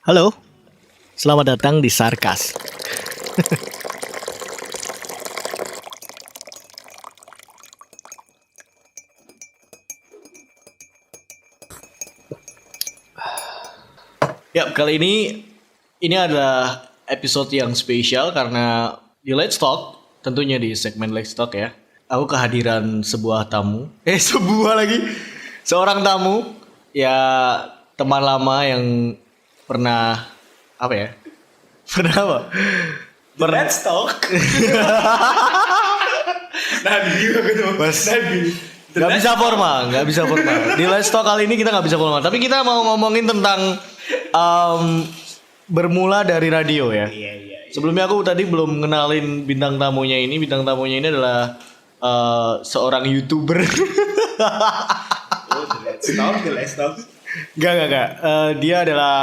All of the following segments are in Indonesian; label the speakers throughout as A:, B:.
A: Halo, selamat datang di Sarkas. Ya, kali ini adalah episode yang spesial karena di Let's Talk, tentunya di segmen Let's Talk ya. Aku kehadiran sebuah tamu, seorang tamu, ya teman lama yang pernah apa ya? Pernah apa?
B: Let's talk.
A: Gak bisa formal. Di Let's Talk kali ini kita gak bisa formal, tapi kita mau ngomongin tentang bermula dari radio ya.
B: Iya.
A: Sebelumnya aku tadi belum ngenalin bintang tamunya ini. Bintang tamunya ini adalah seorang YouTuber.
B: Let's talk.
A: Gak. Dia adalah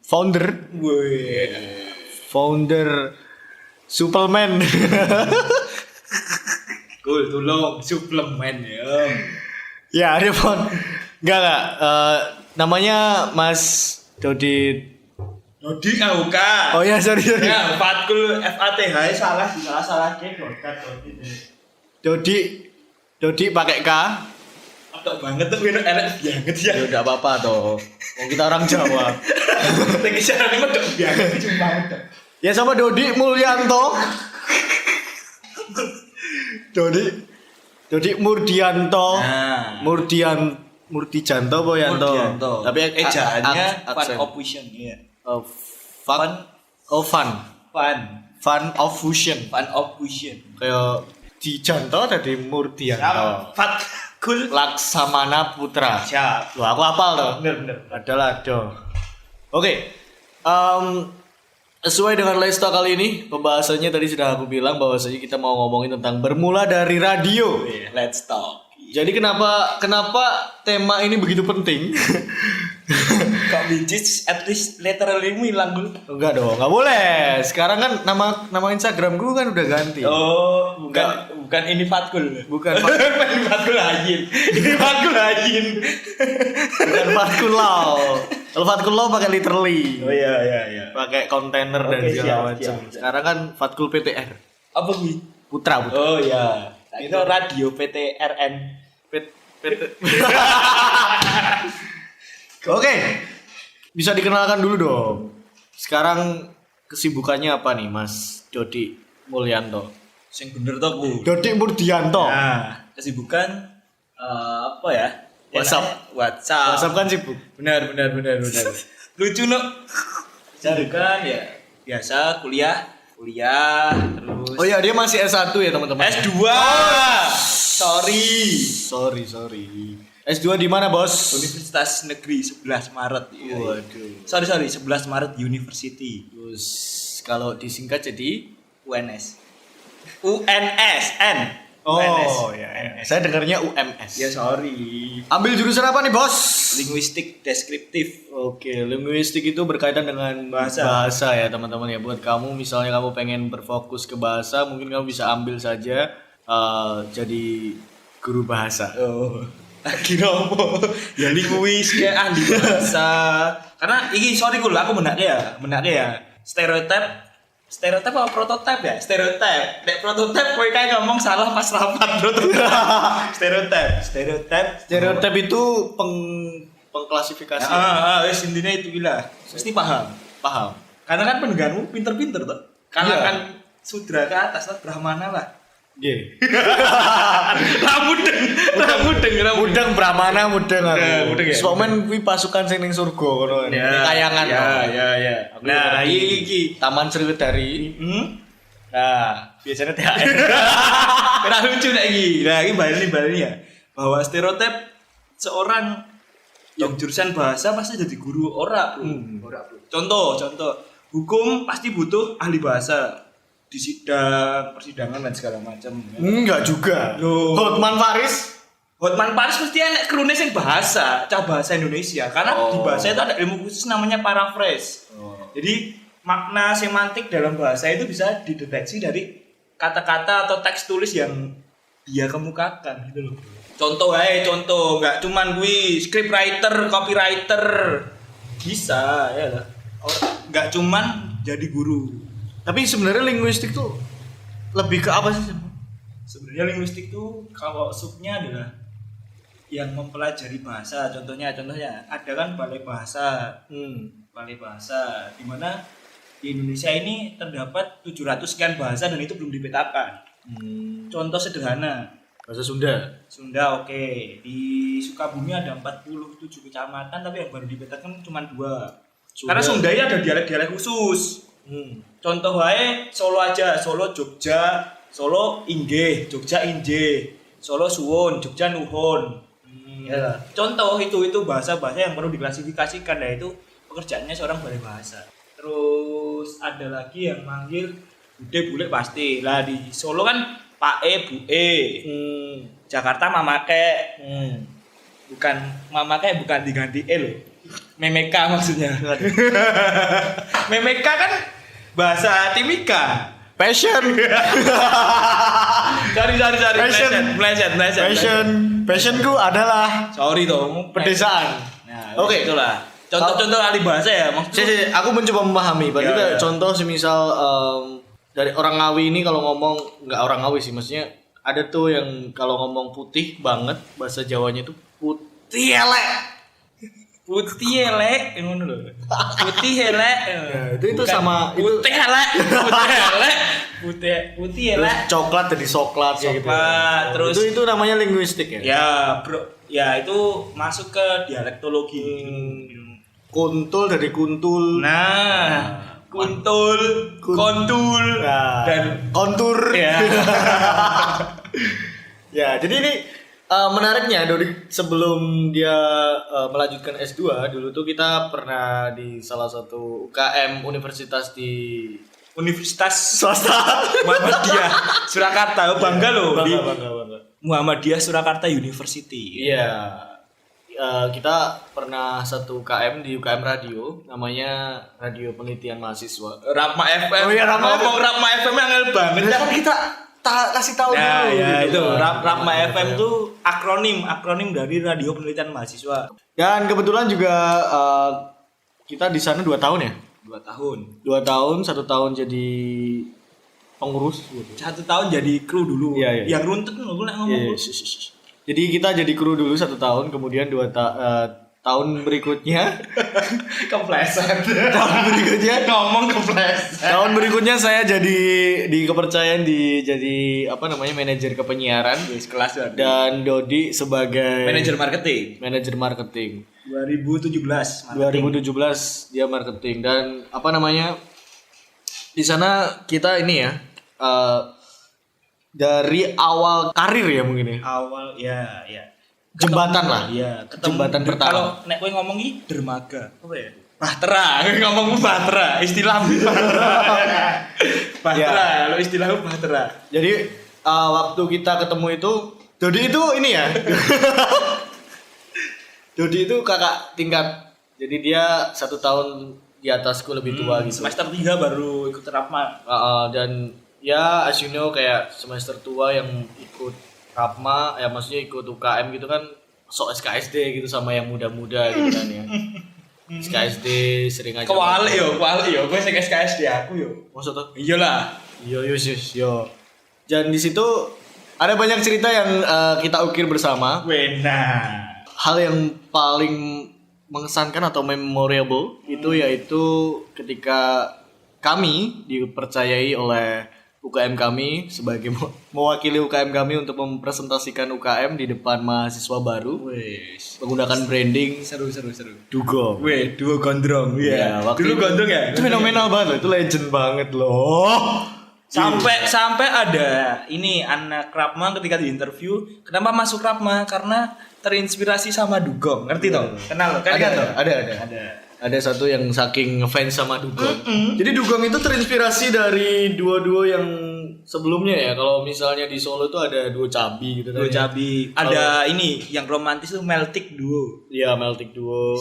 A: founder suplemen.
B: Cool, tolong suplemen ya.
A: Ya, ada Gak. Namanya Mas Dodi.
B: Dodi AUK.
A: Oh ya, sorry.
B: Ya, Fatkul FATH salah
A: Dodi pakai K.
B: Atok banget tuh enak banget ya.
A: Ya udah apa-apa toh. Kita orang Jawa.
B: Tinggi carane medok banget cuma medok.
A: Ya sama Dodi Mulyanto. Dodi Murdianto.
B: Nah.
A: Murdijanto apa Yanto?
B: Murdianto.
A: Tapi
B: ejaannya Fun
A: aksen.
B: of Fusion ya.
A: Fun of Fusion.
B: Fun of Fusion.
A: Kayak Dijanto dari Murdianto.
B: Fatkul
A: Laksamana Putra.
B: siap.
A: Loh, aku hafal loh.
B: Bener.
A: Adalah do. Oke. Sesuai dengan Let's Talk kali ini, pembahasannya tadi sudah aku bilang bahwasanya kita mau ngomongin tentang bermula dari radio.
B: Let's talk.
A: Jadi kenapa tema ini begitu penting?
B: Kok bijis at least literally hilang dulu.
A: Enggak dong, enggak boleh. Sekarang kan nama Instagram gue kan udah ganti.
B: Oh, bukan ini Fatkul.
A: Bukan
B: Ini Fatkul Hajin. Ini Fatkul Hajin.
A: bukan Fatkulau. Kalau Fatkulau pakai literally.
B: Oh iya.
A: Pakai kontainer dan
B: Oke,
A: segala
B: siap,
A: macam.
B: siap.
A: Sekarang kan Fatkul PTR.
B: Apa gue?
A: Putra.
B: Oh iya. Itu radio PTRN.
A: Oke. Bisa dikenalkan dulu dong. Sekarang kesibukannya apa nih Mas Dodi Mulyanto?
B: Sing bener to, Bu.
A: Dodi Murdianto.
B: Nah, kesibukan apa ya?
A: WhatsApp kan sibuk.
B: Benar. Lucu no. Kesibukan ya biasa kuliah terus.
A: Oh iya, dia masih S1 ya teman-teman.
B: S2. Sorry.
A: S2 di mana, Bos?
B: Universitas Negeri 11 Maret.
A: Waduh.
B: Sorry, 11 Maret University.
A: Terus kalau disingkat jadi
B: UNS.
A: Oh ya. Saya dengarnya UMS.
B: Ya sorry.
A: Ambil jurusan apa nih, Bos?
B: Linguistik deskriptif.
A: Oke, linguistik itu berkaitan dengan bahasa ya, teman-teman ya. Buat kamu misalnya kamu pengen berfokus ke bahasa, mungkin kamu bisa ambil saja jadi guru bahasa.
B: Oh. Kira apa? Ya linguis kayak ahli bahasa. Karena iki sorry aku menaknya ya. Stereotip apa prototipe ya? Stereotip. Nek prototipe kowe kayak ngomong salah pas rapat prototipe.
A: Stereotip itu pengklasifikasi.
B: Wis intinya itu gila. Mesti paham. Karena kan pendengarmu pinter-pinter tuh. Kalangan sudra ke atas lah, Brahmana lah.
A: Nggih.
B: Mudeng.
A: Brahmana mudeng aku.
B: Mudeng ya?
A: Somen kuwi pasukan sing ning surga kono. Kayangan.
B: Ya. Nah, iki
A: Taman Sriwedari.
B: Nah, biasanya THR. Kena lucu nek iki. Nah, iki baleni ya. Bahwa stereotip seorang yang jurusan bahasa pasti jadi guru ora, Bro. Contoh. Hukum pasti butuh ahli bahasa. Di persidangan dan segala macam.
A: Enggak juga. Hotman Paris
B: mesti enak krune sing bahasa Indonesia. Karena di bahasa itu ada ilmu khusus namanya paraphrase. Jadi makna semantik dalam bahasa itu bisa dideteksi dari kata-kata atau teks tulis yang dia kemukakan gitu loh. Contoh, nggak cuman gue script writer, copywriter, Bisa ya lah. Nggak cuman jadi guru.
A: Tapi sebenarnya linguistik tuh lebih ke apa sih?
B: Sebenarnya linguistik tuh kalau subnya adalah yang mempelajari bahasa. Contohnya ada kan balai bahasa. Balai bahasa di mana di Indonesia ini terdapat 700 sekian bahasa dan itu belum dipetakan. Contoh sederhana,
A: Bahasa Sunda.
B: Sunda oke. Di Sukabumi ada 47 kecamatan tapi yang baru dipetakan cuma 2. Karena Sunda ini ada dialek-dialek khusus. Contoh wae Solo aja, Solo Jogja, Solo Inggih, Jogja Injih, Solo Suwun, Jogja Nuhun. Ya. Contoh itu bahasa-bahasa yang perlu diklasifikasikan, yaitu pekerjaannya seorang balai bahasa. Terus ada lagi yang manggil bude bule pasti. Lah di Solo kan Pak E, Bu E. Jakarta Mamake. Bukan Mamake, bukan diganti E loh. Memeka maksudnya. Memeka kan bahasa Timika.
A: Passion.
B: Sorry. Meleset.
A: Passionku adalah
B: Sorry dong.
A: pedesaan.
B: Nah,
A: Oke.
B: itulah. Contoh-contoh ahli bahasa ya maksudnya.
A: Aku mencoba memahami. Berarti
B: Ya.
A: contoh semisal dari orang Ngawi ini kalau ngomong, nggak orang Ngawi sih, maksudnya ada tuh yang kalau ngomong putih banget bahasa Jawanya tuh putih elek.
B: Putih elek ngono lho. Putih elek.
A: itu sama
B: putih elek. Putih elek.
A: Coklat jadi soklat kayak gitu.
B: Coklat, terus
A: itu namanya linguistik ya.
B: Ya, Bro. Ya itu masuk ke dialektologi.
A: Kuntul dari kuntul.
B: Nah, kontul, dan
A: kontur.
B: ya.
A: Ya, jadi ini menariknya Dodi, sebelum dia melanjutkan S2 dulu tuh kita pernah di salah satu UKM universitas di
B: Universitas
A: swasta
B: Muhammadiyah Surakarta. Bangga loh di
A: bangga.
B: Muhammadiyah Surakarta University.
A: Iya. Kita pernah satu UKM di UKM radio, namanya Radio Penelitian Mahasiswa.
B: Rapma FM.
A: Oh iya, Rapma
B: Ngomong Rapma FM angel banget.
A: Kan kita kasih tahu
B: Nah,
A: dulu.
B: ya
A: gitu
B: itu
A: kan.
B: Rapma FM itu akronim dari Radio Penelitian Mahasiswa.
A: Dan kebetulan juga kita di sana 2 tahun ya.
B: 2 tahun.
A: 2 tahun, 1 tahun jadi pengurus.
B: 1 tahun jadi kru dulu.
A: Iya.
B: Yang runtut gue nak ngomong.
A: Jadi kita jadi kru dulu 1 tahun, kemudian 2 tahun berikutnya
B: Kepleset.
A: tahun berikutnya
B: Ngomong kepleset.
A: tahun berikutnya saya jadi kepercayaan jadi manajer kepenyiaran
B: Kelas
A: dan Dodi sebagai
B: manajer marketing. 2017
A: dia marketing dan di sana kita ini ya dari awal karir ya mungkin ya.
B: Awal ya.
A: Jembatan lah.
B: Iya,
A: Jembatan pertama.
B: Kalau nek kowe ngomong iki dermaga. Apa ya? Bahtera, ngomong bahtera, istilah bahtera. Bahtera, kalau istilah bahtera.
A: Jadi waktu kita ketemu itu Dodi itu ini ya. Dodi itu kakak tingkat. Jadi dia 1 tahun di atasku lebih tua gitu.
B: Semester 3 baru ikut Rapma.
A: Dan ya as you know kayak semester tua yang ikut Rapma ya maksudnya ikut UKM gitu kan sok SKSD gitu sama yang muda-muda gitu kan ya. SKSD sering aja.
B: Kuali yo. Gue sing SKSD aku yo.
A: Maksudnya?
B: Iyalah.
A: Yo. Dan di situ ada banyak cerita yang kita ukir bersama.
B: Wena.
A: Hal yang paling mengesankan atau memorable itu yaitu ketika kami dipercayai oleh UKM kami sebagai mewakili UKM kami untuk mempresentasikan UKM di depan mahasiswa baru. Menggunakan branding
B: Seru.
A: Dugong.
B: Duo gondrong. Iya. Dulu gondrong ya.
A: Itu fenomenal banget, itu legend banget loh.
B: Sampai ada ini anak Rapma ketika di interview, kenapa masuk Rapma? Karena terinspirasi sama Dugong. Ngerti toh? Kenal kan?
A: Ada satu yang saking ngefans sama Dugong. Jadi Dugong itu terinspirasi dari duo-duo yang sebelumnya ya. Kalau misalnya di Solo itu ada duo Cabi gitu kan.
B: Duo Cabi. Ada ini yang romantis tuh Meltik Duo.
A: Iya, Meltik Duo.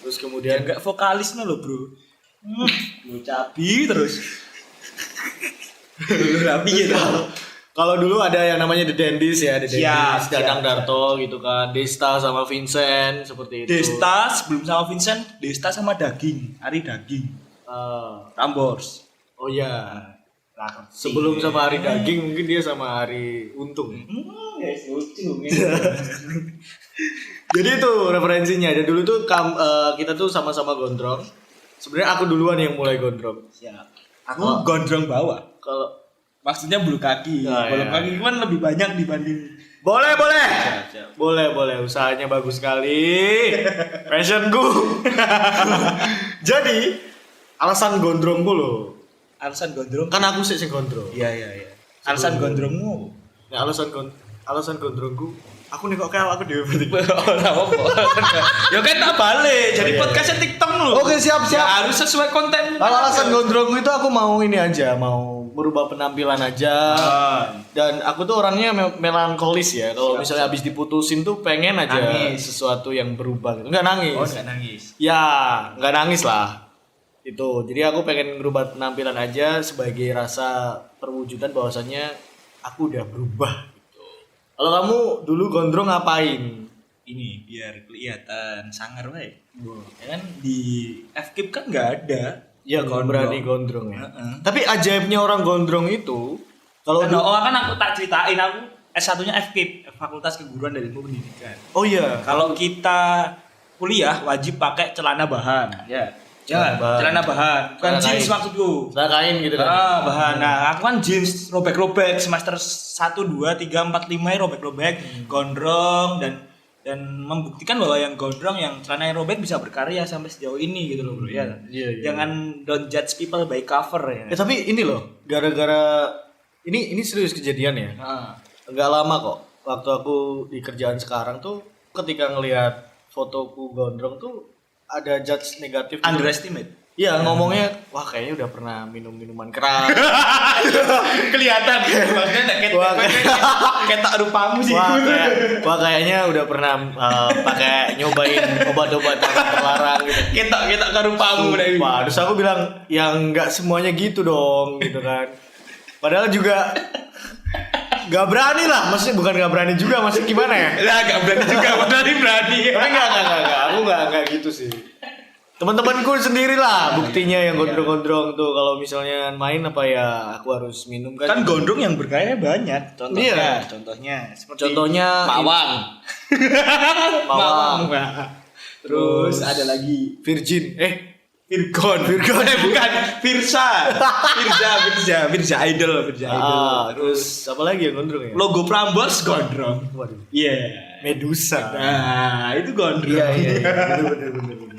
A: Terus kemudian
B: enggak vokalisnya loh, Bro. Duo Cabi terus. Rapi gitu.
A: Kalau dulu ada yang namanya The Dandies ya, The Dandies,
B: Siap,
A: Danang
B: siap,
A: Darto gitu kan, Desta sama Vincent seperti itu.
B: Desta sebelum sama Vincent, Desta sama Daging, Ari Daging, Rambors.
A: Oh iya. Sebelum sama Hari Daging mungkin dia sama Hari Untung.
B: Guys, lucu.
A: Jadi itu referensinya. Dan dulu tuh kita tuh sama-sama gondrong. Sebenarnya aku duluan yang mulai gondrong.
B: Siap. Aku gondrong bawah.
A: Kalau
B: Maksudnya bulu kaki.
A: Oh,
B: Bulu
A: iya.
B: kaki kan lebih banyak dibanding.
A: boleh.
B: Siap.
A: Boleh. Usahanya bagus sekali. Passionku. Jadi alasan gondrongku loh.
B: Alasan gondrong.
A: Kan aku sih gondrong.
B: Iya. Alasan gondrongmu.
A: Nah, alasan gondrongku, aku nih kok kayak aku dewe berarti.
B: Ora apa. Ya kan tak balik. Jadi
A: Oh, iya,
B: podcastnya TikTok lu.
A: Oke, siap.
B: Ya, harus sesuai konten.
A: Kalau alasan gondrongku itu aku mau ini aja, mau merubah penampilan aja. Dan aku tuh orangnya melankolis ya. Kalau misalnya habis diputusin tuh pengen aja
B: Nangis.
A: sesuatu yang berubah gitu. Enggak nangis.
B: Oh, enggak nangis.
A: Ya, enggak nangis lah. Itu. Jadi aku pengen merubah penampilan aja sebagai rasa perwujudan bahwasannya aku udah berubah gitu. Kalau kamu dulu gondrong ngapain?
B: Ini biar kelihatan sangar wae. Ya kan di FKIP kan enggak ada.
A: Ya, berani gondrong ya.
B: Heeh.
A: Tapi ajaibnya orang gondrong itu kalau
B: Kan aku tak ceritain aku S1-nya FKIP, Fakultas Keguruan dan Ilmu Pendidikan.
A: oh iya,
B: Kalau kita kuliah wajib pakai celana bahan. Ya. Celana bahan. Bukan
A: Celana
B: jeans
A: kain.
B: maksudku.
A: celana kain gitu kan.
B: Bahan. Nah, aku kan jeans robek-robek semester 1 2 3 4 5 robek-robek, gondrong dan membuktikan bahwa yang gondrong yang celana robek bisa berkarya sampai sejauh ini gitu loh, Bro. Ya.
A: Iya.
B: Jangan don't judge people by cover ya.
A: Tapi ini loh, gara-gara ini serius kejadian ya.
B: Nah,
A: Enggak lama kok. Waktu aku di kerjaan sekarang tuh ketika ngelihat fotoku gondrong tuh ada judge negatif.
B: underestimate.
A: Iya, ngomongnya wah kayaknya udah pernah minum minuman keras.
B: Kelihatan maksudnya
A: Wah,
B: kayak tak rupamu sih.
A: wah kayaknya udah pernah pakai nyobain obat-obatan terlarang gitu.
B: Ketok karupamu udah.
A: Wah, terus aku bilang yang nggak semuanya gitu dong, gitu kan. Padahal juga nggak berani lah, maksudnya bukan nggak berani juga, maksudnya gimana ya?
B: Lah enggak berani juga, berani.
A: Tapi nggak, aku nggak gitu sih. Teman-temanku sendiri lah buktinya yang gondrong-gondrong tuh kalau misalnya main apa ya aku harus minum kan.
B: Kan gondrong yang berkarya banyak.
A: Iya.
B: Contohnya seperti
A: Contohnya
B: Mawang.
A: Mawang.
B: Terus ada lagi
A: Virgin.
B: Virgon. Bukan Virsa Idol.
A: Terus apa lagi yang gondrong ya?
B: Logo Prambors gondrong.
A: Waduh.
B: Iya.
A: Medusa.
B: Nah, itu gondrong.
A: Iya. Bener.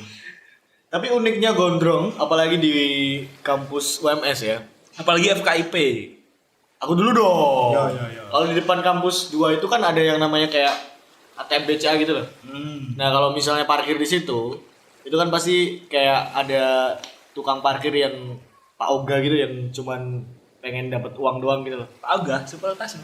A: Tapi uniknya gondrong, apalagi di kampus UMS ya.
B: Apalagi FKIP.
A: Aku dulu dong.
B: Ya.
A: Kalau di depan kampus 2 itu kan ada yang namanya kayak ATM BCA gitu loh. Nah, kalau misalnya parkir di situ, itu kan pasti kayak ada tukang parkir yang Pak Oga gitu yang cuman pengen dapat uang doang gitu loh.
B: Pak Ogah, Supeltas.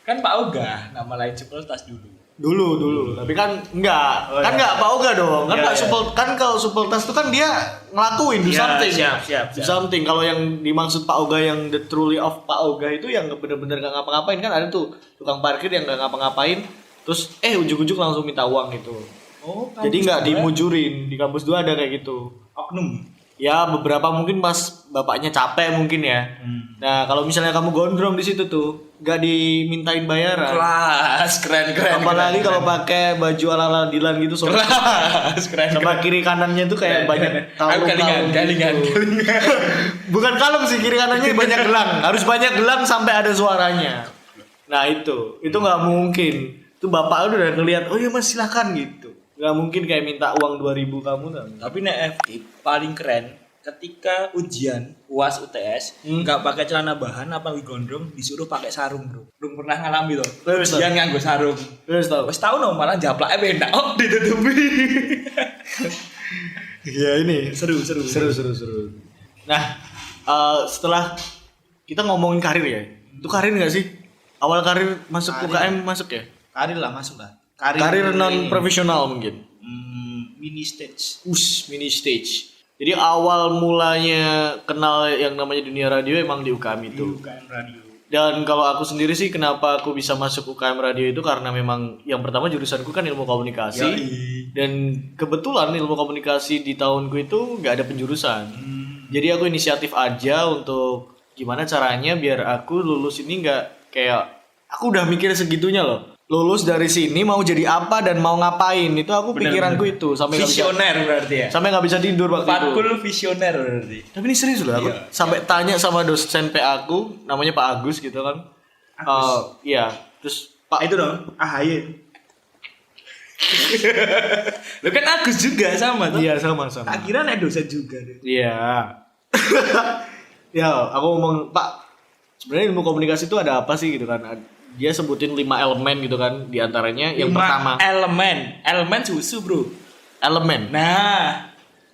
B: Kan Pak Ogah, nama lain Supeltas dulu.
A: Dulu. Tapi kan enggak. Kan enggak Pak Oga dong. Kan
B: Iya,
A: Pak
B: iya.
A: kan kalau Supeltas itu kan dia ngelakuin do
B: Iya,
A: something.
B: siap.
A: Do something. Kalau yang dimaksud Pak Oga yang the truly of Pak Oga itu yang bener-bener gak ngapa-ngapain kan ada tuh tukang parkir yang gak ngapa-ngapain terus ujuk-ujuk langsung minta uang gitu.
B: Oh,
A: Jadi nggak dimujurin. Di kampus 2 ada kayak gitu.
B: oknum.
A: Ya beberapa mungkin pas bapaknya capek mungkin ya. Nah kalau misalnya kamu gondrong di situ tuh nggak dimintain bayaran.
B: Kelas, keren.
A: Apalagi kalau pakai baju ala-ala Dilan gitu soalnya
B: kelas, keren.
A: sama kiri kanannya tuh kayak banyak kalung-kalung
B: Galingan.
A: gitu. Bukan kalung sih, kiri kanannya banyak gelang. Harus banyak gelang sampai ada suaranya. Nah itu nggak mungkin. Itu bapak udah ngelihat, oh iya mas silakan gitu. Nggak mungkin kayak minta uang 2.000 kamu kan.
B: Tapi nek FKIP paling keren ketika ujian UAS UTS nggak pakai celana bahan apa gondrong disuruh pakai sarung, Bro. Belum pernah ngalami loh.
A: Terus,
B: Ujian nganggo sarung.
A: Terus tau.
B: Wes tau no malah japlake beda. Oh, ditutupi.
A: Iya ini
B: Seru.
A: Nah setelah kita ngomongin karir ya, itu karir nggak sih? Awal karir masuk UKM masuk ya?
B: Karir lah masuk lah.
A: Karir non profesional mungkin.
B: Mini stage.
A: Mini stage. Jadi awal mulanya kenal yang namanya dunia radio emang di UKM itu.
B: UKM radio.
A: Dan kalau aku sendiri sih kenapa aku bisa masuk UKM radio itu karena memang yang pertama jurusanku kan ilmu komunikasi. Dan kebetulan ilmu komunikasi di tahunku itu nggak ada penjurusan. Jadi aku inisiatif aja untuk gimana caranya biar aku lulus ini nggak kayak aku udah mikir segitunya loh. Lulus dari sini mau jadi apa dan mau ngapain itu aku pikiranku itu sampai nggak bisa,
B: visioner berarti ya.
A: sampai nggak bisa tidur waktu itu.
B: Fatkul visioner berarti.
A: Tapi ini serius loh aku sampai tanya sama dosen PA aku namanya Pak Agus gitu kan. Iya, terus
B: Pak itu dong, AHY. Lo kan Agus juga sama tuh.
A: iya sama-sama.
B: Tak kira nek dosen juga deh.
A: Iya. Ya, aku ngomong, Pak, sebenarnya ilmu komunikasi itu ada apa sih gitu kan? Dia sebutin 5 elemen gitu kan, di antaranya yang pertama
B: elemen susu, Bro.
A: elemen.
B: Nah,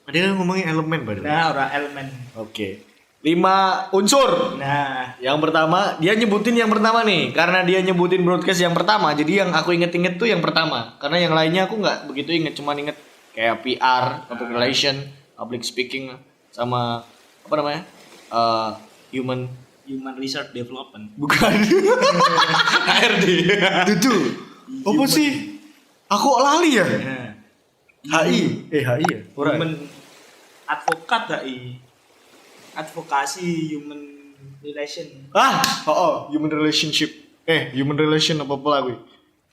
A: Dia ngomongin elemen by the way.
B: nah orang elemen.
A: Oke. 5 unsur.
B: Nah,
A: Yang pertama, dia nyebutin yang pertama nih, karena dia nyebutin broadcast yang pertama, jadi yang aku inget-inget tuh yang pertama. Karena yang lainnya aku nggak begitu inget, cuman inget kayak PR, public relation, public speaking, sama apa namanya, human
B: Research Development.
A: bukan HRD. Itu apa sih? Aku lali ya.
B: Nah,
A: HI, HI ya.
B: human advokat advokasi human relation.
A: Human relationship. Human relation apa lah gue.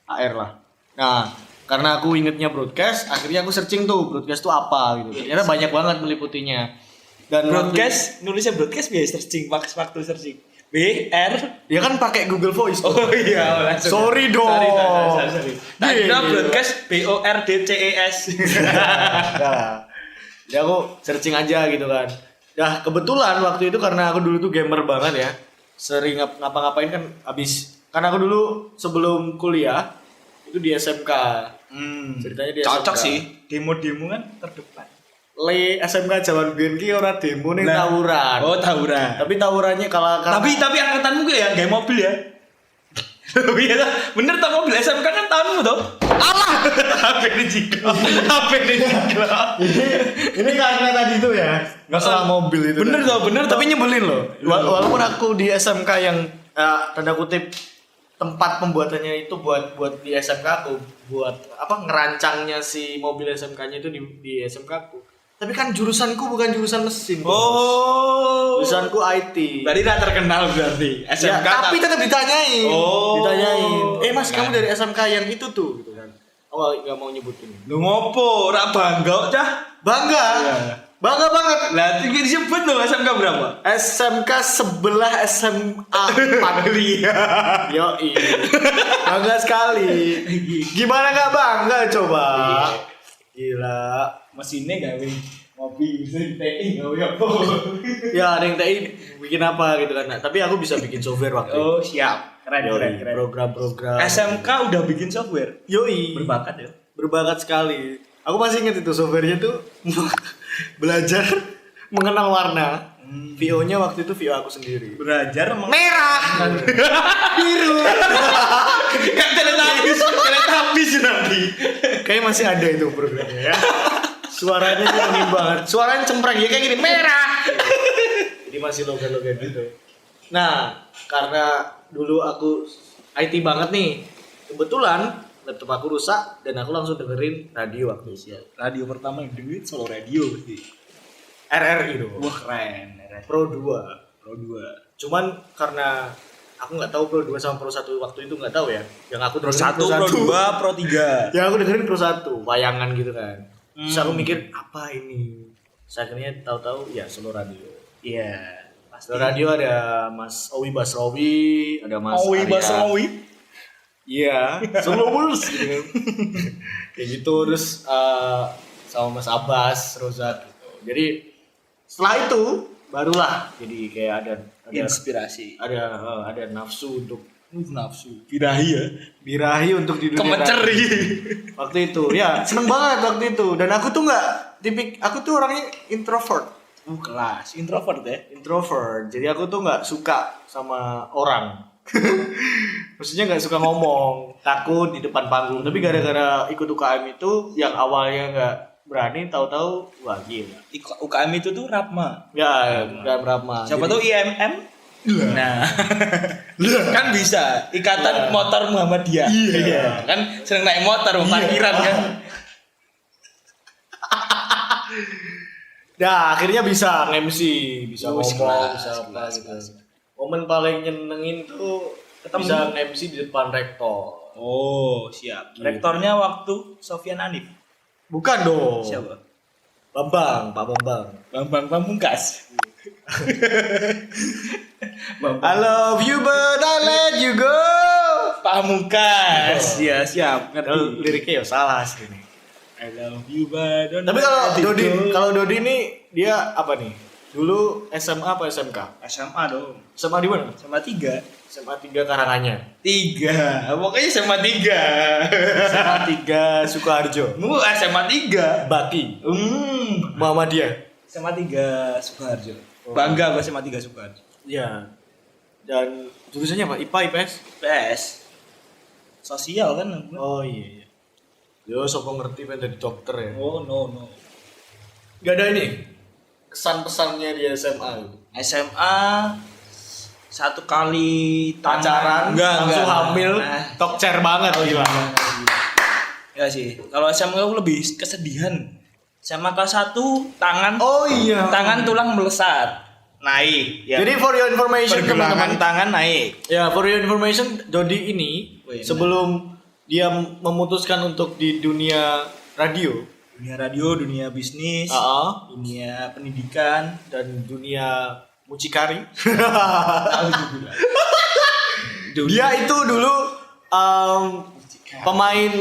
A: HR lah. Nah, karena aku ingetnya broadcast, akhirnya aku searching tuh broadcast tuh apa gitu. Ternyata banyak banget meliputinya. Dan
B: Broadcast, nulisnya broadcast biasa searching, waktu searching. BR.
A: dia kan pakai Google Voice tuh.
B: Oh iya, langsung.
A: Sorry dong.
B: Sorry. Tak kira broadcast BORDCES.
A: Jadi aku searching aja gitu kan. Nah kebetulan waktu itu karena aku dulu tuh gamer banget ya. Sering ngapa-ngapain kan karena aku dulu sebelum kuliah itu di SMK. Ceritanya di
B: Cocok
A: SMK.
B: sih. Demo-demo kan terdepan.
A: SMK zaman biyen ki ora demo ning
B: Nah.
A: tawuran.
B: Oh, tawuran.
A: Tapi tawurannya
B: Tapi angkatanmu gue ya gak mobil ya. Iya bener tak mobil SMK kan tahunmu toh. Alah, HP dijiklo.
A: ini karena tadi itu ya masalah mobil itu.
B: Bener toh,
A: Tapi nyebelin loh. Walaupun aku di SMK yang tanda kutip tempat pembuatannya itu buat di SMK aku, buat apa ngerancangnya si mobil SMK-nya itu di SMK aku. Tapi kan jurusanku bukan jurusan mesin.
B: Oh.
A: Jurusanku IT.
B: Berarti tak terkenal berarti.
A: Ya,
B: SMK
A: tapi tetap ditanyain.
B: Oh.
A: Ditanyain. Mas, kamu dari SMK yang itu tuh gitu kan. Oh, enggak mau nyebutin.
B: Lu ngopo? Ora bangga cah.
A: Bangga.
B: Iya.
A: Bangga banget.
B: Lah tinggi disebut dong SMK berapa?
A: SMK sebelah SMA 4. Yoi. Bangga sekali. Gimana nggak bangga coba? Gila.
B: Mesinnya gawe mobil, mesin TI gawe apa?
A: Ya ada yang TI bikin apa gitu kan. Nah, tapi aku bisa bikin software waktu itu.
B: Oh, siap. Keren.
A: Program-program.
B: SMK udah bikin software.
A: Yoi.
B: Berbakat ya.
A: Berbakat sekali. Aku masih ingat itu softwarenya tuh belajar mengenal warna. VO-nya waktu itu VO aku sendiri.
B: Belajar
A: Merah, biru.
B: Kan teletabis nanti.
A: Kayak masih ada itu programnya ya. Suaranya nyenengin banget. Suaranya cempreng ya kayak gini, merah. Jadi masih logat-logat gitu. Nah, karena dulu aku IT banget nih. Kebetulan laptop aku rusak dan aku langsung dengerin radio waktu itu.
B: Radio pertama yang dengerin solo radio berarti.
A: RRI dong.
B: Wah, keren.
A: Pro 2.
B: Pro 2.
A: Cuman karena aku nggak tahu Pro 2 sama Pro 1 waktu itu nggak tahu ya. Yang aku
B: Pro
A: dengerin
B: 1, Pro 2, Pro 3.
A: Yang aku dengerin Pro 1, wayangan gitu kan. Terus aku mikir apa ini? Saya akhirnya tahu-tahu ya solo radio.
B: Iya.
A: Solo radio ada Mas Owi Basrowi, ada Mas
B: Owi
A: Arya.
B: Basrowi.
A: Iya, solo bulls gitu kan. Kayak gitu terus sama Mas Abbas, Rozak gitu. Jadi setelah itu barulah jadi kayak ada
B: Inspirasi.
A: ada nafsu untuk
B: Birahi ya.
A: birahi untuk di dunia
B: Kemeceri.
A: radio. Waktu itu ya seneng banget waktu itu dan aku tuh aku tuh orangnya introvert.
B: Kelas introvert ya.
A: Introvert, jadi aku tuh nggak suka sama orang. Maksudnya nggak suka ngomong, takut di depan panggung. Tapi gara-gara ikut UKM itu yang awalnya nggak berani, tahu-tahu wah gila.
B: UKM itu tuh Rapma.
A: Ya, nggak berapa.
B: Siapa tuh IMM? Nah, kan bisa ikatan motor Muhammadiyah. Iya. Kan sering naik motor parkiran kan.
A: Nah, akhirnya bisa MC, bisa
B: Oh,
A: ngomong,
B: kelas,
A: bisa apa
B: kelas,
A: gitu.
B: kelas.
A: Momen paling nyenengin tuh
B: Ketemu.
A: bisa MC di depan rektor.
B: Oh, siap. Rektornya waktu Sofyan Anif.
A: Bukan dong.
B: Siapa?
A: Bambang, Pak Bambang.
B: Bambang Pamungkas.
A: I love you but I let you go.
B: Pamungkas. Ya, siap. Ngerti.
A: Liriknya ya salah sih ini.
B: I love you but don't
A: Tapi kalau
B: let it
A: Dodi,
B: go.
A: kalau Dodi ini dia apa nih? Dulu SMA apa SMK?
B: SMA dong.
A: SMA di mana?
B: SMA 3.
A: SMA 3 Karanganyar.
B: 3. Pokoknya SMA 3.
A: SMA 3 Sukoharjo.
B: SMA 3.
A: Baki. Muhammadiyah.
B: SMA 3 Sukoharjo. Bangga gua SMA 3 Sukoharjo.
A: Iya. Dan jurusannya apa? IPA, IPS?
B: PS. Sosial kan aku.
A: Oh iya. Yo, sopo ngerti pengen jadi dokter ya.
B: Oh no.
A: Gak ada ini kesan-pesannya di SMA gitu.
B: SMA satu kali
A: Pacaran, langsung hamil,
B: Nah,
A: tokcer banget gila.
B: ya sih. Kalau SMA aku lebih kesedihan. SMA kelas 1 tangan
A: Oh iya.
B: tangan tulang melesat. Naik ya.
A: Jadi for your information
B: pergelangan
A: teman-teman.
B: tangan naik.
A: Ya, for your information, Dodi ini
B: Wih,
A: sebelum dia memutuskan untuk di dunia radio,
B: Dunia radio, dunia bisnis,
A: AA,
B: dunia pendidikan,
A: dan dunia mucikari.
B: alhamdulillah.
A: Dia itu dulu pemain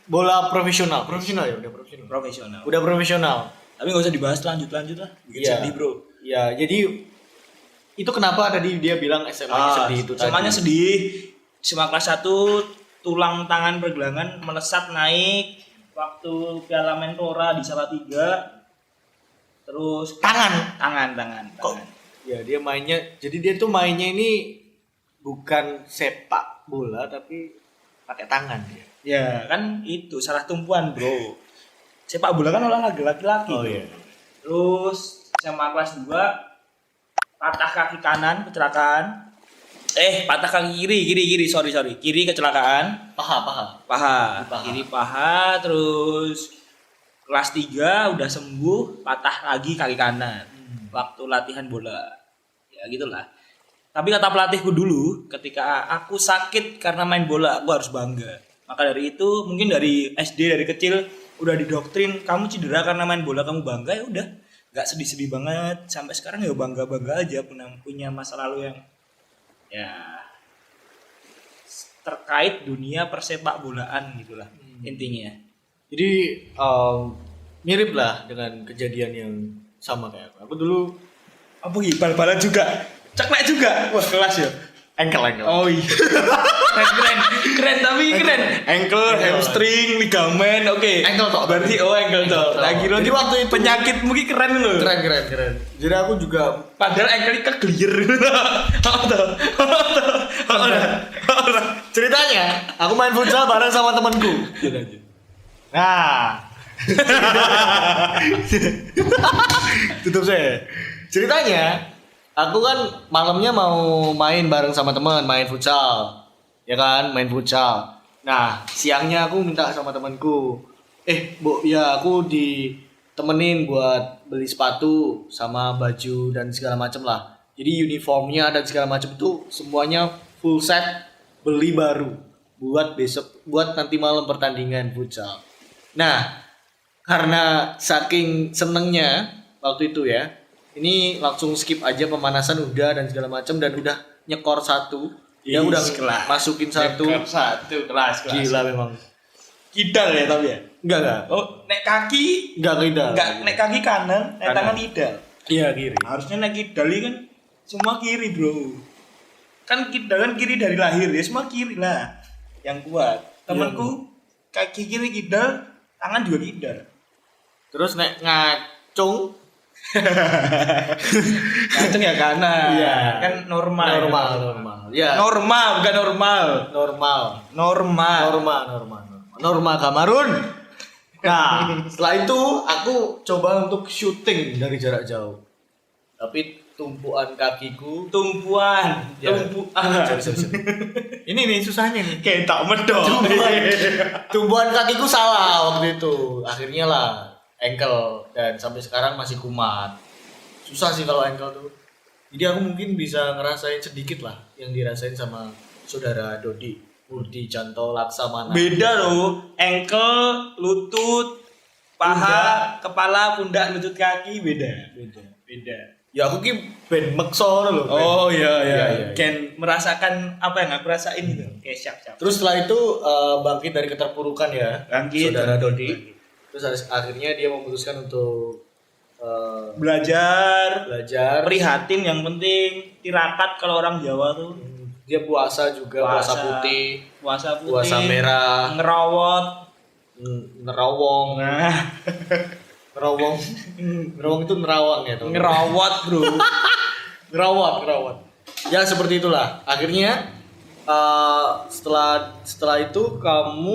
A: bola profesional. Profesional ya, udah profesional.
B: Profesional.
A: Udah profesional.
B: Tapi nggak usah dibahas lanjut lah. Bikin
A: Iya.
B: sedih bro.
A: Ya, jadi itu kenapa tadi dia bilang SMA-nya sedih itu tadi.
B: SMA-nya sedih. SMA kelas 1 tulang tangan pergelangan melesat naik waktu Piala Menpora di Salatiga. Terus
A: Tangan.
B: tangan.
A: Kok? Ya, dia mainnya, jadi dia tuh mainnya ini bukan sepak bola tapi pakai tangan dia.
B: Ya kan itu salah tumpuan bro. Sepak bola kan olahraga laki-laki.
A: Oh
B: bro.
A: iya.
B: Terus SMA kelas 2 patah kaki kanan kecelakaan. Patah kaki kiri, sorry. Kiri kecelakaan,
A: Paha.
B: paha.
A: Paha.
B: Kiri paha, terus kelas 3 udah sembuh, patah lagi kaki kanan. Waktu latihan bola. Ya gitulah. Tapi kata pelatihku dulu, ketika aku sakit karena main bola, aku harus bangga. Maka dari itu, mungkin dari SD dari kecil udah didoktrin, kamu cedera karena main bola kamu bangga, ya udah. Gak sedih-sedih banget sampai sekarang ya bangga-bangga aja punya masa lalu yang ya terkait dunia persepak bolaan gitulah intinya.
A: Jadi mirip lah dengan kejadian yang sama kayak aku. Aku dulu
B: Apa gitu bal-balan juga, ceklek juga, wah kelas ya.
A: engkel.
B: Oh iya. keren tapi keren. Ankle, hamstring, ligamen, oke.
A: Ankle toh.
B: Berarti ankle toh. Tak kira
A: Jadi waktu itu
B: penyakit mungkin keren loh.
A: keren. Jadi aku juga
B: Padahal ankle keglier.
A: ceritanya aku main futsal bareng sama temanku. Nah, tutup saya. Ceritanya, aku kan malamnya mau main bareng sama teman, main futsal, ya kan, main futsal. Nah, siangnya aku minta sama temanku, Bu, ya aku ditemenin buat beli sepatu sama baju dan segala macem lah. Jadi uniformnya dan segala macam itu semuanya full set, beli baru buat besok, buat nanti malam pertandingan futsal. Nah, karena saking senengnya waktu itu ya, ini langsung skip aja pemanasan udah dan segala macam dan udah nyekor satu, ya udah
B: kelas.
A: masukin satu.
B: Satu kelas.
A: Gila memang.
B: Kidal ya tapi ya.
A: Enggak.
B: Oh, nek kaki
A: Enggak
B: enggak nek kaki kanan, nek
A: Kanan.
B: tangan kidal.
A: Iya, kiri.
B: Harusnya nek kidal ini kan semua kiri, Bro. Kan kidal kan kiri dari lahir ya, semua kiri lah. Yang kuat. Temanku kaki kiri kidal, tangan juga kidal.
A: Terus nek ngacung
B: Ganteng ya kanan.
A: Iya.
B: Kan normal.
A: Ya.
B: Normal bukan normal.
A: Norma Kamarun. Nah, setelah itu aku coba untuk syuting dari jarak jauh. Tapi tumpuan kakiku
B: Tumpuan.
A: Ya.
B: Tumpuan.
A: ini nih susahnya nih.
B: Kayak tak medok.
A: Tumbuhan kakiku salah waktu itu. Akhirnya lah ankle dan sampai sekarang masih kumat. Susah sih kalau ankle tuh. Jadi aku mungkin bisa ngerasain sedikit lah yang dirasain sama saudara Dodi, Budi Canto Laksamana.
B: Beda loh. Ankle, lutut, paha, kepala, pundak, lutut kaki beda. Beda.
A: Ya aku ki ben mekso loh.
B: Oh iya.
A: Iya.
B: Ken merasakan apa yang aku rasain gitu. Kayak siap.
A: Terus setelah itu bangkit dari keterpurukan ya,
B: Bangkit.
A: saudara Dodi. Terus akhirnya dia memutuskan untuk
B: Belajar,
A: belajar.
B: prihatin yang penting, tirakat kalau orang Jawa tuh.
A: Dia puasa juga, puasa putih,
B: puasa
A: puasa merah,
B: ngerawat.
A: nerawong.
B: Nah,
A: Nerawong. Nerawong itu nerawang ya, teman.
B: ngerawat, Bro.
A: Ngerawat. Ya seperti itulah. Akhirnya setelah itu kamu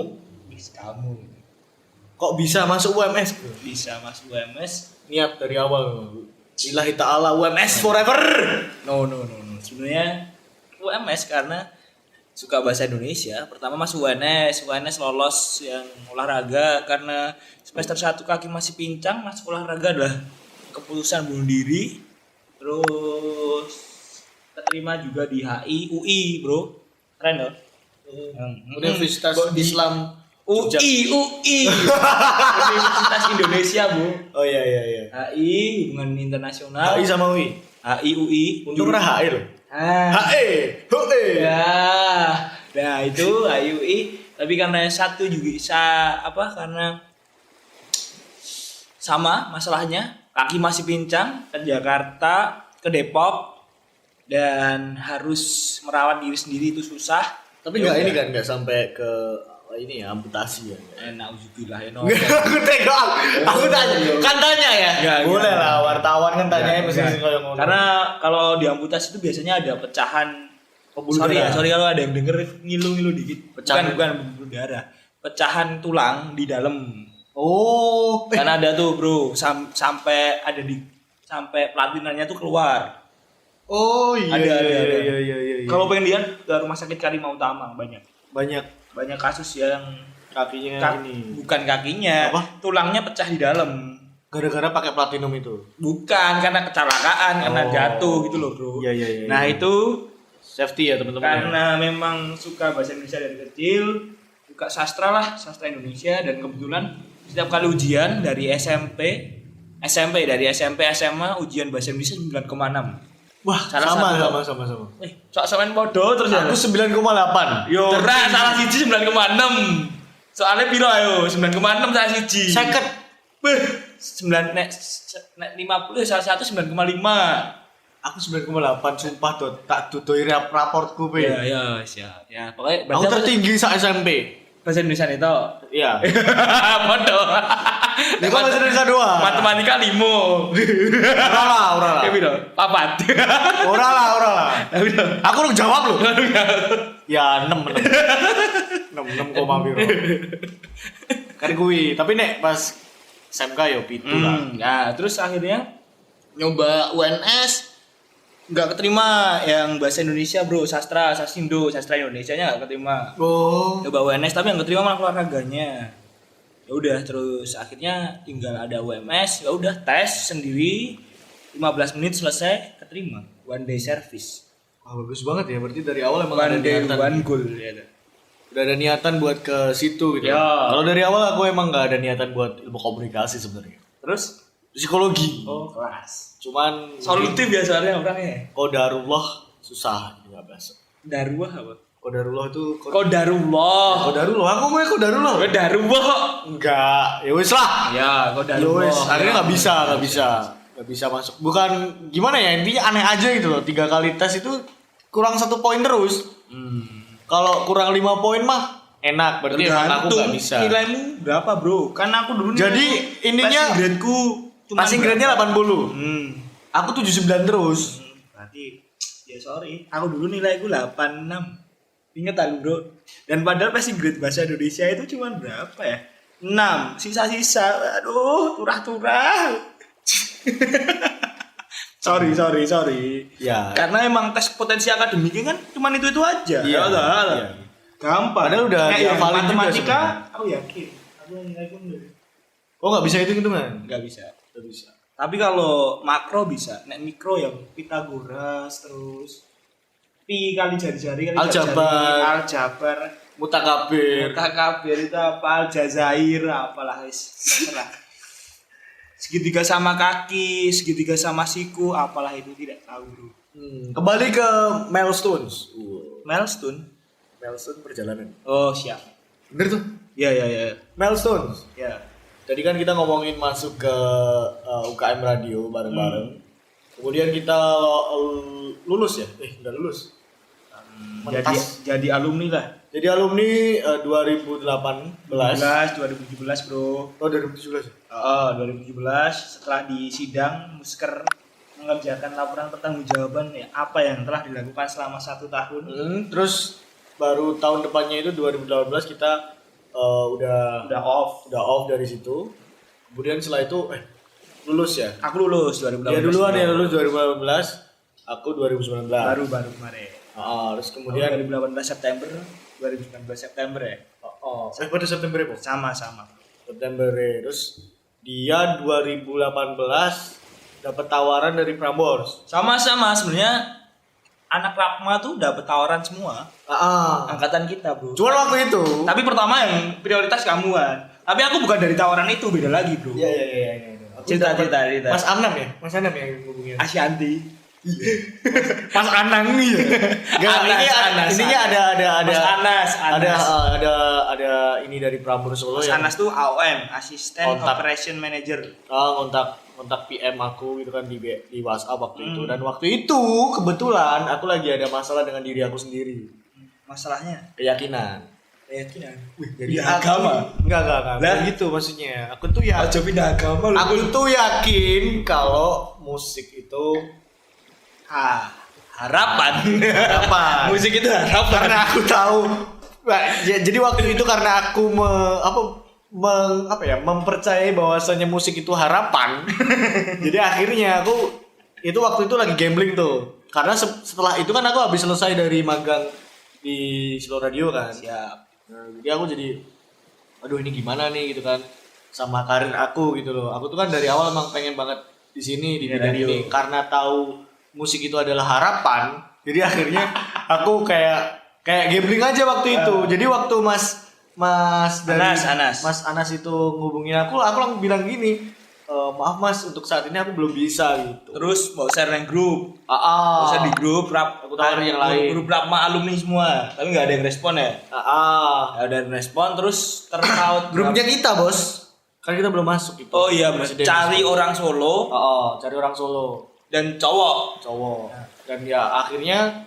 A: kok bisa masuk UMS? Bro?
B: Bisa masuk UMS.
A: Niat dari awal. Lillahi ta'ala UMS forever.
B: No. Sebenarnya UMS karena suka bahasa Indonesia. Pertama masuk UNS lolos yang olahraga karena semester 1 kaki masih pincang, masuk olahraga adalah keputusan bunuh diri. Terus terima juga di HI, UI, Bro. Keren loh.
A: Universitas Islam
B: UI. Universitas Indonesia, Bu.
A: Oh iya.
B: HI, hubungan internasional.
A: HI sama UI.
B: HI, UI.
A: Untung ora HI loh. HE.
B: Nah itu HI, UI. Tapi karena satu juga karena sama masalahnya, kaki masih pincang, ke Jakarta, ke Depok, dan harus merawat diri sendiri itu susah.
A: Tapi nggak sampai ke ini ya amputasi ya.
B: Nauzubillah ya.
A: Aku tanya ya.
B: Ya,
A: boleh lah wartawan kan tanya mesti kayak ngono.
B: Karena kalau diamputasi itu biasanya ada pecahan
A: pembuluh
B: sorry
A: darah.
B: kalau ada yang denger ngilu-ngilu dikit.
A: Pecahan.
B: Bukan pembuluh darah. Pecahan tulang di dalam.
A: Oh,
B: Karena ada tuh, Bro, sampai platinanya tuh keluar.
A: Oh iya.
B: Ada.
A: Iya.
B: Kalau pengen lihat ke rumah sakit Karimah Utama banyak kasus yang
A: kakinya ini.
B: bukan kakinya,
A: Apa?
B: tulangnya pecah di dalam.
A: Gara-gara pakai platinum itu.
B: Bukan karena kecelakaan, karena jatuh gitu loh, Bro.
A: Iya.
B: Nah, itu
A: Safety ya teman-teman.
B: karena memang suka bahasa Indonesia dari kecil, suka sastra Indonesia, dan kebetulan setiap kali ujian dari SMP, SMA ujian bahasa Indonesia 9,6.
A: Wah,
B: Salah
A: sama.
B: Sok samain podo terus ya.
A: Aku 9,8.
B: Yo, ora salah siji 9,6. Soalnya piro ayo? 9,6 salah siji.
A: Seket.
B: Beh, 9 nek 50 salah satu 9,5.
A: Aku 9,8 sumpah tuh tak dudoi raportku pe.
B: Ya, siap. Ya, pokoknya
A: Aku tertinggi sa SMP.
B: bahasa Indonesia itu.
A: Iya.
B: Podo.
A: Ini kok bahasa Indonesia doang.
B: Matematika 5.
A: Ora lah.
B: Ya piro? 4.
A: Ora lah.
B: Ya piro?
A: Aku udah jawab loh. Ya 6. 6 koma piro. Kan kuwi, tapi nek pas SMK yo 7 lah.
B: Nah, terus akhirnya nyoba UNS nggak keterima yang bahasa Indonesia, Bro, sastra Indonesianya nggak keterima.
A: Oh.
B: Coba UNS tapi yang keterima malah olahraganya. Ya udah, terus akhirnya tinggal ada UMS, ya udah tes sendiri 15 menit selesai, keterima. One day service.
A: Wah, bagus banget ya, berarti dari awal emang ada
B: One day
A: niatan.
B: one goal ya.
A: Udah ada niatan buat ke situ gitu.
B: Ya.
A: Kalau dari awal aku emang nggak ada niatan buat ilmu komunikasi sebenarnya.
B: Terus
A: Psikologi.
B: oh, kelas.
A: Cuman
B: Solutif biasanya orangnya.
A: Qadarullah susah gitu nggak bahasa.
B: Daruah apa?
A: Qadarullah itu
B: Qadarullah.
A: Qadarullah. Aku mau Qadarullah.
B: Daruah.
A: Enggak, ya wis lah.
B: Ya,
A: Ya
B: Qadarullah.
A: wis, akhirnya nggak bisa masuk. Bukan gimana ya, intinya aneh aja gitu loh. 3 kali tes itu kurang 1 poin terus. Kalau kurang 5 poin mah enak, berarti emang aku nggak bisa.
B: Nilaimu berapa, Bro? Kan aku dulu
A: Jadi ininya
B: passing gradeku cuma
A: passing grade-nya 80. Aku 79 terus.
B: Berarti ya sorry, aku dulu nilaiku 86. Ingat aku, Bro. Dan padahal passing grade bahasa Indonesia itu cuma berapa ya? 6. Sisa-sisa. Aduh, turah-turah. Sorry.
A: Ya.
B: Karena emang tes potensi akademiknya kan cuman itu aja.
A: Iya. Iya.
B: Gampang.
A: Padahal udah
B: yang
A: dihafalin juga
B: matematika,
A: sebenarnya.
B: aku yakin. Aku yakin deh.
A: Oh nggak bisa hitung-hitungan?
B: Nggak bisa.
A: Nggak bisa.
B: Tapi kalau makro bisa. Nek mikro yang Pitagoras terus pi kali jari-jari kali
A: Aljabar.
B: aljabar,
A: Mutakabir.
B: KKBR itu apa, Aljazair, apalah wis terserah. Segitiga sama kaki, segitiga sama siku, apalah itu tidak tahu bro.
A: Kembali ke milestones.
B: Milestone.
A: Milestone perjalanan.
B: Oh siap.
A: Bener tuh.
B: Ya.
A: Milestones.
B: Ya.
A: Tadi kan kita ngomongin masuk ke UKM radio bareng-bareng. Kemudian kita lulus ya? Udah lulus.
B: Jadi alumni lah.
A: Jadi alumni 2018.
B: 2017 bro.
A: Oh 2017.
B: 2017 setelah di sidang musker mengerjakan laporan pertanggungjawaban ya apa yang telah dilakukan selama 1 tahun.
A: Terus baru tahun depannya itu 2018 kita udah
B: off
A: dari situ. Kemudian setelah itu lulus ya.
B: Aku lulus 2018.
A: Dia duluan ya lulus 2018. Aku 2019.
B: Baru kemarin.
A: Terus kemudian
B: 2018 September 2019 September ya.
A: pada September ya, Bos?
B: Sama.
A: September ya. Terus dia 2018 dapat tawaran dari Prambors.
B: Sama sebenarnya anak Rapma tuh dapat tawaran semua. Angkatan kita, Bro.
A: Cuman waktu itu.
B: Tapi pertama yang prioritas kamu kan. Tapi aku bukan dari tawaran itu, beda lagi, Bro.
A: Iya.
B: Cerita.
A: Mas Anam ya? Mas Anam yang ngubungin.
B: Asyanti.
A: Mas Anang nih ya.
B: Anas.
A: Ininya ada
B: Mas Anas.
A: ada ini dari Prambors Solo
B: Mas
A: ya.
B: Anas tuh AOM, Assistant
A: Kontak.
B: Operation Manager.
A: Kontak PM aku gitu kan di WhatsApp waktu itu, dan waktu itu kebetulan aku lagi ada masalah dengan diri aku sendiri.
B: Masalahnya
A: Keyakinan.
B: Jadi agama.
A: Enggak.
B: Lah?
A: Kayak gitu maksudnya. Aku tuh ya
B: Aja pindah agama lu.
A: aku tuh yakin kalau musik itu
B: harapan.
A: harapan.
B: Musik itu harapan.
A: Karena aku tahu. Jadi waktu itu karena aku mempercayai bahwasanya musik itu harapan. Jadi akhirnya aku itu waktu itu lagi gambling tuh. Karena setelah itu kan aku habis selesai dari magang di Slow Radio kan.
B: Siap.
A: Jadi aku jadi aduh ini gimana nih gitu kan sama karir aku gitu loh. Aku tuh kan dari awal emang pengen banget di sini di bidang
B: radio.
A: ini karena tahu musik itu adalah harapan. Jadi akhirnya aku kayak gambling aja waktu itu. Jadi waktu Mas dari
B: Anas.
A: Mas Anas itu ngubungin aku langsung bilang gini, maaf Mas untuk saat ini aku belum bisa gitu.
B: Terus mau share yang grup. Bisa di grup rap.
A: Aku tawarin yang lain.
B: Grup rap sama alumni semua. Tapi nggak ada yang respon ya. Nggak ada yang respon. Terus terpaut.
A: Grupnya kita bos. Kan kita belum masuk itu.
B: Oh iya benar.
A: Presiden
B: Cari
A: Solo.
B: orang Solo
A: Cari orang Solo.
B: dan cowok.
A: Dan ya akhirnya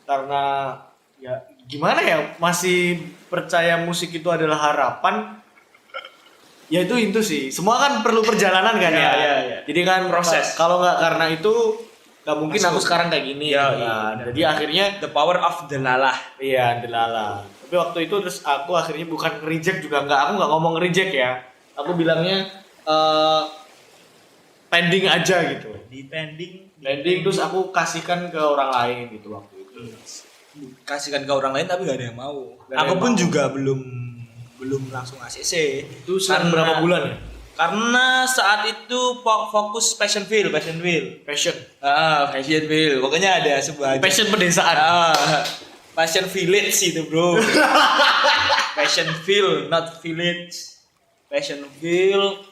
A: karena ya gimana ya masih percaya musik itu adalah harapan. Ya itu sih. Semua kan perlu perjalanan kan ya.
B: Iya.
A: Jadi kan
B: Proses.
A: Kalau nggak karena itu nggak mungkin
B: Masuk.
A: aku sekarang kayak gini.
B: Iya,
A: kan.
B: iya.
A: Jadi akhirnya
B: The power of delalah.
A: iya delala. Tapi waktu itu terus aku akhirnya bukan reject juga nggak. Aku nggak ngomong reject ya. Aku bilangnya pending aja gitu. Pending terus aku kasihkan ke orang lain gitu waktu itu.
B: Kasihkan ke orang lain tapi gak ada yang mau.
A: Nggak ada
B: Aku
A: yang
B: pun
A: mau.
B: juga belum langsung ACC.
A: Itu selang berapa bulan ya?
B: Karena saat itu fokus passion field.
A: Passion.
B: Passion field. Pokoknya ada sebuah
A: Passion pedesaan.
B: passion village itu, Bro. Passion field, not village. Passion field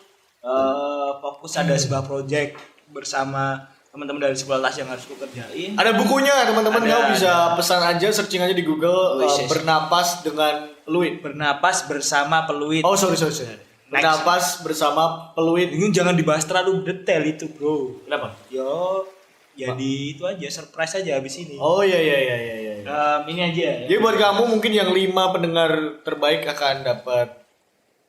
B: fokus ada sebuah project bersama teman-teman dari sekolah yang harus ku kerjain.
A: Ada bukunya teman-teman,
B: Ada,
A: kamu bisa pesan aja, searching aja di Google
B: Yes.
A: bernapas dengan peluit.
B: Bernapas bersama peluit.
A: Oh sorry. Bernapas bersama peluit.
B: Ini jangan dibahas terlalu detail itu, Bro.
A: Kenapa?
B: Yo, jadi itu aja surprise aja habis ini.
A: Oh iya.
B: Ini aja.
A: Jadi buat kamu mungkin yang 5 pendengar terbaik akan dapat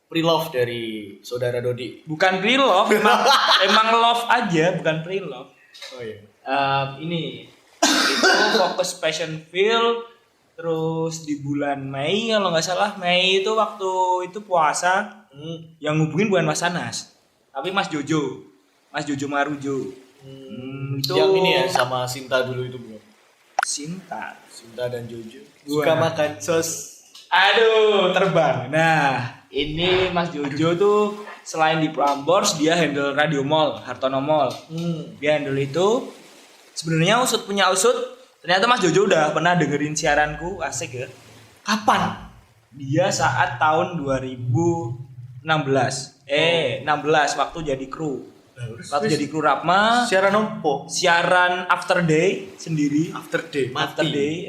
A: pre-love dari saudara Dodi.
B: Bukan pre-love, emang love aja, bukan pre-love.
A: Oh iya.
B: Ini itu fokus passion field. Terus di bulan Mei kalau nggak salah, Mei itu waktu itu puasa. Yang ngubungin bukan Mas Anas, tapi Mas Jojo Marujo. Itu
A: sama Sinta dulu itu belum?
B: Sinta
A: Dan Jojo.
B: Gua.
A: Suka makan sos.
B: Aduh, terbang. Nah, ini Mas Jojo tuh selain di Prambors, dia handle Radio Mall, Hartono Mall. Dia handle itu. Sebenarnya usut punya usut. Ternyata Mas Jojo udah pernah dengerin siaranku, asik ya.
A: Kapan?
B: Dia saat tahun 2016. 16 waktu jadi kru. Waktu jadi kru Rapma,
A: Siaran opo?
B: siaran After Day sendiri.
A: After Day,
B: After
A: mati.
B: Day,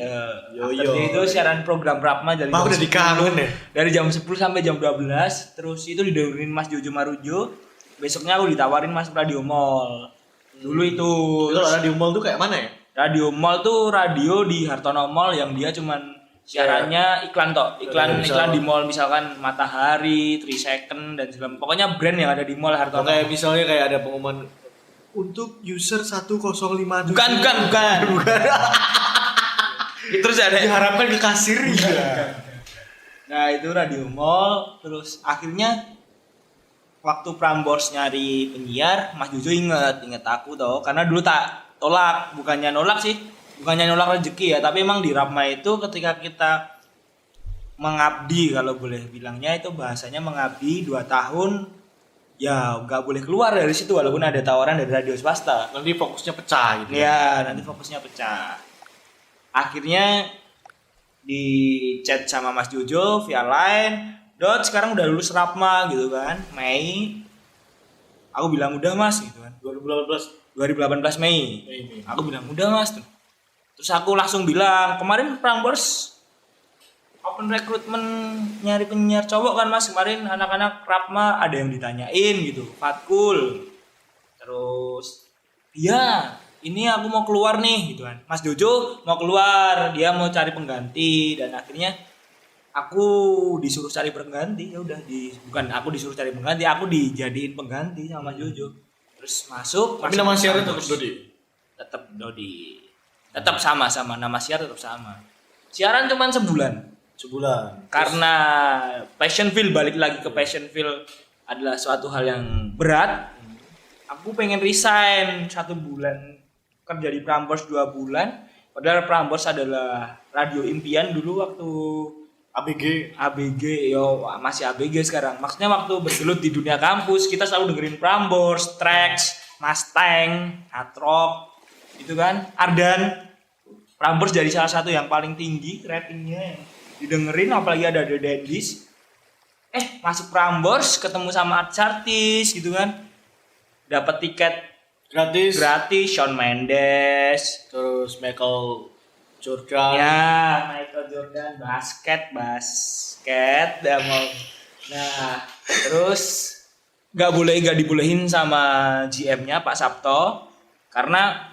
A: Yo,
B: After
A: yo.
B: Day itu siaran program Rapma dari
A: Mau
B: jam
A: udah dikangen ya?
B: dari jam 10 sampai jam 12. Terus itu didengerin Mas Jojo Marujo. Besoknya aku ditawarin masuk Radio Mall. Dulu itu.
A: Itu radio mall tuh kayak mana ya?
B: Radio Mall tuh radio di Hartono Mall yang dia cuman siarannya iklan tok. Iklan di mall misalkan Matahari, 3 Second dan segala pokoknya brand yang ada di mall Hartono.
A: Kayak misalnya kayak ada pengumuman untuk user 1057.
B: Bukan. Terus ada
A: Diharapkan ke kasir ya.
B: Nah itu Radio Mall. Terus akhirnya waktu Prambors nyari penyiar, Mas Jojo inget aku toh, karena dulu tak tolak, bukannya nolak rezeki ya, tapi emang di Rapma itu ketika kita mengabdi, kalau boleh bilangnya itu bahasanya mengabdi 2 tahun, ya nggak boleh keluar dari situ walaupun ada tawaran dari radio swasta.
A: Nanti fokusnya pecah gitu.
B: Ya, nanti fokusnya pecah. Akhirnya di chat sama Mas Jojo via line, Dot sekarang udah lulus Rapma gitu kan, Mei. Aku bilang udah Mas gitu kan. 2018 Mei. Aku bilang udah Mas tuh. Terus aku langsung bilang, kemarin Prambors open recruitment nyari penyiar cowok kan Mas, kemarin anak-anak Rapma ada yang ditanyain gitu, Fatkul. Terus iya, ini aku mau keluar nih gitu kan. Mas Jojo mau keluar, dia mau cari pengganti dan akhirnya aku disuruh cari pengganti. Ya udah bukan aku disuruh cari pengganti, aku dijadiin pengganti sama Mas Jojo. Terus masuk.
A: Tapi nama siaran tetap Dodi.
B: Tetap Dodi. Tetap sama nama siar tetap sama. Siaran cuman sebulan. Karena Passionville, balik lagi ke Passionville adalah suatu hal yang berat. Aku pengen resign 1 bulan, kerja di Prambors 2 bulan. Padahal Prambors adalah radio impian dulu waktu ABG, masih ABG sekarang. Maksudnya waktu bergelut di dunia kampus, kita selalu dengerin Prambors, Trax, Mustang, Hard Rock, itu kan, Ardan. Prambors jadi salah satu yang paling tinggi ratingnya, didengerin, apalagi ada The Daddies. Masuk Prambors, ketemu sama artis gitu kan, dapat tiket
A: Gratis.
B: Shawn Mendes,
A: Terus Michael Jordan.
B: ya Michael Jordan, basket dah mau. Nah terus nggak dibolehin sama GM-nya Pak Sabto karena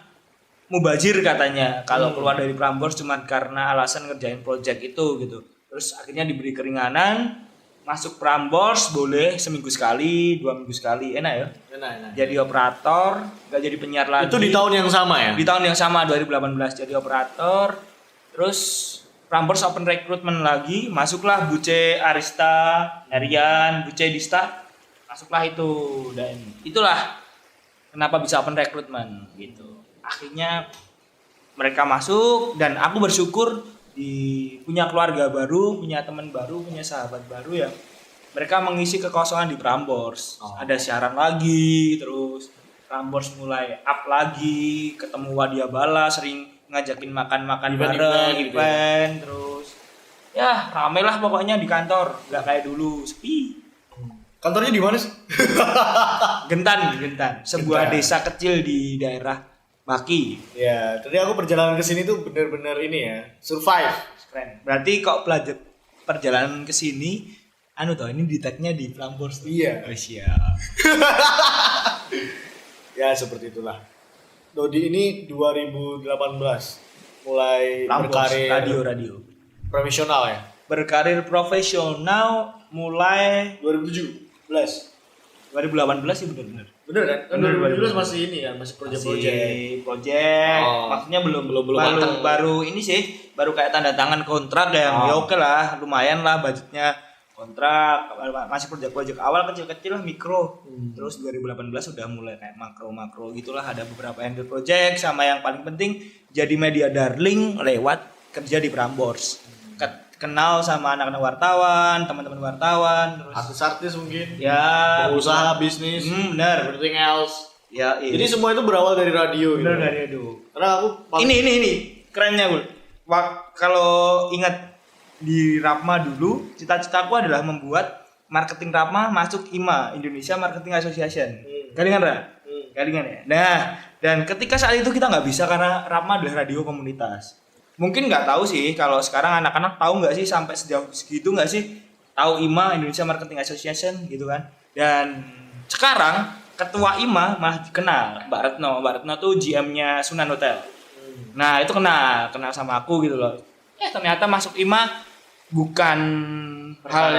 B: mubazir katanya kalau keluar dari Prambors cuma karena alasan ngerjain project itu gitu. Terus akhirnya diberi keringanan, masuk Prambors boleh seminggu sekali, 2 minggu sekali, enak ya.
A: Enak.
B: Jadi operator, nggak jadi penyiar lagi.
A: Itu di tahun yang sama ya?
B: Di tahun yang sama 2018 jadi operator. Terus Prambors open recruitment lagi, masuklah Buce Arista, Herian, Buce Dista, masuklah itu dan itulah kenapa bisa open recruitment gitu. Akhirnya mereka masuk dan aku bersyukur punya keluarga baru, punya teman baru, punya sahabat baru ya. Mereka mengisi kekosongan di Prambors. Ada siaran lagi, terus Prambors mulai up lagi, ketemu Wadia Bala, sering ngajakin makan-makan bareng, event, terus ya rame lah pokoknya di kantor, nggak kayak dulu sepi.
A: Kantornya di mana sih?
B: Gentan, sebuah desa kecil di daerah Baki.
A: Ya, tadi aku perjalanan ke sini tuh bener-bener ini ya, survive.
B: Keren. Berarti kok perjalanan ke sini ini di tag-nya di Prambors.
A: Iya.
B: Oh, siap.
A: Ya, seperti itulah. Dodi ini 2018 mulai
B: Prambors,
A: berkarir
B: radio.
A: profesional ya.
B: Berkarir profesional mulai
A: 2018
B: sih benar-benar.
A: Bener kan? Kan 2017 masih ini kan, masih project.
B: Maksudnya belum baru ini sih, baru kayak tanda tangan kontrak yang ya oke lah, lumayan lah budgetnya kontrak, masih project awal kecil-kecil lah, mikro. Terus 2018 udah mulai kayak makro gitulah, ada beberapa handle project, sama yang paling penting jadi media darling lewat kerja di Prambors. Kenal sama anak-anak wartawan, teman-teman wartawan, terus
A: Artis-artis mungkin.
B: ya
A: Usaha bisnis.
B: benar.
A: Everything else.
B: Ya, iya.
A: Jadi semua itu berawal dari radio.
B: benar
A: gitu.
B: dari itu.
A: Karena aku
B: Ini kerennya gue. Kalau ingat di Rapma dulu, cita-citaku adalah membuat marketing Rapma masuk IMA, Indonesia Marketing Association. Kalian Ra? Kalian ya. Nah, dan ketika saat itu kita nggak bisa karena Rapma adalah radio komunitas. Mungkin nggak tahu sih kalau sekarang anak-anak tahu nggak sih sampai sejauh segitu nggak sih tahu IMA, Indonesia Marketing Association gitu kan. Dan sekarang ketua IMA malah dikenal Mbak Retno. Mbak Retno tuh GM-nya Sunan Hotel. Nah itu kenal sama aku gitu loh. Ternyata masuk IMA bukan hal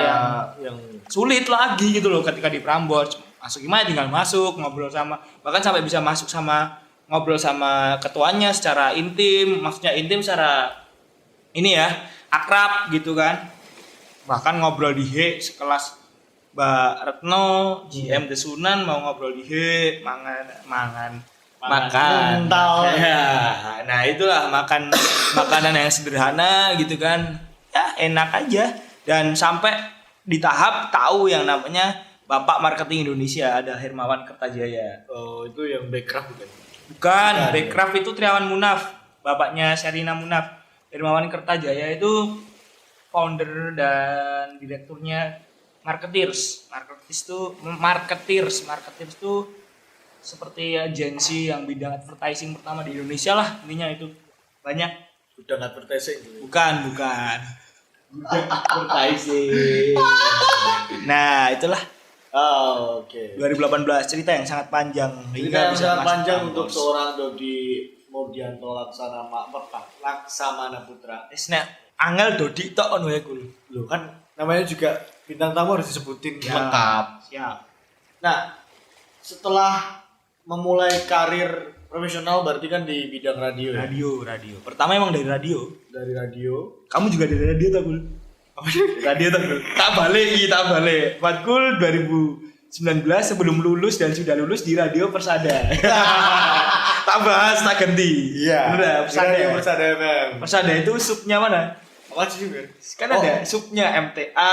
B: yang sulit lagi gitu loh ketika di Prambors. Masuk IMA ya tinggal masuk, ngobrol sama, bahkan sampai bisa ngobrol sama ketuanya secara intim, maksudnya intim secara ini ya, akrab gitu kan. Bahkan ngobrol di He sekelas Mbak Retno, GM The Sunan mau ngobrol di He, makan.
A: mental.
B: Ya, nah itulah makanan yang sederhana gitu kan. Ya enak aja, dan sampai di tahap tahu yang namanya Bapak Marketing Indonesia ada Hermawan Kertajaya.
A: Oh, itu yang backcraft bukan?
B: Bukan, Backcraft itu Triawan Munaf, bapaknya Sherina Munaf. Hermawan Kertajaya itu founder dan direkturnya Marketeers. Marketeers itu seperti agensi yang bidang advertising pertama di Indonesia lah, intinya itu. Banyak.
A: Udah advertising.
B: Bukan.
A: Advertising.
B: Nah, itulah
A: Oh, oke.
B: 2018, cerita yang sangat panjang
A: Ini kan sangat
B: masuk
A: panjang
B: Prambors.
A: untuk seorang Dodi Murdianto Laksamana Putra.
B: Wis nek angel Dodi tok ono ya kul.
A: Loh kan namanya juga bintang tamu harus disebutin
B: Ya.
A: lengkap.
B: Siap.
A: Nah, setelah memulai karir profesional berarti kan di bidang radio ya?
B: Radio. Pertama emang dari radio.
A: Dari radio.
B: Kamu juga dari radio tak kul? Radio tak kul? Tak balik. Matkul 2019 sebelum lulus dan sudah lulus di Radio Persada. Tak bahas, tak ganti.
A: Iya.
B: Bener, Persada.
A: Radio Persada FM.
B: Persada itu subnya mana?
A: Apa sih juga?
B: Kan ada subnya MTA,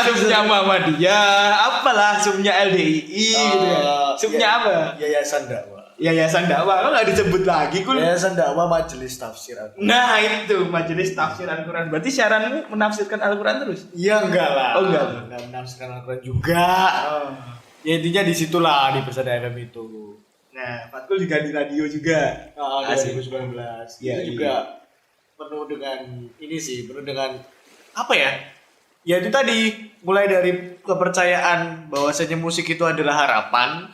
B: subnya Muhammadiyah, apalah subnya LDII gitu ya. Subnya apa?
A: Yayasan Dakwah.
B: Yayasan dakwah, kok nggak disebut lagi kul?
A: Yayasan Dakwah Majelis Tafsir Al-Quran.
B: Nah itu Majelis Tafsir Al-Quran. Berarti siaranmu menafsirkan Al-Quran terus?
A: Iya enggak lah.
B: Oh, enggak.
A: Enggak menafsirkan Al-Quran juga.
B: Oh.
A: Ya intinya di situlah di Persada FM itu.
B: Nah, Fatkul juga di radio juga. Asik.
A: 2019.
B: Iya,
A: Itu juga penuh dengan ini sih, penuh dengan apa ya? Ya itu tadi mulai dari kepercayaan bahwasanya musik itu adalah harapan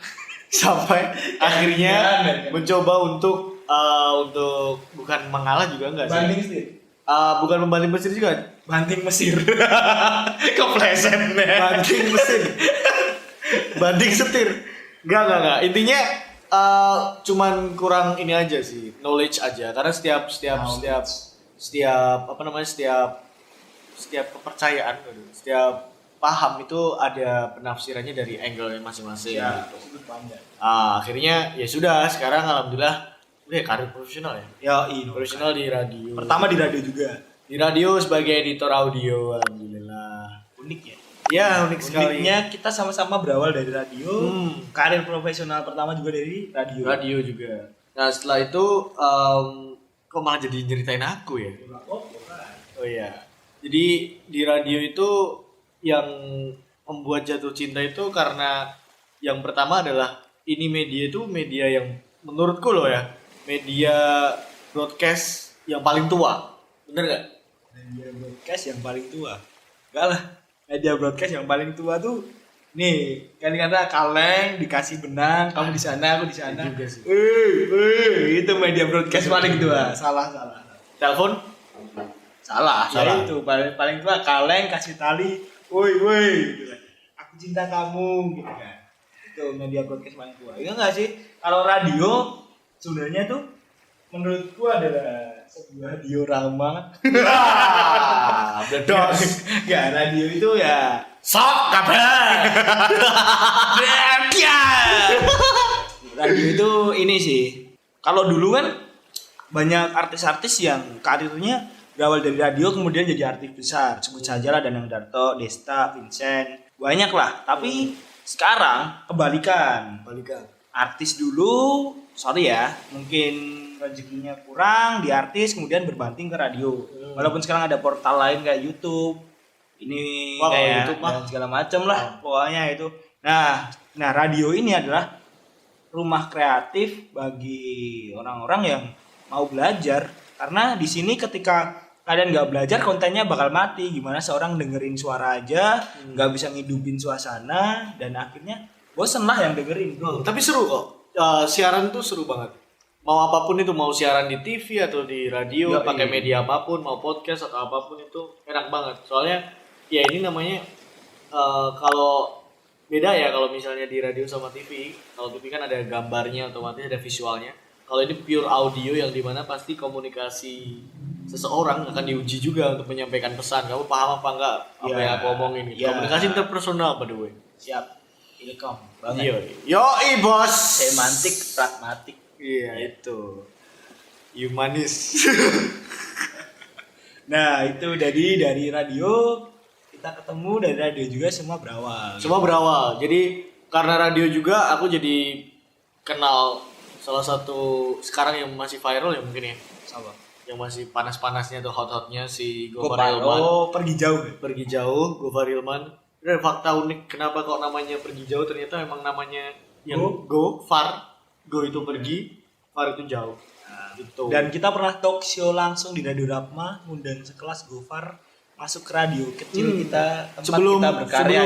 A: sampai akhirnya mencoba untuk bukan mengalah juga enggak sih?
B: Banding Mesir.
A: Bukan membanding Mesir juga.
B: Banting Mesir. Kepleset nih.
A: Banding mesin. Banding setir. Enggak. Intinya cuman kurang ini aja sih, knowledge aja. Karena setiap kepercayaan, setiap paham itu ada penafsirannya dari angle masing-masing.
B: Ya,
A: gitu.
B: sudut pandang.
A: Akhirnya ya sudah, sekarang alhamdulillah udah karir profesional ya.
B: Ya, ini.
A: Profesional di radio.
B: Pertama di radio juga.
A: Di radio sebagai editor audio, alhamdulillah.
B: Unik ya.
A: Ya, unik sekali.
B: Uniknya kita sama-sama berawal dari radio. Karir profesional pertama juga dari radio.
A: Radio juga. Nah setelah itu kok malah jadi nyeritain aku ya? Oh iya. Jadi di radio itu yang membuat jatuh cinta itu karena yang pertama adalah ini media itu media yang menurutku loh ya, media broadcast yang paling tua. Bener gak?
B: Media broadcast yang paling tua. Enggak lah. Media broadcast yang paling tua tuh nih, kan kata kaleng dikasih benang, kamu di sana, aku di sana.
A: Juga sih.
B: Itu media broadcast paling tua. Salah.
A: Telepon?
B: Salah.
A: Salah.
B: Ya itu paling tua kaleng kasih tali. Woi, gitu kan. Aku cinta kamu gitu kan. Itu media broadcast paling tua. Iya enggak sih? Kalau radio sebenarnya tuh menurutku adalah sebuah diorama.
A: Bledos.
B: Ya, radio itu ya
A: Sok kabar.
B: radio itu ini sih. Kalau dulu kan banyak artis-artis yang karirnya berawal dari radio kemudian jadi artis besar. Sebut saja lah Danang Darto, Desta, Vincent. Banyak lah. Tapi sekarang kebalikan. Artis dulu, sorry ya, mungkin rezekinya kurang di artis kemudian berbanting ke radio. Walaupun sekarang ada portal lain kayak YouTube. Ini
A: Wah,
B: kayak
A: YouTube
B: dan segala macam lah pokoknya itu. Nah, radio ini adalah rumah kreatif bagi orang-orang yang mau belajar, karena di sini ketika kalian nggak belajar kontennya bakal mati. Gimana seorang dengerin suara aja nggak bisa ngidupin suasana dan akhirnya bosen lah yang dengerin.
A: Tapi seru kok. Siaran tuh seru banget. Mau apapun itu, mau siaran di TV atau di radio, pakai media apapun, mau podcast atau apapun itu enak banget. Soalnya ya ini namanya kalau beda ya kalau misalnya di radio sama TV. Kalau TV kan ada gambarnya, otomatis ada visualnya. Kalau ini pure audio yang dimana pasti komunikasi seseorang akan diuji juga untuk menyampaikan pesan. Kamu paham apa enggak apa yang aku omongin gitu. Komunikasi interpersonal by the way.
B: Siap. Ilkom banget.
A: Yoi bos.
B: Semantik, pragmatik.
A: Iya itu. Humanis.
B: Nah, itu dari radio kita ketemu, dari radio juga semua berawal.
A: Jadi karena radio juga aku jadi kenal salah satu sekarang yang masih viral ya mungkin ya.
B: Sama.
A: Yang masih panas-panasnya atau hot-hotnya si Gofar Hilman.
B: Pergi jauh.
A: Gofar Hilman. Ada fakta unik kenapa kok namanya pergi jauh, ternyata memang namanya yang Far. Go itu pergi, Far itu jauh. Nah, gitu.
B: Dan kita pernah talk show langsung di Radio Rapma, ngundang sekelas Gofar masuk ke radio kecil kita, tempat kita berkarya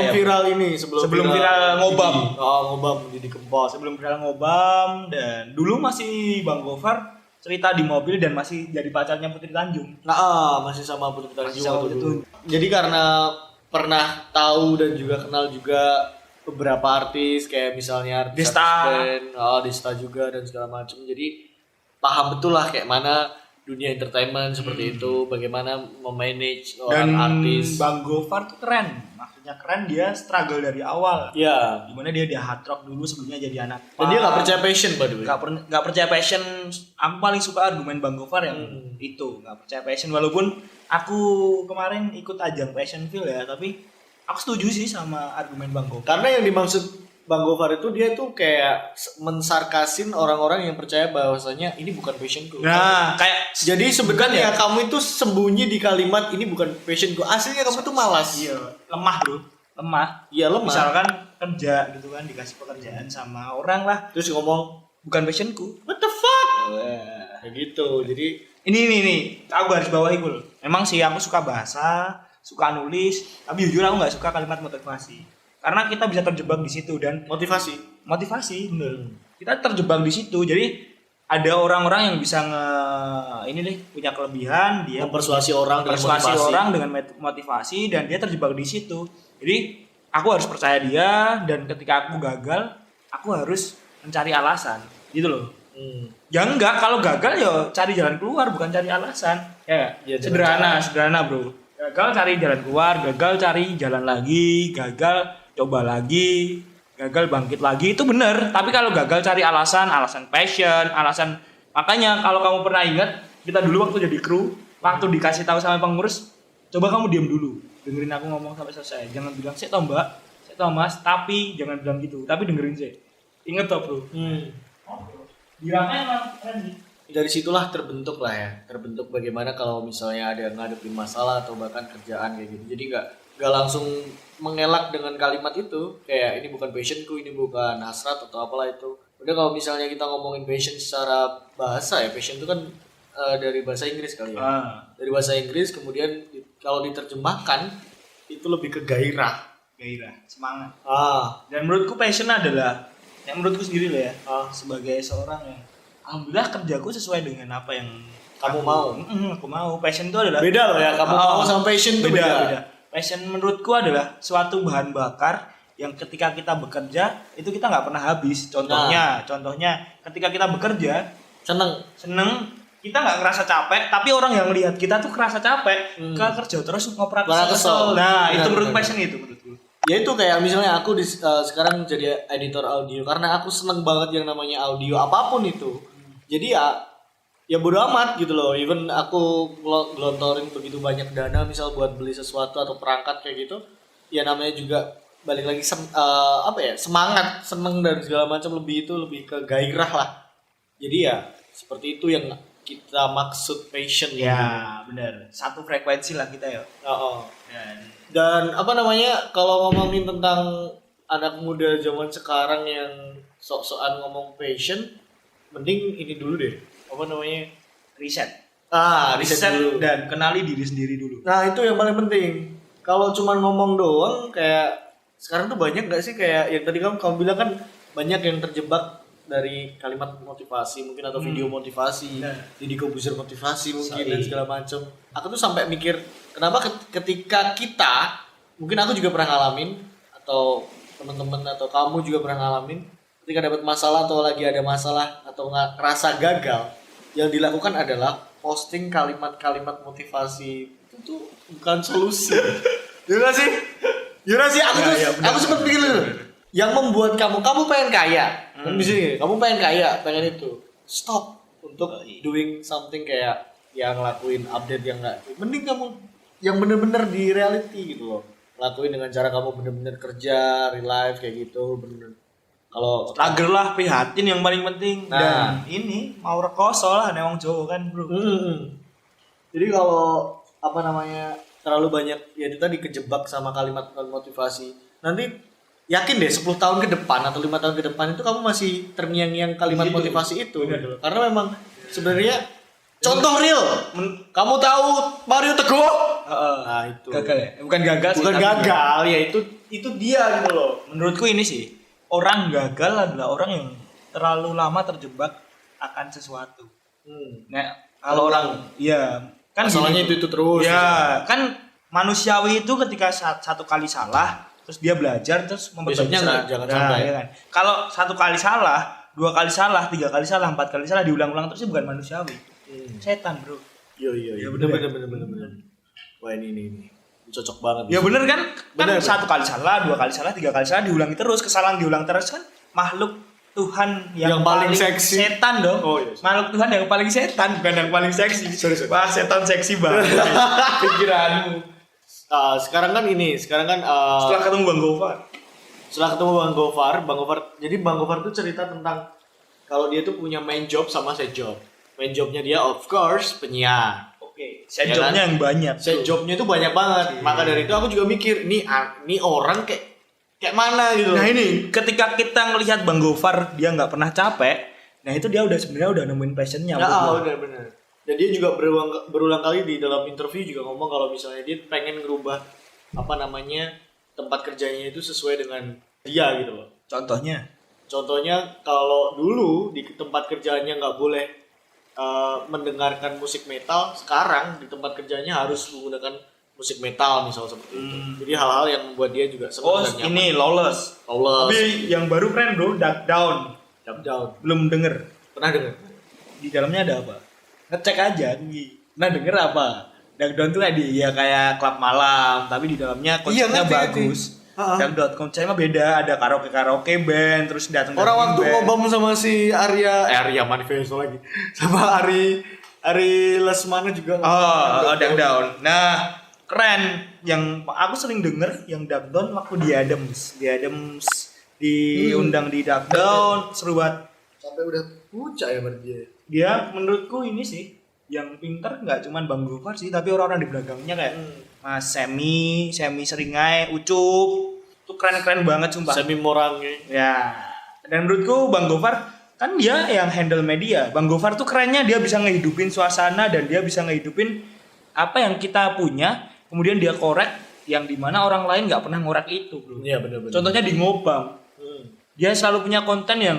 A: sebelum viral
B: ngobam.
A: Ngobam di Kempot.
B: Sebelum viral ngobam, dan dulu masih Bang Gofar cerita di mobil dan masih jadi pacarnya Putri Tanjung.
A: Masih sama Putri Tanjung dulu. Jadi karena pernah tahu dan juga kenal juga beberapa artis kayak misalnya artis band, Desta juga dan segala macam. Jadi paham betul lah kayak mana dunia entertainment seperti itu, bagaimana memanage orang artis.
B: Bang Gofar tuh keren. Maksudnya keren, dia struggle dari awal.
A: Iya.
B: Dimana dia di hard rock dulu sebelumnya jadi anak.
A: Dan dia nggak percaya passion by the way.
B: Nggak percaya passion. Aku paling suka argumen Bang Gofar yang itu, nggak percaya passion. Walaupun aku kemarin ikut ajang Passion Field ya, tapi aku setuju sih sama argumen Bang Gofar.
A: Karena yang dimaksud Bang Gofar itu dia tuh kayak mensarkasin orang-orang yang percaya bahwasanya ini bukan passionku.
B: Nah, kayak
A: jadi sebenarnya kamu itu sembunyi di kalimat ini bukan passionku. Aslinya kamu tuh malas.
B: Iya, lemah bro.
A: Iya lemah.
B: Misalkan kerja gitu kan, dikasih pekerjaan sama orang lah,
A: terus ngomong
B: bukan passionku.
A: What the fuck? Kayak gitu. Jadi
B: ini aku garis bawahi Gul. Memang sih aku suka bahasa, suka nulis, tapi jujur aku nggak suka kalimat motivasi. Karena kita bisa terjebak di situ dan
A: motivasi
B: bener. Kita terjebak di situ. Jadi ada orang-orang yang bisa punya kelebihan, dia
A: mempersuasi orang
B: dengan motivasi dan dia terjebak di situ. Jadi aku harus percaya dia, dan ketika aku gagal, aku harus mencari alasan. Gitu loh. Ya enggak, kalau gagal ya cari jalan keluar, bukan cari alasan. Ya sederhana bro. Gagal cari jalan keluar, gagal cari jalan lagi, gagal coba lagi, gagal bangkit lagi, itu bener. Tapi kalau gagal cari alasan passion, makanya kalau kamu pernah ingat kita dulu waktu jadi kru, waktu dikasih tahu sama pengurus, coba kamu diam dulu, dengerin aku ngomong sampai selesai, jangan bilang saya tahu mbak, saya tahu mas, tapi jangan bilang gitu, tapi dengerin saya. Ingat toh bro. Bilangnya emang keren sih.
A: Dari situlah terbentuk bagaimana kalau misalnya ada ngadepin masalah atau bahkan kerjaan kayak gitu. Jadi nggak langsung mengelak dengan kalimat itu kayak ini bukan passionku, ini bukan hasrat atau apalah itu. Udah kalau misalnya kita ngomongin passion secara bahasa ya, passion itu kan dari bahasa Inggris kali ya. Dari bahasa Inggris kemudian kalau diterjemahkan itu lebih ke gairah,
B: semangat. Dan menurutku passion adalah yang menurutku sendiri loh ya, sebagai seorang yang alhamdulillah kerjaku sesuai dengan apa yang
A: kamu mau.
B: Aku mau. Passion itu adalah
A: beda loh ya, kamu mau sama passion itu beda.
B: Passion menurutku adalah suatu bahan bakar yang ketika kita bekerja itu kita nggak pernah habis. Contohnya ketika kita bekerja seneng, kita nggak ngerasa capek, tapi orang yang lihat kita tuh kerasa capek, kerja terus ngoprek kesel. Nah, itu menurut passion itu menurutku.
A: Ya itu kayak misalnya aku sekarang jadi editor audio karena aku seneng banget yang namanya audio apapun itu. Jadi ya bodo amat gitu loh. Even aku gelontorin begitu banyak dana misal buat beli sesuatu atau perangkat kayak gitu, ya namanya juga balik lagi semangat, seneng dan segala macam, lebih ke gairah lah. Jadi ya seperti itu yang kita maksud passion.
B: Ya, benar. Satu frekuensi lah kita ya.
A: Dan apa namanya, kalau ngomongin tentang anak muda zaman sekarang yang sok-sokan ngomong passion, mending ini dulu deh. Apa namanya?
B: Riset
A: Riset dulu.
B: Dan kenali diri sendiri dulu.
A: Nah, itu yang paling penting. Kalau cuma ngomong doang, kayak sekarang tuh banyak gak sih kayak yang tadi kamu bilang kan, banyak yang terjebak dari kalimat motivasi mungkin atau video motivasi, Deddy Corbuzier motivasi mungkin dan segala macam. Aku tuh sampai mikir kenapa ketika kita, mungkin aku juga pernah ngalamin atau teman-teman atau kamu juga pernah ngalamin, ketika dapat masalah atau lagi ada masalah atau ngerasa gagal, yang dilakukan adalah posting kalimat-kalimat motivasi. Itu tuh bukan solusi. Ya nggak sih? Aku sempat pikir dulu. Yang membuat kamu pengen kaya, kan bisa nih, kamu pengen kaya, pengen itu, stop untuk doing something kayak yang ngelakuin update yang enggak. Mending kamu yang bener-bener di reality gitu loh, lakuin dengan cara kamu bener-bener kerja, real life kayak gitu, bener. Kalau
B: lager lah, prihatin yang paling penting. Dan ini mau rekoso lah, nek wong Jawa kan bro.
A: Jadi kalau apa namanya terlalu banyak ya itu tadi kejebak sama kalimat motivasi, nanti yakin deh 10 tahun ke depan atau 5 tahun ke depan itu kamu masih terngiang-ngiang kalimat motivasi itu gitu loh. Karena memang sebenarnya contoh real, kamu tahu Mario Teguh? Nah itu
B: gagal ya? Bukan gagal
A: ya, itu dia gitu loh.
B: Menurutku ini sih, orang gagal adalah orang yang terlalu lama terjebak akan sesuatu. Nah, kalau orang kan
A: masalahnya itu terus.
B: Ya, kan manusiawi itu ketika satu kali salah terus dia belajar terus
A: besoknya jangan sampai.
B: Ya kan? Kalau satu kali salah, 2 kali salah, 3 kali salah, 4 kali salah diulang-ulang terus bukan manusiawi. Setan, bro.
A: Iya benar. Wah ini cocok banget.
B: Ya bener kan? Bener. Satu kali salah, 2 kali salah, 3 kali salah diulangi terus, kesalahan diulang terus kan makhluk Tuhan yang paling seksi. Setan dong. Oh, iya. Makhluk Tuhan yang paling setan, bukan yang paling seksi. Sorry. Wah, setan seksi banget. Pikiranmu.
A: Sekarang kan
B: setelah ketemu Bang
A: Gofar, jadi Bang Gofar tuh cerita tentang kalau dia tuh punya main job sama side job. Main jobnya dia of course penyiar.
B: Oke. Side jobnya yang banyak.
A: Side jobnya itu banyak banget. Maka dari itu aku juga mikir, ini orang kayak mana gitu.
B: Nah ini ketika kita ngelihat Bang Gofar dia nggak pernah capek, nah itu dia sebenarnya udah nemuin passionnya.
A: Benar. Dan dia juga berulang kali di dalam interview juga ngomong kalau misalnya dia pengen ngerubah tempat kerjanya itu sesuai dengan dia gitu loh. Contohnya kalau dulu di tempat kerjanya nggak boleh mendengarkan musik metal, sekarang di tempat kerjanya harus menggunakan musik metal misal seperti itu. Jadi hal-hal yang membuat dia juga senang dan nyaman.
B: Ini Lawless.
A: Tapi
B: yang baru keren bro, Dark Down. Belum denger.
A: Pernah denger?
B: Di dalamnya ada apa? Ngecek aja nah denger apa. Dark Down tuh kayak klub malam, tapi di dalamnya konsepnya bagus. Dark Down konsepnya beda, ada karaoke band, terus datang
A: orang waktu ngobam sama si Arya Manifesto lagi, sama Ari Lesmana juga.
B: Dark Down. Nah keren, yang aku sering denger yang Dark Down waktu di Adams diundang di Dark Down, seru banget.
A: Sampai udah pucak ya berarti
B: dia menurutku ini sih yang pinter nggak cuman Bang Gofar sih, tapi orang-orang di belakangnya kayak Mas Semi Seringai, Ucup tuh keren banget sumpah.
A: Semi Morange
B: ya. Dan menurutku Bang Gofar kan dia yang handle media. Bang Gofar tuh kerennya dia bisa ngehidupin suasana dan dia bisa ngehidupin apa yang kita punya, kemudian dia korek yang dimana orang lain nggak pernah ngorek itu bro.
A: Iya benar.
B: Contohnya di Ngobam dia selalu punya konten yang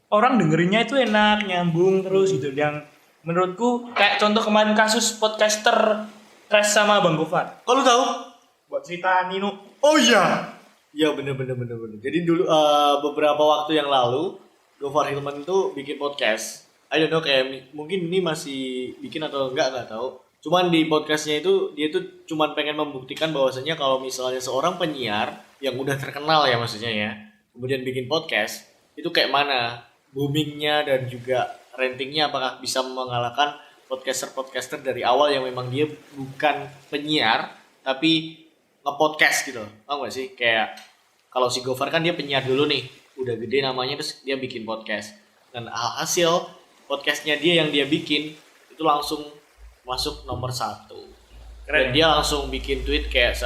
B: orang dengerinnya itu enak, nyambung terus gitu. Yang menurutku kayak contoh kemarin kasus podcaster Crash sama Bang Gofar.
A: Kok lu tahu?
B: Buat cerita Nino.
A: Oh iya. Iya bener. Jadi dulu beberapa waktu yang lalu Gofar Hilman itu bikin podcast. I don't know kayak mungkin ini masih bikin atau nggak tahu. Cuman di podcastnya itu dia tuh cuman pengen membuktikan bahwasanya kalau misalnya seorang penyiar yang udah terkenal ya maksudnya ya, kemudian bikin podcast itu kayak mana boomingnya dan juga ratingnya, apakah bisa mengalahkan podcaster dari awal yang memang dia bukan penyiar tapi nge-podcast gitu. Tahu gak sih? Kayak kalau si Gofar kan dia penyiar dulu nih, udah gede namanya terus dia bikin podcast. Dan hasil podcastnya dia yang dia bikin itu langsung masuk nomor 1. Dan dia langsung bikin tweet kayak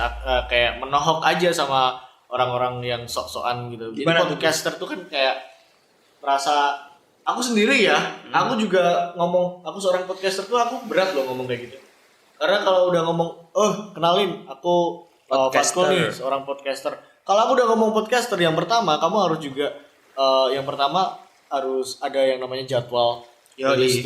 A: kayak menohok aja sama orang-orang yang sok-sokan gitu. Jadi podcaster tuh kan kayak merasa aku sendiri ya, aku juga ngomong aku seorang podcaster tuh aku berat loh ngomong kayak gitu. Karena kalau udah ngomong, kenalin aku Fatkul nih, seorang podcaster. Kalau aku udah ngomong podcaster, yang pertama kamu harus juga yang pertama harus ada yang namanya jadwal. Jadi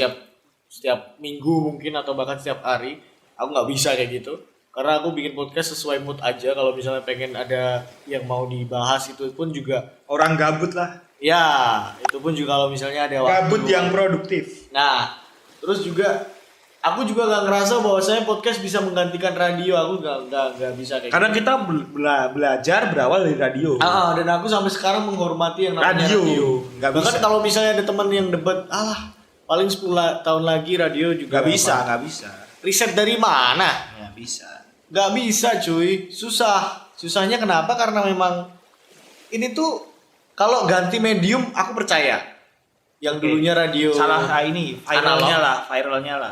A: setiap minggu mungkin atau bahkan setiap hari. Aku nggak bisa kayak gitu. Karena aku bikin podcast sesuai mood aja. Kalau misalnya pengen ada yang mau dibahas itu pun juga
B: orang gabut lah.
A: Ya, itu pun juga kalau misalnya ada waktu
B: gabut yang produktif.
A: Nah, terus juga aku juga nggak ngerasa bahwa saya podcast bisa menggantikan radio. Aku nggak bisa kayak
B: karena
A: gitu.
B: kita belajar berawal dari radio.
A: Dan aku sampai sekarang menghormati yang namanya radio. Bahkan kalau misalnya ada teman yang debat, paling 10 tahun lagi radio juga
B: nggak bisa.
A: Riset dari mana? Nggak bisa cuy, susahnya kenapa? Karena memang ini tuh kalau ganti medium aku percaya. Yang dulunya radio
B: salah ini viralnya lah.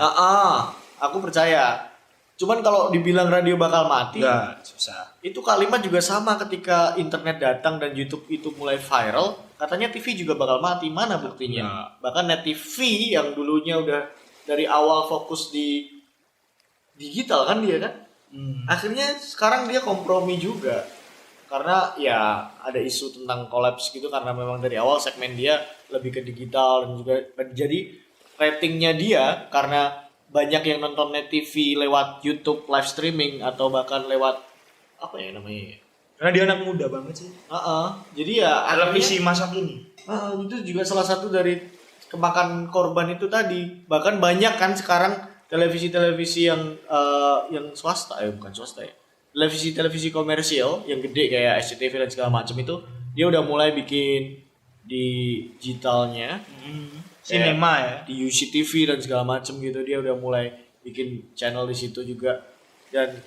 A: Aku percaya. Cuman kalau dibilang radio bakal mati,
B: enggak, susah.
A: Itu kalimat juga sama ketika internet datang dan YouTube itu mulai viral, katanya TV juga bakal mati. Mana buktinya? Bahkan Net TV yang dulunya udah dari awal fokus di digital kan dia kan. Akhirnya sekarang dia kompromi juga. Karena ya ada isu tentang kolaps gitu karena memang dari awal segmen dia lebih ke digital dan juga jadi ratingnya dia karena banyak yang nonton Net TV lewat YouTube live streaming atau bahkan lewat apa ya namanya?
B: Karena dia anak muda banget sih.
A: Jadi ya
B: televisi masa kini.
A: Itu juga salah satu dari kemakan korban itu tadi. Bahkan banyak kan sekarang televisi-televisi yang swasta bukan swasta ya. Televisi komersial yang gede kayak SCTV dan segala macam itu dia udah mulai bikin digitalnya
B: sinema ya
A: di UCTV dan segala macam gitu. Dia udah mulai bikin channel di situ juga dan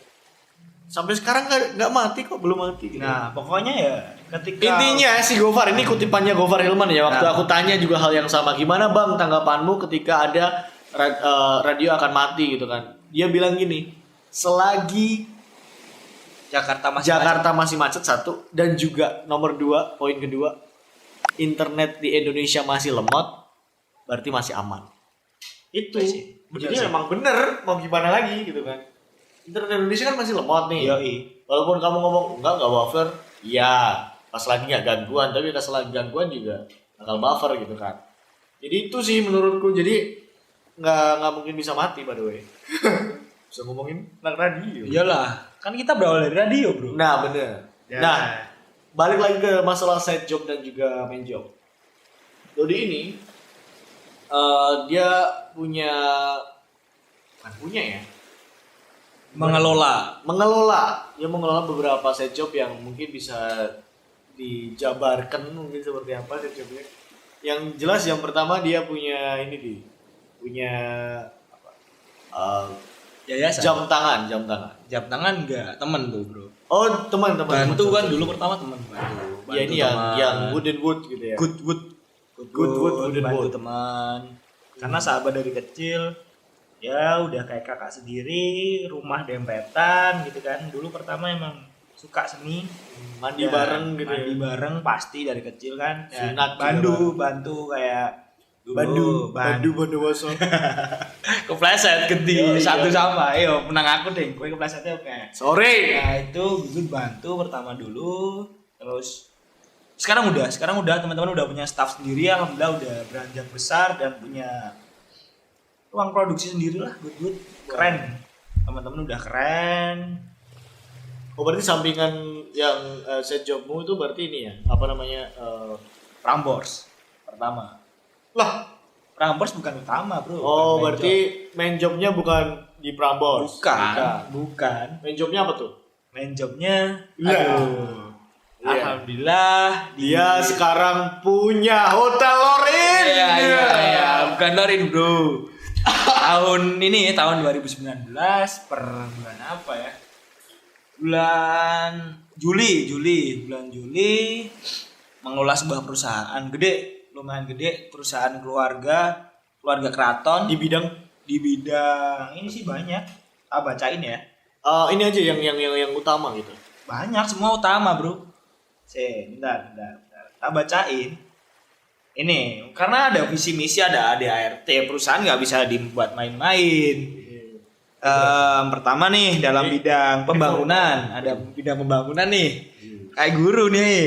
A: sampai sekarang nggak mati kok, belum mati gitu.
B: Nah pokoknya ya ketika
A: intinya si Gofar ini kutipannya Gofar Hilman ya, waktu aku tanya juga hal yang sama, gimana bang tanggapanmu ketika ada radio akan mati gitu kan. Dia bilang gini, selagi Jakarta masih macet satu, dan juga nomor 2, poin kedua, internet di Indonesia masih lemot, berarti masih aman. Itu. Jadi memang bener, mau gimana lagi gitu kan. Internet Indonesia kan masih lemot nih. Walaupun kamu ngomong enggak buffer, iya, pas lagi nggak gangguan, tapi pas lagi gangguan juga bakal buffer gitu kan. Jadi itu sih menurutku, jadi nggak mungkin bisa mati by the way. Bisa ngomongin tentang radio.
B: Iyalah, kan kita berawal dari radio, bro.
A: Nah, bener. Ya. Nah, balik lagi ke masalah side job dan juga main job. Dodi ini dia mengelola beberapa side job yang mungkin bisa dijabarkan mungkin seperti apa side jobnya. Yang jelas yang pertama dia punya
B: yayasan.
A: Jam tangan
B: enggak, temen tuh, bro.
A: Oh, teman.
B: Bantu kan dulu pertama teman bantu.
A: Ya ini yang wood and wood gitu ya.
B: Good wood bantu teman. Karena sahabat dari kecil, ya udah kayak kakak sendiri, rumah dempetan gitu kan. Dulu pertama emang suka seni,
A: mandi bareng gitu.
B: Mandi bareng pasti dari kecil kan. Ya, bantu kayak Bandu Boso. Kepleset gede satu sama. Ayo menang aku deh. Kowe keplesetnya oke.
A: Sorry.
B: Nah, itu Gus bantu pertama dulu. Terus sekarang udah teman-teman udah punya staff sendiri, alhamdulillah udah beranjak besar dan punya ruang produksi sendiri lah. Good. Keren. Teman-teman udah keren.
A: Oh, berarti sampingan yang set jobmu itu berarti ini ya, apa namanya?
B: Prambors pertama.
A: Lah,
B: Prambors bukan utama, Bro.
A: Oh,
B: Bukan
A: berarti main jobnya bukan di Prambors.
B: Bukan.
A: Main jobnya apa tuh?
B: Main jobnya,
A: Iya.
B: aduh.
A: Iya.
B: Alhamdulillah
A: Dia sekarang punya Hotel Lorin.
B: Iya. Bukan Lorin, Bro. tahun 2019 per bulan apa ya? Bulan Juli mengelola sebuah perusahaan gede, lumayan gede, perusahaan keluarga keraton
A: Di bidang
B: di bidang ini sih banyak. Bacain ya.
A: ini aja yang utama gitu.
B: Banyak, semua utama, Bro. Bentar. Tak bacain. Ini karena ada visi misi, ada ADART, perusahaan nggak bisa dibuat main-main. Pertama nih dalam bidang pembangunan, ada bidang pembangunan nih. Kayak guru nih.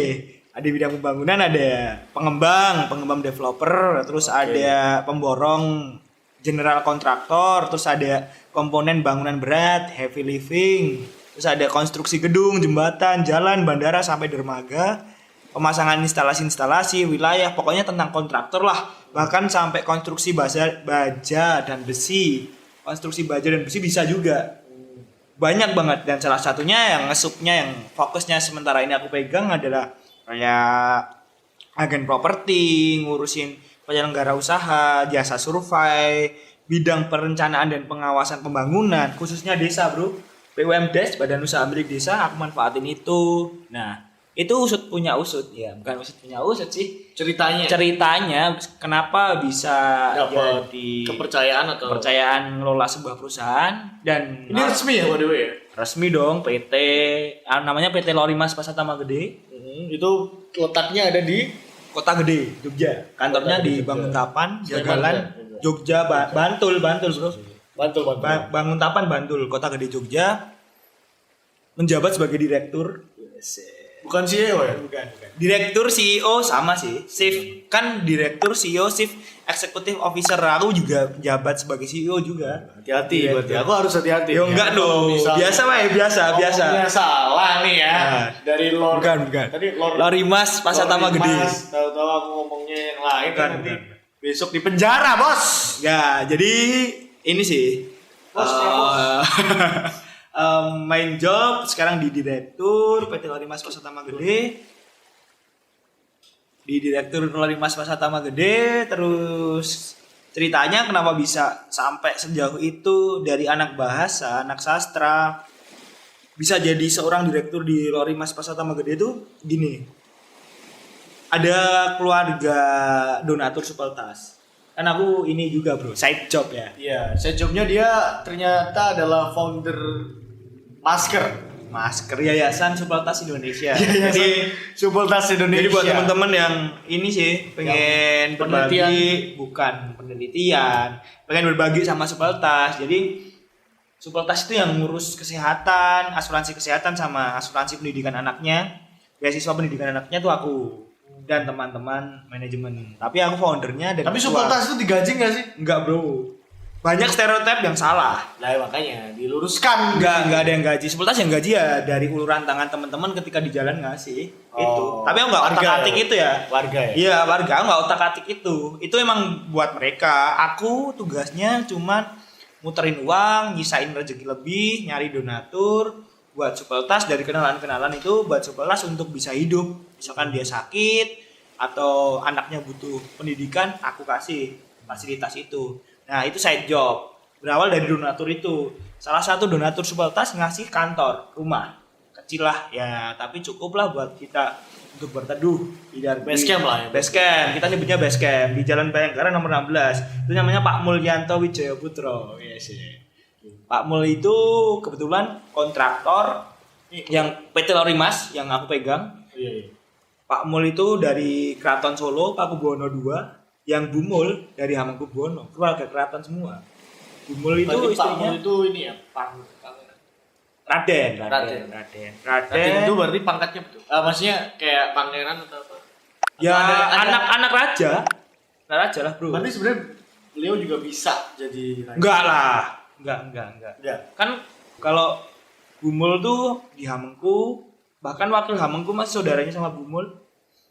B: Ada bidang pembangunan, ada pengembang developer, terus ada pemborong general kontraktor, terus ada komponen bangunan berat, heavy living, terus ada konstruksi gedung, jembatan, jalan, bandara sampai dermaga, pemasangan instalasi wilayah, pokoknya tentang kontraktor lah. Bahkan sampai konstruksi baja dan besi. Konstruksi baja dan besi bisa juga. Banyak banget, dan salah satunya yang ngesupnya, yang fokusnya sementara ini aku pegang adalah kayak agen properti, ngurusin penyelenggara usaha, jasa survei, bidang perencanaan dan pengawasan pembangunan, khususnya desa, Bro. BUMDes, Badan Usaha Milik Desa, aku manfaatin itu. Nah, itu punya usut ya, bukan punya usut sih. Ceritanya kenapa bisa
A: Dapat
B: jadi
A: kepercayaan
B: ngelola sebuah perusahaan, dan
A: ini resmi ya, by the way ya?
B: resmi dong, PT namanya PT Lorimas Pasatama Gede.
A: Itu letaknya ada di
B: Kota Gede, Jogja. Kantornya di Banguntapan, Jagalan, Jogja, Bantul, Bro.
A: Bantul.
B: Banguntapan, Bantul, Kota Gede, Jogja. Menjabat sebagai direktur.
A: Bukan CEO ya?
B: Bukan. Direktur, CEO sama sih. Chief kan direktur, CEO, Chief Executive Officer. Aku juga jabat sebagai CEO juga.
A: Hati-hati berarti. Aku harus hati-hati.
B: Yo enggak dong. Biasa Pak, biasa.
A: Ngomongnya salah nih ya.
B: Nah.
A: Dari Lor.
B: Bukan.
A: Tadi
B: Lorimas Pasatama Gede.
A: Tahu-tahu aku ngomongnya yang lain
B: Bukan,
A: nanti
B: bukan.
A: besok di penjara, Bos.
B: Ya, jadi ini sih.
A: Bos.
B: Main job sekarang di direktur PT Lorimas Pasatama Gede. Di direktur Lorimas Pasatama Gede, terus ceritanya kenapa bisa sampai sejauh itu, dari anak bahasa, anak sastra bisa jadi seorang direktur di Lorimas Pasatama Gede itu gini. Ada keluarga donatur supeltas. Kan aku ini juga, Bro, side job ya.
A: Iya, saya jobnya dia ternyata adalah founder masker
B: Yayasan Supeltas Indonesia.
A: Jadi Supeltas Indonesia.
B: Jadi buat teman-teman yang ini sih pengen berbagi, bukan penelitian, pengen berbagi sama Supeltas. Jadi Supeltas itu yang ngurus kesehatan, asuransi kesehatan sama asuransi pendidikan anaknya. Beasiswa pendidikan anaknya tuh aku dan teman-teman manajemen. Tapi aku foundernya dan
A: Tapi Supeltas itu digaji nggak sih?
B: Enggak, Bro. Banyak stereotip yang salah.
A: Lah makanya diluruskan.
B: Enggak ada yang gaji. Sepuluh yang gaji ya dari uluran tangan teman-teman ketika di jalan ngasih. Itu. Tapi aku enggak otak-atik itu ya.
A: Warga ya?
B: Iya, warga. Aku enggak otak-atik itu. Itu emang buat mereka. Aku tugasnya cuman muterin uang, nyisain rezeki lebih, nyari donatur buat Supeltas, dari kenalan-kenalan itu buat Supeltas untuk bisa hidup. Misalkan dia sakit atau anaknya butuh pendidikan, aku kasih fasilitas itu. Nah, itu side job. Berawal dari donatur itu. Salah satu donatur Supeltas ngasih kantor, rumah. Kecil lah ya, tapi cukup lah buat kita untuk berteduh di
A: Base camp lah ya.
B: Base camp, kita nyebutnya base camp di Jalan Bayangkara nomor 16. Itu namanya Pak Mulyanto Wijaya Putro. Yes, ya. Pak Mul itu kebetulan kontraktor yang PT Lorimas yang aku pegang.
A: Iya.
B: Pak Mul itu dari Keraton Solo, Pakubuwono II. Yang Bumul dari Hamengkubuwono, keluarga keraton semua. Bumul itu
A: berarti
B: istrinya
A: Pak Mul itu ini ya,
B: Raden
A: itu berarti pangkatnya betul. Maksudnya kayak pangeran atau apa?
B: Ya,
A: Ada-
B: anak raja. Anak raja lah, Bro.
A: Berarti sebenarnya beliau juga bisa jadi raja.
B: Enggak lah. Enggak.
A: Ya.
B: Kan kalau Bumul tuh di Hamengku, bahkan wakil Hamengku masih saudaranya sama Bumul.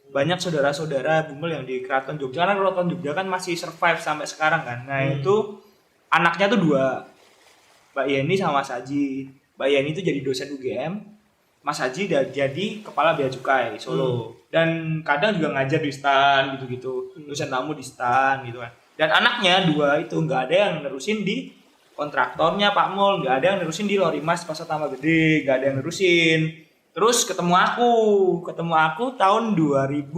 B: banyak saudara-saudara Bumel yang di Keraton Jogja, karena Keraton Jogja kan masih survive sampai sekarang kan. Nah itu anaknya tuh 2, Mbak Yeni sama Mas Haji. Mbak Yeni itu jadi dosen UGM, Mas Haji jadi kepala Bea Cukai Solo. Dan kadang juga ngajar di stan gitu-gitu, dosen tamu di stan gitu kan. Dan anaknya 2 itu nggak ada yang nerusin di kontraktornya Pak Mul, nggak ada yang nerusin di Lorimas Pasar Tambah Gede, nggak ada yang nerusin. Terus ketemu aku tahun 2018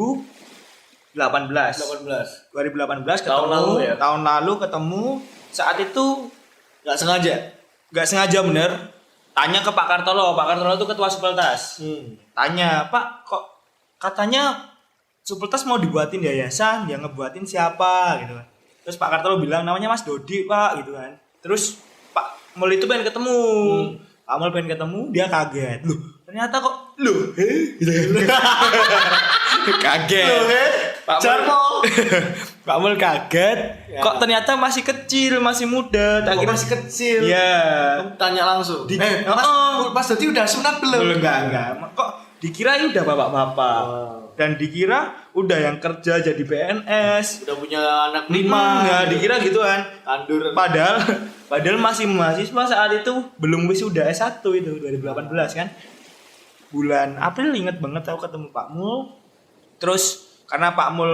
B: ketemu, tahun lalu ketemu. Saat itu nggak sengaja bener, tanya ke Pak Kartolo itu ketua Supeltas. Tanya, Pak, kok katanya Supeltas mau dibuatin yayasan, yang ngebuatin siapa gitu kan. Terus Pak Kartolo bilang namanya Mas Dodi Pak gitu kan. Terus Pak Mul itu pengen ketemu, Pak Mul pengen ketemu, dia kaget, loh ternyata kok gitu. Kaget Pak Mul kaget ya. Kok ternyata masih kecil, masih muda.
A: Masih kecil.
B: Iya.
A: Kamu tanya langsung. Mas Dodi udah sunat belum?
B: Enggak. Kok dikira udah bapak-bapak. Dan dikira udah yang kerja jadi PNS,
A: udah punya anak 5.
B: Ya dikira gitu kan.
A: Kandur.
B: Padahal masih mahasiswa saat itu, belum wisuda S1 itu 2018 kan. Bulan April inget banget aku ketemu Pak Mul. Terus karena Pak Mul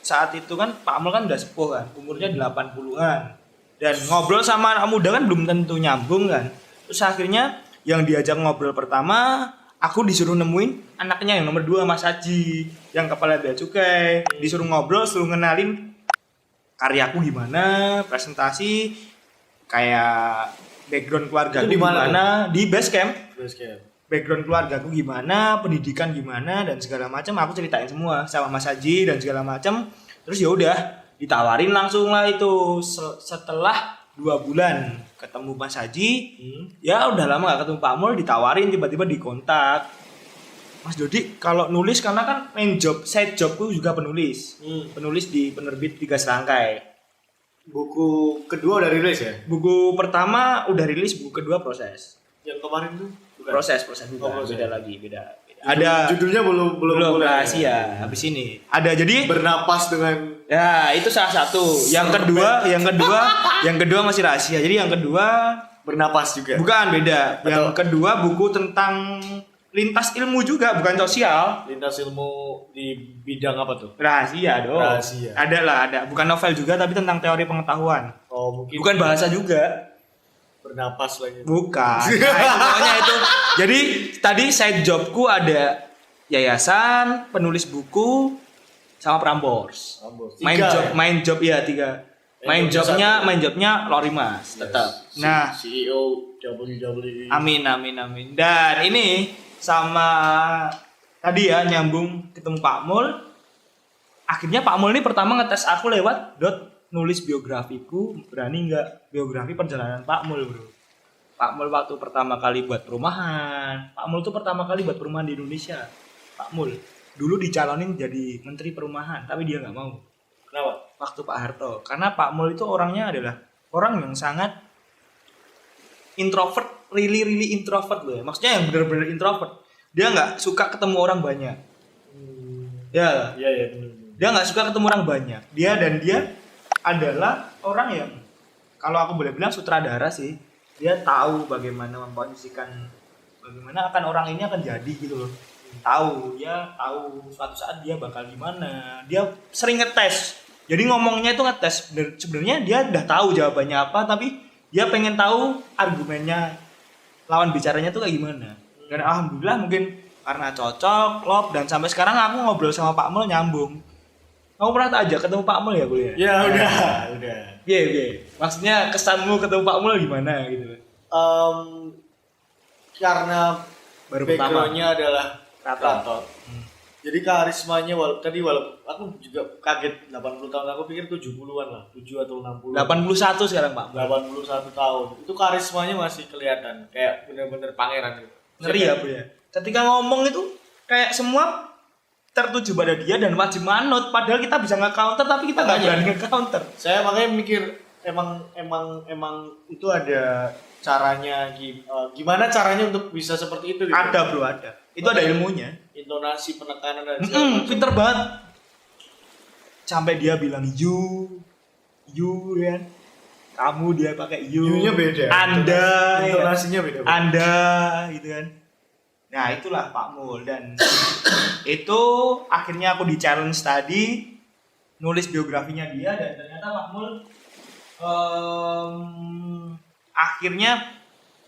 B: saat itu kan, Pak Mul kan udah sepuh kan, umurnya 80-an. Dan ngobrol sama anak muda kan belum tentu nyambung kan. Terus akhirnya yang diajak ngobrol pertama, aku disuruh nemuin anaknya yang nomor 2, Mas Haji, yang kepala Bea Cukai. Disuruh ngobrol, suruh ngenalin karyaku gimana, presentasi, kayak background keluarga
A: itu
B: gimana, di base camp.
A: Background
B: keluargaku gimana, pendidikan gimana dan segala macam aku ceritain semua sama Mas Haji dan segala macam. Terus ya udah ditawarin langsung lah itu setelah 2 bulan ketemu Mas Haji. Ya udah lama gak ketemu Pak Mul, ditawarin tiba-tiba dikontak. Mas Dodi kalau nulis, karena kan side jobku juga penulis. Penulis di penerbit 3 Serangkai.
A: Buku kedua udah rilis ya?
B: Buku pertama udah rilis, buku kedua proses.
A: Yang kemarin tuh bukan? Proses bukan. Beda. Ada judulnya belum
B: rahasia. Habis ini ada, jadi
A: bernapas dengan,
B: ya itu salah satu. Yang kedua masih rahasia. Jadi yang kedua
A: bernapas juga.
B: Bukan, beda. Betul. Yang kedua buku tentang lintas ilmu juga, bukan sosial.
A: Lintas ilmu di bidang apa tuh?
B: Rahasia dong.
A: Rahasia.
B: Ada. Bukan novel juga, tapi tentang teori pengetahuan.
A: Oh, mungkin.
B: Bukan bahasa juga.
A: Bernapas lagi.
B: Bukan. Pokoknya itu. Jadi tadi side jobku ada yayasan, penulis buku, sama Prambors. Main job ya 3. Main jobnya Lorimas tetap. Nah,
A: CEO WWE.
B: Amin. Dan ini sama tadi ya nyambung ketemu Pak Mul. Akhirnya Pak Mul ini pertama ngetes aku lewat nulis biografiku, berani nggak biografi perjalanan Pak Mul, bro. Pak Mul waktu pertama kali buat perumahan. Pak Mul tuh pertama kali buat perumahan di Indonesia. Pak Mul dulu dicalonin jadi menteri perumahan, tapi dia nggak mau.
A: Kenapa?
B: Waktu Pak Harto. Karena Pak Mul itu orangnya adalah orang yang sangat introvert, really introvert loh ya. Maksudnya yang benar-benar introvert. Dia nggak suka ketemu orang banyak. Ya. Dia nggak suka ketemu orang banyak. Dia adalah orang yang, kalau aku boleh bilang, sutradara sih. Dia tahu bagaimana memposisikan, bagaimana akan orang ini akan jadi gitu loh. Dia tahu suatu saat dia bakal gimana. Dia sering ngetes. Jadi ngomongnya itu ngetes. Sebenarnya dia udah tahu jawabannya apa, tapi dia pengen tahu argumennya lawan bicaranya tuh kayak gimana. Dan alhamdulillah mungkin karena cocok, klop, dan sampai sekarang aku ngobrol sama Pak Mul nyambung. Kamu pernah tak ajak ketemu Pak Mul ya kuliah?
A: Ya udah.
B: Iya. Maksudnya kesanmu ketemu Pak Mul gimana gitu?
A: Karena
B: baru
A: backgroundnya adalah
B: Keraton.
A: Jadi karismanya tadi walaupun aku juga kaget 80 tahun, aku pikir 70-an lah, 7 atau 60.
B: 81 sekarang Pak.
A: 81 tahun. Itu karismanya masih kelihatan kayak bener-bener pangeran gitu.
B: Ngeri ya, Bro ya. Ketika ngomong itu kayak semua tertuju pada dia dan wajib manut, padahal kita bisa nge-counter tapi kita nggak berani nge-counter.
A: Saya makanya mikir emang itu ada caranya gimana caranya untuk bisa seperti itu gitu?
B: Ada bro, ada. Itu ada ilmunya.
A: Intonasi, penekanan dan segala macam.
B: Pinter banget. Sampai dia bilang you kan. Kamu dia pakai you.
A: You-nya beda.
B: Anda,
A: intonasinya beda.
B: Anda gitu kan. Nah, itulah Pak Mul dan itu akhirnya aku di challenge tadi nulis biografinya dia dan ternyata Pak Mul akhirnya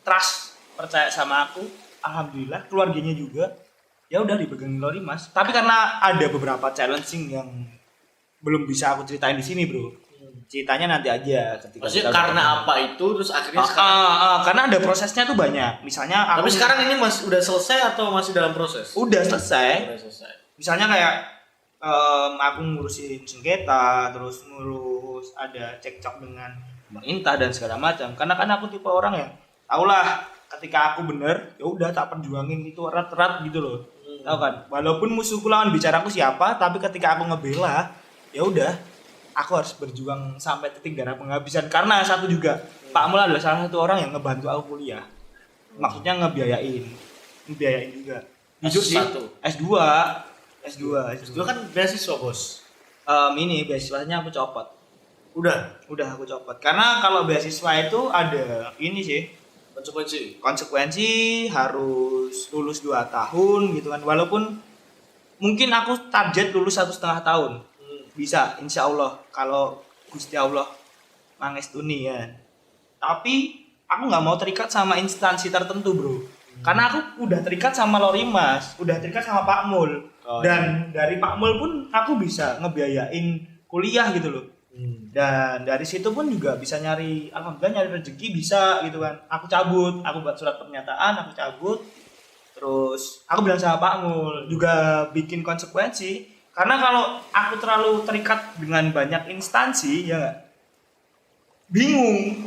B: trust, percaya sama aku. Alhamdulillah keluarganya juga ya udah dipegang Lori Mas. Tapi karena ada beberapa challenging yang belum bisa aku ceritain di sini bro. Ceritanya nanti aja ketika.
A: Maksudnya karena apa itu terus akhirnya sekarang.
B: Karena ada prosesnya tuh banyak. Misalnya aku.
A: Tapi sekarang ini udah selesai atau masih dalam proses?
B: Udah selesai.
A: Udah selesai.
B: Misalnya kayak aku ngurusin sengketa, terus ngurus ada cekcok dengan pemerintah dan segala macam. Karena kan aku tipe orang yang tahulah ketika aku bener, ya udah tak perjuangin itu erat-erat gitu loh. Tahu kan? Walaupun musuhku lawan bicaraku siapa, tapi ketika aku ngebela, ya udah aku harus berjuang sampai titik darah penghabisan. Karena satu juga, Pak Mul adalah salah satu orang yang ngebantu aku kuliah. Maksudnya ngebiayain juga. Jujur sih. S2
A: kan beasiswa bos.
B: Ini beasiswanya aku copot.
A: Udah
B: Aku copot. Karena kalau beasiswa itu ada ini sih, konsekuensi harus lulus 2 tahun gitu kan. Walaupun mungkin aku target lulus 1,5 tahun. Bisa insya Allah kalau Gusti Allah mangestuni ya. Tapi aku nggak mau terikat sama instansi tertentu bro. Karena aku udah terikat sama Lori Mas, udah terikat sama Pak Mul. Dan dari Pak Mul pun aku bisa ngebiayain kuliah gitu loh. Dan dari situ pun juga bisa alhamdulillah nyari rezeki bisa gitu kan. Aku buat surat pernyataan, aku cabut. Terus aku bilang sama Pak Mul juga bikin konsekuensi. Karena kalau aku terlalu terikat dengan banyak instansi ya gak? Bingung.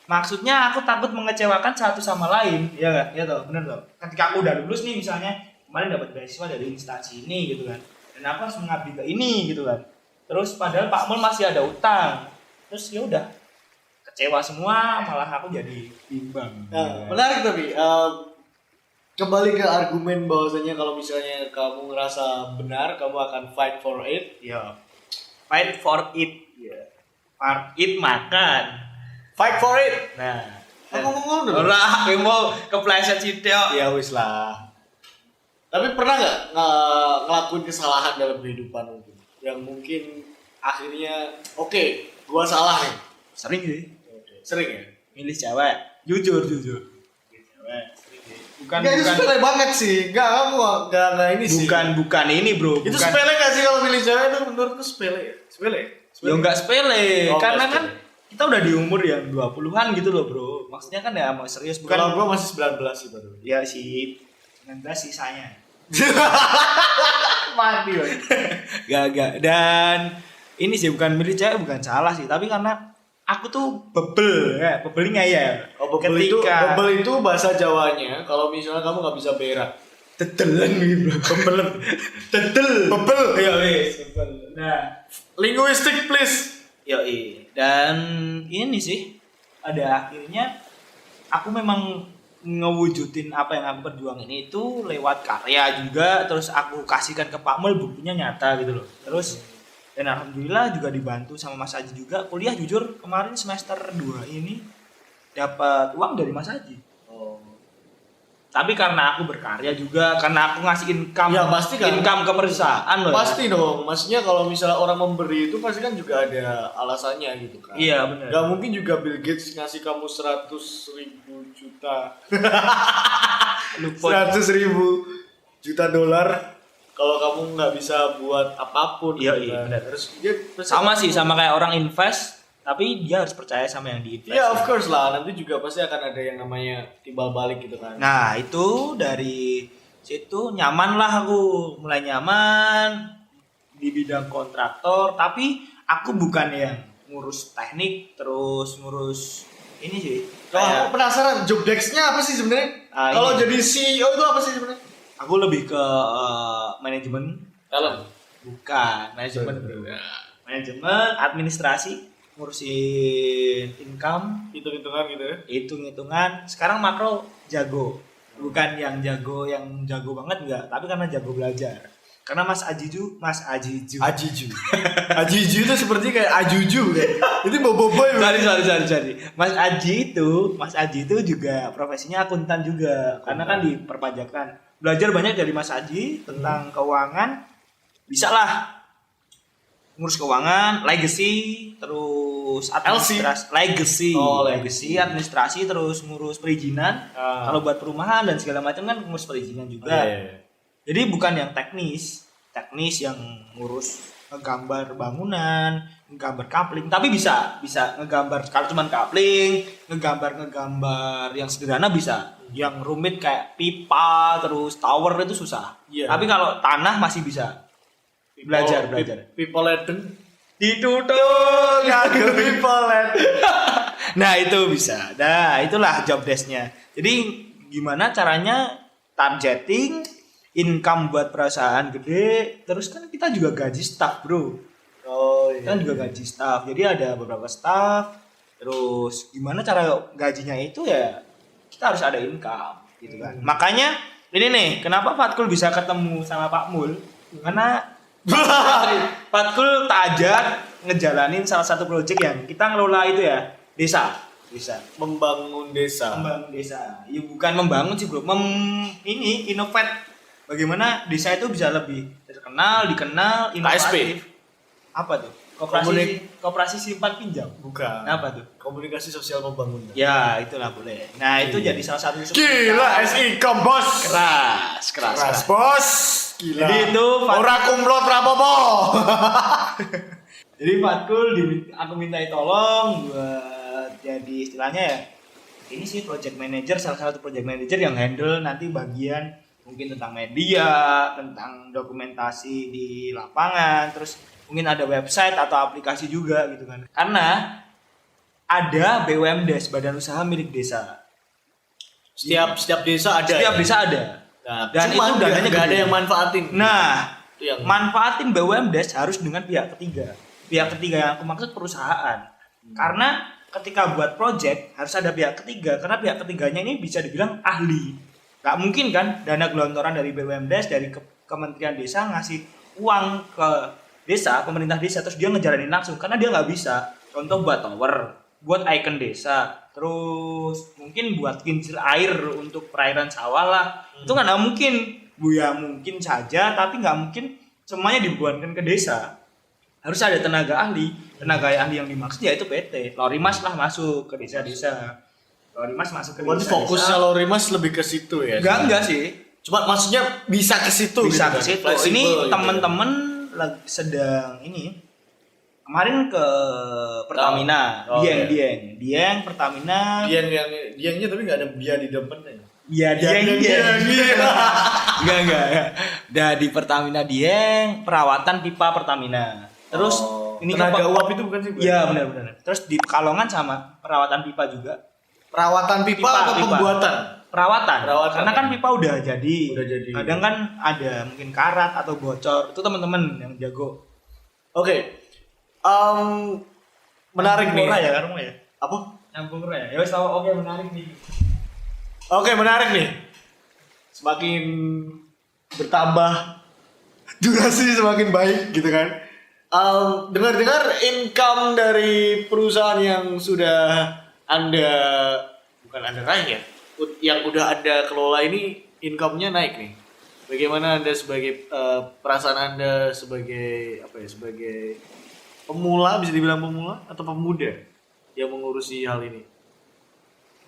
B: Maksudnya aku takut mengecewakan satu sama lain, ya gak? Ya toh, bener toh. Ketika aku udah lulus nih misalnya kemarin dapat beasiswa dari instansi ini gitu kan. Dan aku harus mengabdi ke ini gitu kan. Terus padahal Pak Mul masih ada utang. Terus ya udah kecewa semua, malah aku jadi bimbang.
A: Nah, menarik tapi kembali ke argumen bahwasanya kalau misalnya kamu ngerasa benar, kamu akan fight for it.
B: Ya. Fight for it. Ya. Fight it makan.
A: Fight for it.
B: Nah,
A: ngomong dulu.
B: ora mau kepleset sithik.
A: Ya wis lah. Tapi pernah nggak ngelakuin kesalahan dalam kehidupan mungkin? Yang mungkin akhirnya oke, gua salah nih.
B: Sering sih.
A: Sering ya?
B: Milih cewek. Jujur. Milih cewek. Bukan
A: itu sepele banget sih. Kamu enggak ini sih.
B: Bukan ini, Bro.
A: Itu sepele enggak sih kalau milih cewek itu menurutku sepele.
B: Ya enggak sepele. Karena
A: sepele.
B: Kan kita udah di umur yang 20-an gitu loh, Bro. Maksudnya kan ya mau serius bukan.
A: Kalau gua masih 19 sih baru.
B: Ya sih. 19 sisanya.
A: Mati loh.
B: Gak. Dan ini sih bukan milih cewek bukan salah sih, tapi karena aku tuh bebel ngeyel.
A: Bebel itu bahasa Jawanya. Kalau misalnya kamu nggak bisa berak,
B: Tetelen gitu. Bebel. Ya wis. Nah,
A: linguistic please.
B: Dan ini sih pada akhirnya aku memang ngewujudin apa yang aku perjuangin itu lewat karya juga, terus aku kasihkan ke Pak Mul, buktinya nyata gitu loh. Terus dan alhamdulillah juga dibantu sama Mas Haji juga. Kuliah jujur kemarin semester 2 ini dapat uang dari Mas Haji. Tapi karena aku berkarya juga, karena aku ngasih income,
A: ya, pasti kan.
B: Income ke perusahaan loh.
A: Pasti dong. Maksudnya kalau misalnya orang memberi itu pasti kan juga ada alasannya gitu kan.
B: Iya benar.
A: Gak mungkin juga Bill Gates ngasih kamu 100.000 juta. 100.000 juta dolar kalau kamu nggak bisa buat apapun.
B: Iya,
A: gitu kan.
B: benar.
A: Terus dia
B: sama sih, sama kayak orang invest, tapi dia harus percaya sama yang diinvest.
A: Iya, of course lah. Nanti juga pasti akan ada yang namanya timbal balik gitu kan.
B: Nah, itu dari situ nyaman lah aku. Mulai nyaman di bidang kontraktor, tapi aku bukan yang ngurus teknik, terus ngurus ini sih.
A: Kalau aku penasaran, job desk-nya apa sih sebenarnya? Kalau jadi CEO itu apa sih sebenarnya?
B: Aku lebih ke manajemen.
A: Talent.
B: Bukan, manajemen bro. Manajemen, administrasi. ngurusin income,
A: Hitung-hitungan gitu ya.
B: hitung-hitungan. Sekarang makro jago, bukan yang jago banget enggak, tapi karena jago belajar. Karena Mas Ajiju
A: Ajiju. Ajiju itu seperti kayak ajuju kan. Itu boboiboy.
B: Sorry. Mas Aji itu juga profesinya akuntan juga. Karena kan di perpajakan. Belajar banyak dari Mas Aji tentang keuangan. Bisa lah ngurus keuangan, legacy, terus administrasi, legacy, administrasi, terus ngurus perizinan. Kalau buat perumahan dan segala macam kan ngurus perizinan juga. Jadi bukan yang teknis yang ngurus ngegambar bangunan, ngegambar kapling, tapi bisa ngegambar kalau cuma kapling, ngegambar yang sederhana bisa. Yang rumit kayak pipa terus tower itu susah. Tapi kalau tanah masih bisa. Belajar.
A: People legend
B: Ditutup
A: ngadu people legend.
B: Nah, itu bisa. Nah, itulah job desk-nya. Jadi gimana caranya targeting income buat perusahaan gede, terus kan kita juga gaji staff, bro. Kan juga gaji staff. Jadi ada beberapa staff. Terus gimana cara gajinya itu ya kita harus ada income, gitu kan. Makanya ini nih, kenapa Fatkul bisa ketemu sama Pak Mul? Karena Fatkul tak ajak ngejalanin salah satu proyek yang kita ngelola itu ya, desa.
A: Membangun desa.
B: Ya bukan membangun sih, bro. Innovate. Bagaimana desa itu bisa lebih terkenal, dikenal, inovatif. Apa tuh? Koperasi simpan pinjam.
A: Bukan.
B: Apa tuh?
A: Komunikasi sosial pembangunan.
B: Ya, itulah boleh. Nah, itu jadi salah satu
A: Gila, SI bos.
B: Keras.
A: Bos. Gila.
B: Jadi itu
A: ora kumlot rapopo.
B: Jadi Fatkul aku mintai tolong buat jadi istilahnya ya. Ini sih project manager, salah satu project manager yang handle nanti bagian mungkin tentang media, tentang dokumentasi di lapangan, terus mungkin ada website atau aplikasi juga gitu kan. Karena ada BUMDes, Badan Usaha Milik Desa.
A: Setiap desa ada.
B: Setiap desa ada.
A: Nah,
B: dan itu dananya
A: nggak ada yang manfaatin.
B: Nah,
A: itu yang
B: manfaatin BUMDes harus dengan pihak ketiga. Pihak ketiga yang aku maksud perusahaan. Karena ketika buat project harus ada pihak ketiga, karena pihak ketiganya ini bisa dibilang ahli. Gak mungkin kan dana gelontoran dari BUMDes, dari Kementerian Desa ngasih uang ke desa, pemerintah desa, terus dia ngejalanin langsung, karena dia nggak bisa. Contoh buat tower, buat icon desa, terus mungkin buat kincir air untuk perairan sawah lah. Itu nggak mungkin. Ya mungkin saja, tapi nggak mungkin semuanya dibuatkan ke desa. Harus ada tenaga ahli yang dimaksud ya itu PT Lorimas lah masuk ke desa-desa. Lorimas masuk ke
A: berarti
B: desa.
A: fokusnya Lorimas lebih ke situ ya?
B: Enggak sih.
A: Cuma maksudnya bisa ke situ.
B: Bisa
A: gitu
B: ke situ.
A: kan?
B: Ini
A: Fleksibel
B: teman-teman sedang ini kemarin ke Pertamina, Dieng Pertamina.
A: Diengnya tapi nggak ada biaya di depannya.
B: Iya, Dieng. Enggak. Udah di Pertamina Dieng, perawatan pipa Pertamina. Terus ini
A: tenaga uap itu bukan sih?
B: Iya, benar. Terus di Pekalongan sama perawatan pipa juga.
A: Perawatan pipa atau pembuatan?
B: Perawatan. Karena kan pipa udah jadi. Kadang kan
A: Iya.
B: ada mungkin karat atau bocor. Itu teman-teman yang jago.
A: Oke. Menarik nih.
B: Murah ya kan ya?
A: Apa?
B: Nyambung murah ya. Ya wis tahu oke menarik nih.
A: Oke, menarik nih. Semakin bertambah durasi semakin baik gitu kan. Dengar-dengar income dari perusahaan yang sudah bukan Anda raih ya, yang udah Anda kelola ini income-nya naik nih. Bagaimana Anda sebagai perasaan Anda sebagai sebagai pemula, bisa dibilang pemula atau pemuda yang mengurusi hal ini?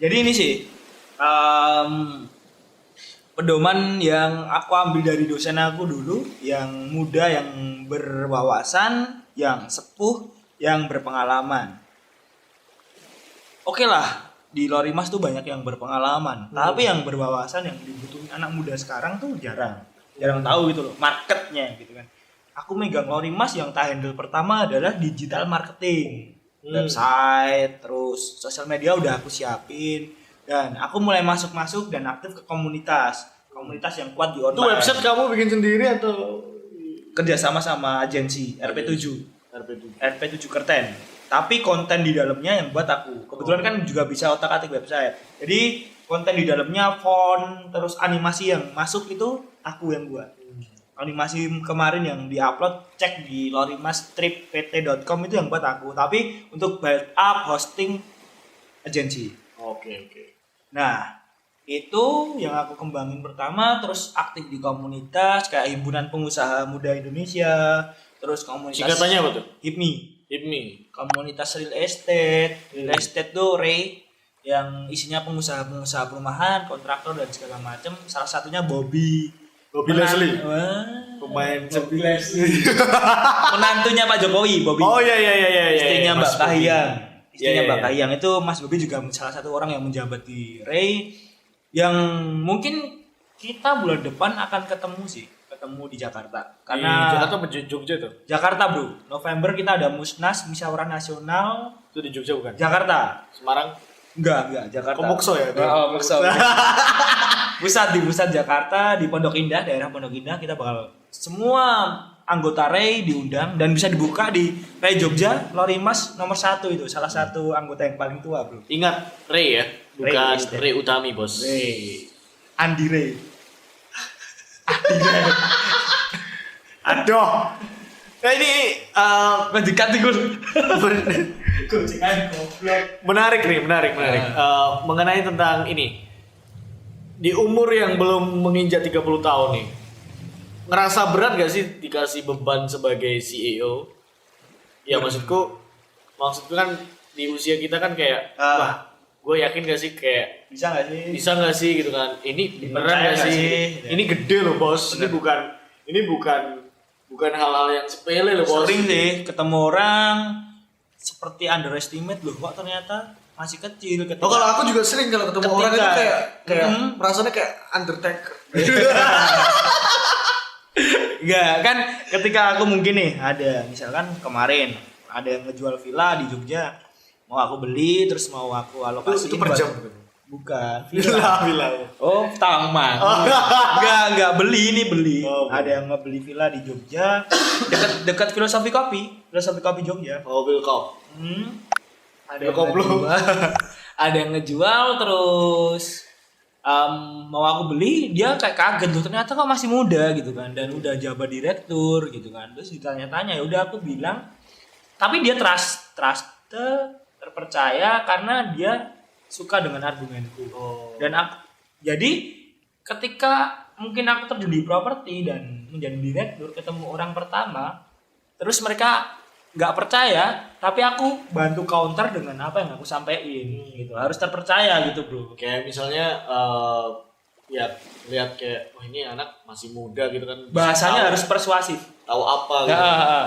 B: Jadi ini sih pedoman yang aku ambil dari dosen aku dulu, yang muda, yang berwawasan, yang sepuh, yang berpengalaman. Oke lah, di Lorimas tuh banyak yang berpengalaman, tapi yang berwawasan yang dibutuhin anak muda sekarang tuh jarang tahu gitu loh marketnya gitu kan. Aku megang Lorimas yang tak handle pertama adalah digital marketing, website, terus sosial media udah aku siapin, dan aku mulai masuk dan aktif ke komunitas yang kuat di online.
A: Itu website kamu bikin sendiri atau
B: kerjasama sama agensi RP7 Kerten. tapi konten di dalamnya yang buat aku. Kebetulan kan juga bisa otak-atik website. Jadi konten di dalamnya font terus animasi yang masuk itu aku yang buat. Animasi kemarin yang diupload cek di lorimastrippt.com itu yang buat aku. Tapi untuk build up hosting agency.
A: Oke.
B: Nah, itu yang aku kembangin pertama, terus aktif di komunitas kayak himpunan pengusaha muda Indonesia, terus komunitas
A: Singkatannya apa tuh?
B: HIPMI,
A: HIPMI.
B: komunitas real estate. Real estate tuh yang isinya pengusaha-pengusaha perumahan, kontraktor dan segala macam. Salah satunya Bobby
A: Leslie.
B: Wah,
A: Pemain
B: Bobby Leslie. Menantunya Pak Jokowi, Bobby.
A: Oh iya.
B: Istrinya Mbak
A: Mas Bobi.
B: Kahiyang. Istrinya
A: Iya.
B: Mbak Kahiyang itu Mas Bobi juga salah satu orang yang menjabat di Ray yang mungkin kita bulan depan akan ketemu di Jakarta. Karena
A: Di Jakarta apa Jogja tuh?
B: Jakarta, Bro. November kita ada Musnas Musyawarah Nasional
A: Itu di Jogja bukan?
B: Jakarta.
A: Semarang.
B: Enggak, Jakarta.
A: Kok Mokso ya?
B: Oh, Mokso. Pusat Jakarta di Pondok Indah, daerah Pondok Indah kita bakal semua anggota Ray diundang dan bisa dibuka di Ray Jogja, Lorimas nomor 1 itu, salah satu anggota yang paling tua, Bro.
A: Ingat Ray ya, bukan
B: Ray,
A: Ray Utami, Bos.
B: Ray. Andi Ray.
A: Aduh. Nah ini
B: Mendekati gue. Gocengan goblok.
A: menarik. Mengenai tentang ini. Di umur yang belum menginjak 30 tahun nih. Ngerasa berat gak sih dikasih beban sebagai CEO? Ya maksudku kan di usia kita kan kayak wah, gue yakin gak sih kayak
B: Bisa gak sih?
A: gitu kan. Ini beneran
B: Dipercaya
A: gak
B: nggak
A: sih?
B: sih?
A: Ini gede loh, Bos. Ini bukan hal-hal yang sepele loh, Bos.
B: Sering deh ketemu orang seperti underestimate loh, kok ternyata masih kecil ketika
A: Oh, kalau aku juga sering kalau ketemu orang itu kayak
B: Mm-hmm.
A: rasanya kayak Undertaker.
B: Enggak kan, ketika aku mungkin nih ada misalkan kemarin ada yang ngejual villa di Jogja, mau aku beli terus mau aku alokasiin
A: Itu per
B: buat-
A: jam.
B: bukan
A: Villa.
B: oh taman enggak beli
A: Oh,
B: ada yang ngebeli villa di Jogja dekat filosofi kopi Jogja.
A: Mobil kop.
B: Ada
A: Ya, koplo.
B: ada yang ngejual terus mau aku beli, dia kayak kaget loh, ternyata kok masih muda gitu kan, dan udah jabat direktur gitu kan. Terus ditanya-tanya, ya udah aku bilang, tapi dia terpercaya karena dia suka dengan argumenku. Dan aku jadi ketika mungkin aku terjun di properti dan menjadi direktur, ketemu orang pertama, terus mereka nggak percaya, tapi aku bantu counter dengan apa yang aku sampaikan gitu. Harus terpercaya gitu, Bro.
A: Kayak misalnya ya lihat kayak wah ini anak masih muda gitu kan.
B: Bahasanya
A: Tahu-
B: harus persuasif.
A: tahu apa gitu.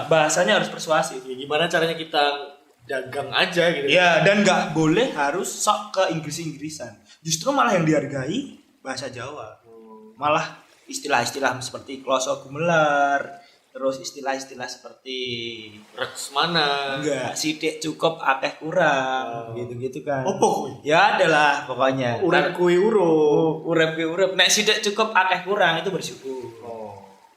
B: Bahasanya harus persuasif.
A: Ya, gimana caranya kita dagang aja gitu.
B: Iya, dan nggak boleh harus sok ke Inggris-Inggrisan. Justru malah yang dihargai bahasa Jawa. Malah istilah-istilah seperti kloso gumelar, terus istilah-istilah seperti
A: Rex mana?
B: enggak sidik cukup akeh kurang gitu-gitu kan.
A: Opo kuwi?
B: Ya adalah pokoknya.
A: Urip kuwi urip.
B: Urip. Nek sidik cukup akeh kurang itu bersyukur.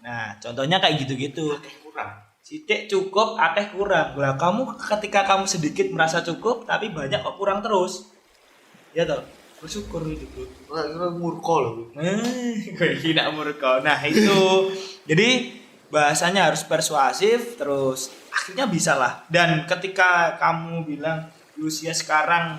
B: Nah, contohnya kayak gitu-gitu.
A: Kurang.
B: Sidik cukup akeh kurang. Lah kamu ketika kamu sedikit merasa cukup tapi banyak kok kurang terus. Ya toh, bersyukur itu, Bro.
A: Ora kira murko lho.
B: Gue kira murka. Nah itu, jadi bahasanya harus persuasif, terus akhirnya bisa lah. Dan ketika kamu bilang di usia sekarang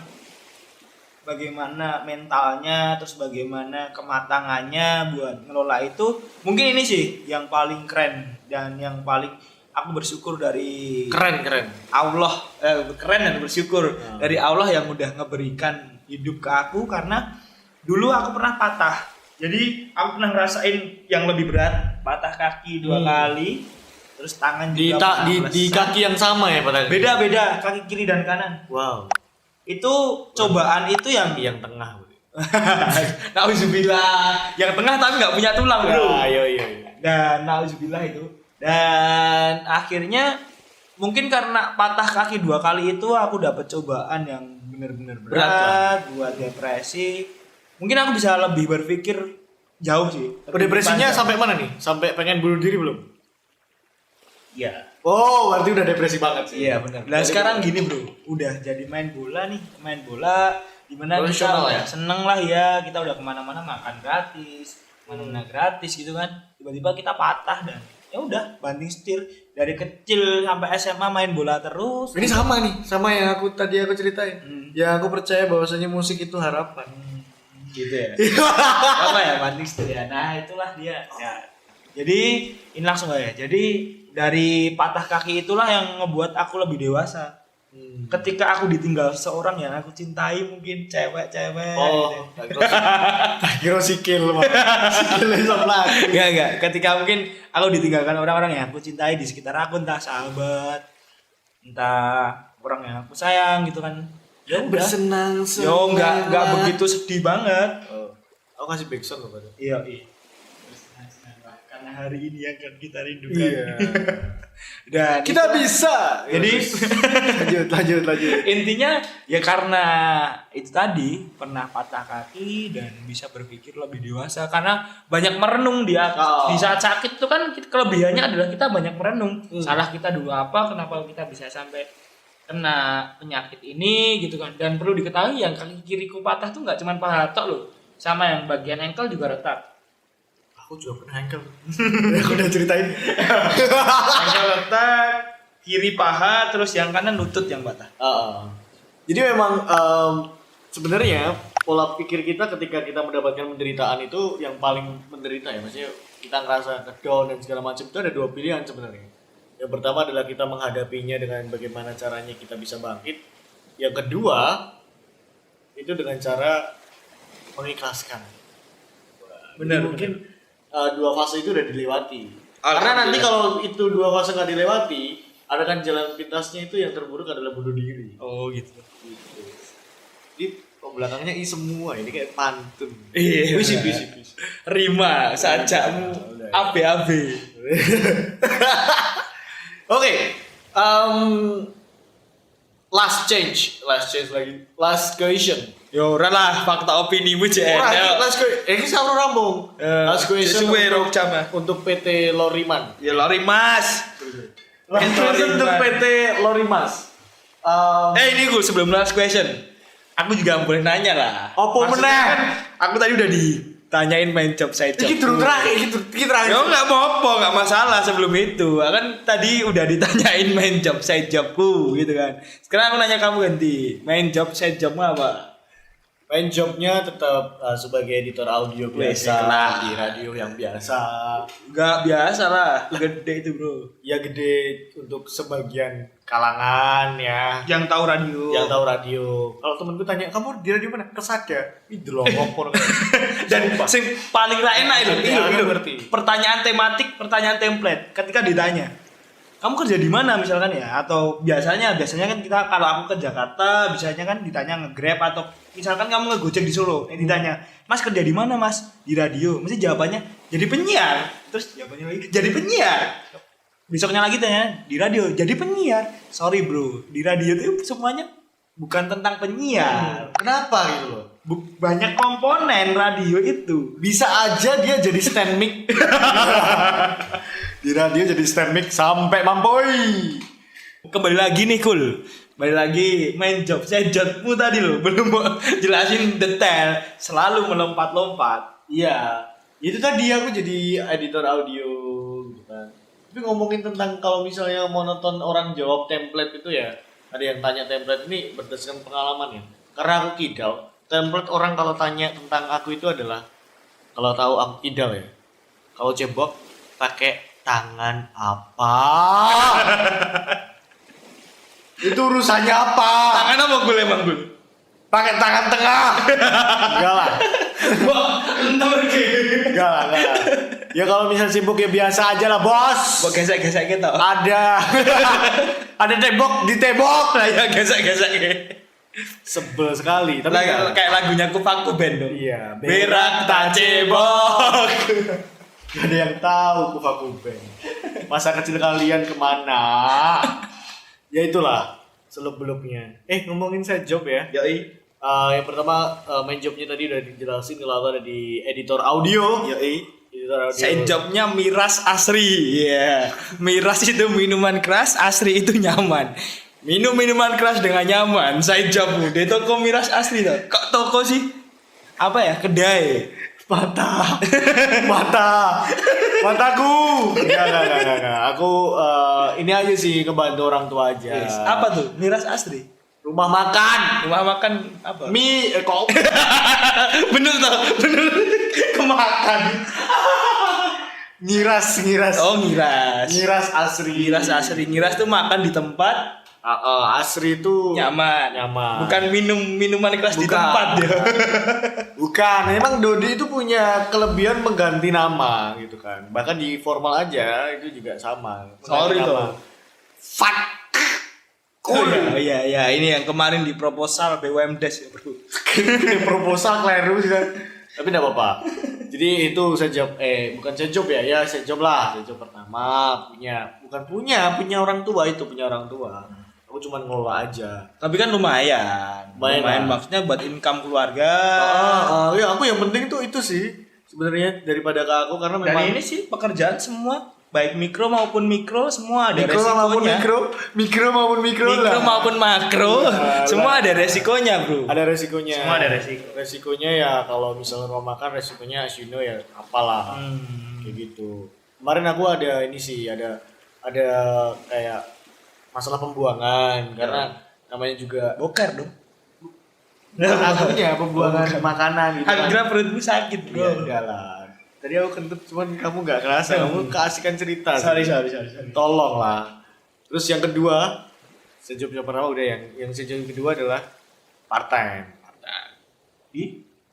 B: bagaimana mentalnya, terus bagaimana kematangannya buat ngelola itu, mungkin ini sih yang paling keren dan yang paling aku bersyukur dari
A: Keren.
B: Allah, keren dan bersyukur dari Allah yang udah ngeberikan hidup ke aku, karena dulu aku pernah patah. Jadi aku pernah ngerasain yang lebih berat, patah kaki 2 kali, terus tangan
A: Di
B: juga pernah
A: di
B: meleset.
A: kaki yang sama ya padahal.
B: Beda-beda, kaki kiri dan kanan.
A: Wow.
B: Itu cobaan itu yang
A: Yang tengah.
B: nauzubillah, yang tengah tapi nggak punya tulang, Bro.
A: Ah, iya.
B: Dan nauzubillah itu. Dan akhirnya mungkin karena patah kaki 2 kali itu aku dapat cobaan yang benar-benar berat buat depresi. Mungkin aku bisa lebih berpikir jauh sih.
A: Depresinya
B: Panjang.
A: sampai mana nih? Sampai pengen bunuh diri belum?
B: Ya,
A: Oh, berarti udah depresi banget sih.
B: Iya benar. Nah sekarang gini bro, udah jadi main bola dimana kita
A: Profesional ya?
B: seneng lah ya, kita udah kemana-mana makan gratis, mana-mana gratis gitu kan. Tiba-tiba kita patah dan ya udah banting setir dari kecil sampai SMA main bola terus.
A: Ini sama nih, sama yang tadi aku ceritain. Ya aku percaya bahwasanya musik itu harapan.
B: Gitu ya. Apa ya banting setir ya. Nah itulah dia. Ya. Jadi ini langsung ya. Jadi dari patah kaki itulah yang ngebuat aku lebih dewasa. Ketika aku ditinggal seorang yang aku cintai, mungkin cewek-cewek
A: Oh,
B: gitu.
A: tak kira sikil mah. Sikilnya sebelah.
B: Enggak. Ketika mungkin aku ditinggalkan orang-orang yang aku cintai di sekitar aku, entah sahabat, entah orang yang aku sayang gitu kan. Ya udah.
A: Bersenang
B: Yo enggak begitu sedih banget.
A: Oh, aku kasih backsound loh pada.
B: Iya. Karena hari ini yang akan kita rindukan.
A: Iya.
B: Dan
A: Kita bisa.
B: Jadi
A: lanjut.
B: intinya ya karena itu tadi pernah patah kaki dan bisa berpikir lebih dewasa karena banyak merenung dia di saat sakit itu kan kelebihannya adalah kita banyak merenung salah kita dulu apa, kenapa kita bisa sampai kena penyakit ini gitu kan. Dan perlu diketahui yang kaki kiriku patah tuh nggak cuma paha tok loh, sama yang bagian ankle juga retak.
A: Aku juga pernah ankle. Aku udah ceritain.
B: Ankle retak, kiri paha, terus yang kanan lutut yang patah.
A: Jadi memang sebenarnya pola pikir kita ketika kita mendapatkan penderitaan itu yang paling menderita ya, maksudnya kita ngerasa down dan segala macam itu ada dua pilihan sebenarnya. Yang pertama adalah kita menghadapinya dengan bagaimana caranya kita bisa bangkit. Yang kedua itu dengan cara mengikhlaskan.
B: Benar.
A: Mungkin dua fase itu udah dilewati. Karena nanti kalau itu dua fase nggak dilewati, ada kan jalan pintasnya itu yang terburuk adalah bunuh diri.
B: Oh gitu.
A: Jadi belakangnya ini semua ini kayak pantun.
B: Iya.
A: Puisi.
B: Rima sajamu AB.
A: Oke. Last question.
B: Yo ora lah fakta opinimu cek.
A: Ini sama rambung. Last question
B: sesuai rok jama.
A: untuk PT Loriman.
B: Ya lori Mas.
A: Untuk PT Lorimas.
B: Ini gue sebelum last question. Aku juga boleh nanya lah.
A: Apa
B: Maksudnya
A: meneh?
B: kan aku tadi udah ditanyain main job saya job.
A: Ini terakhir.
B: Yo nggak apa-apa, nggak masalah sebelum itu. Kan tadi udah ditanyain main job saya jobku gitu kan. Sekarang aku nanya kamu ganti. Main job saya jobmu apa?
A: Main jobnya tetap sebagai editor audio biasa
B: Lah.
A: di radio yang biasa.
B: Enggak biasa lah, gede itu bro.
A: Ya gede untuk sebagian kalangan ya.
B: Yang tahu radio.
A: Yang tahu radio. Kalau temenku tanya, kamu di radio mana? Kesada. Ih delongok.
B: Dan sing paling ra enak itu.
A: Iya,
B: Itu
A: ngerti.
B: pertanyaan tematik, pertanyaan template. Ketika ditanya, kamu kerja di mana misalkan ya? Atau biasanya kan kita kalau aku ke Jakarta, biasanya kan ditanya nge-Grab atau misalkan kamu nge-Gojek di Solo, ditanya, "Mas kerja di mana, Mas?" Di radio. Mesti jawabannya jadi penyiar. Terus jawabannya lagi jadi penyiar. Besoknya lagi tanya di radio, jadi penyiar. Sorry bro, di radio itu semuanya bukan tentang penyiar.
A: Kenapa gitu loh?
B: Banyak komponen radio itu.
A: Bisa aja dia jadi stand mic. Di radio jadi stand mic sampai mampoi.
B: Kembali lagi nih Kul. Kembali lagi main job. Saya jobmu tadi loh, belum mau jelasin detail. Selalu melompat-lompat.
A: Iya, itu tadi aku jadi editor audio gitu kan. Tapi ngomongin tentang kalau misalnya monoton orang jawab template itu ya, ada yang tanya template ini berdasarkan pengalaman ya. Karena aku kidal, template orang kalau tanya tentang aku itu adalah, kalau tahu aku kidal ya, kalau cebok pakai tangan apa? Itu urusannya apa?
B: Tangan apa Kul emang Kul?
A: Pakai tangan tengah. Enggak lah. Enggak lah. Ya kalau misal sibuk ya biasa aja lah bos.
B: Kok gesek-gesek gitu?
A: Ada. Ada tembok di tembok.
B: Lah ya gesek-gesek.
A: Sebel sekali. Tapi
B: Kayak lagunya Kufaku Band dong.
A: Iya.
B: Berak tak cebok.
A: Gak ada yang tahu Kufaku Band. Masa kecil kalian kemana? Ya itulah selebelupnya. Ngomongin saya job ya.
B: Yoi.
A: Yang pertama main jobnya tadi udah dijelasin kalau ada di editor audio.
B: Yoi.
A: Editor audio.
B: Side jobnya miras asri. Iya. Miras itu minuman keras, asri itu nyaman. Minum minuman keras dengan nyaman. Side jobmu di toko miras asri tuh. Kok toko sih? Apa ya? Kedai.
A: Mataku. Enggak. Aku ini aja sih ngebantu orang tua aja.
B: Yes. Apa tuh? Miras asri.
A: Rumah makan.
B: Rumah makan apa?
A: Mie kok
B: Bener tuh, bener.
A: kemakan. Ngiras.
B: Oh, ngiras.
A: Ngiras asri.
B: Ngiras asri. Ngiras tuh makan di tempat
A: Asri itu
B: nyaman. Bukan minuman keras di
A: Bukan.
B: tempat ya.
A: Bukan, memang Dodi itu punya kelebihan mengganti nama gitu kan. Bahkan di formal aja itu juga sama.
B: Sorry
A: Mengganti
B: tuh.
A: nama. Fuck.
B: Oh iya, ini yang kemarin di proposal BUMDes ya, Bro.
A: Proposal kleru sih kan. Tapi enggak apa-apa. Jadi itu saya job bukan saya job ya saya job lah. Saya job pertama punya orang tua itu, punya orang tua. Aku cuma ngelola aja.
B: Tapi kan lumayan
A: Lumayan lah.
B: maksudnya buat income keluarga.
A: Ya aku yang penting tuh itu sih sebenarnya daripada ke aku karena
B: Dan
A: memang
B: ini sih pekerjaan semua baik mikro maupun mikro semua ada
A: mikro maupun
B: resikonya.
A: mikro maupun mikro lah.
B: Maupun makro
A: Ya,
B: semua
A: lah.
B: ada resikonya, Bro.
A: Ada resikonya.
B: Semua ada resiko.
A: Resikonya ya kalau misalnya rumah makan resikonya as you know ya apalah. Kayak gitu. Kemarin aku ada ini sih ada kayak masalah pembuangan karena namanya juga
B: Boker dong.
A: akunya pembuangan makanan gitu kan.
B: Akhirnya perutmu sakit, Bro.
A: Ya enggak lah. Tadi aku kentut cuman kamu enggak kerasa, kamu keasikan cerita.
B: Sorry.
A: Tolong lah. Terus yang kedua, sejob yang pertama udah yang sejob yang kedua adalah part time.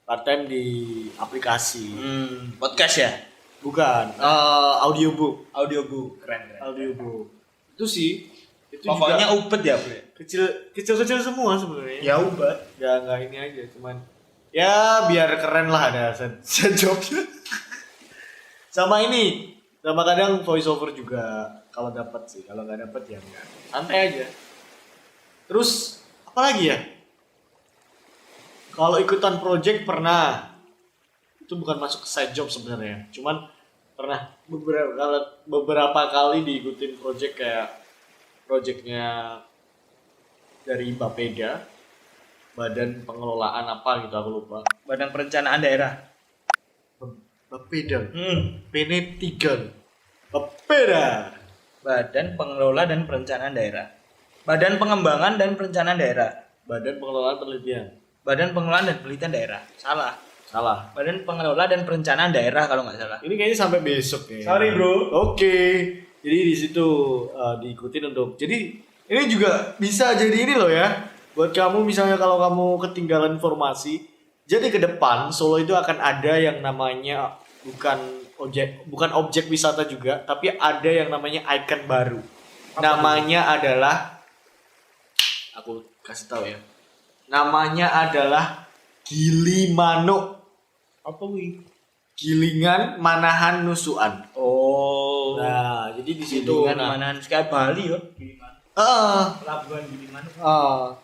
A: Part time di aplikasi.
B: Podcast ya?
A: Bukan, audiobook.
B: Audiobook. Keren.
A: Audiobook. Itu sih itu
B: Pokoknya
A: juga
B: upet ya, Bro.
A: kecil semua sebenarnya.
B: Ya ubet.
A: Ya enggak ini aja, cuman ya biar keren lah ada sejobnya. Sama ini, sama kadang voice over juga kalau dapat sih, kalau nggak dapat ya enggak. Santai aja. Terus apa lagi ya? Kalau ikutan project pernah. Itu bukan masuk ke side job sebenarnya. Cuman pernah beberapa kali diikutin project kayak projectnya dari Bapeda, Badan Pengelolaan apa gitu aku lupa.
B: Badan Perencanaan Daerah.
A: Bapeda. Pene 3. Bapeda.
B: Badan Pengelola dan Perencanaan Daerah. Badan Pengembangan dan Perencanaan Daerah.
A: Badan Pengelolaan Penelitian.
B: Badan Pengelolaan dan Penelitian Daerah. Salah. Badan Pengelola dan Perencanaan Daerah kalau nggak salah.
A: Ini kayaknya sampai besok ya.
B: Sorry, Bro.
A: Oke. Jadi di situ diikutin untuk. Jadi ini juga bisa jadi ini loh ya. Buat kamu misalnya kalau kamu ketinggalan informasi, jadi ke depan Solo itu akan ada yang namanya bukan objek wisata juga, tapi ada yang namanya ikon baru. Namanya adalah aku kasih tahu ya. Namanya adalah Gilimanuk.
B: Apa wih?
A: Gilingan Manahan Nusuan.
B: Oh.
A: Nah, jadi di situ
B: Gilingan mana? Kayak Bali ya. Pelabuhan Giliman.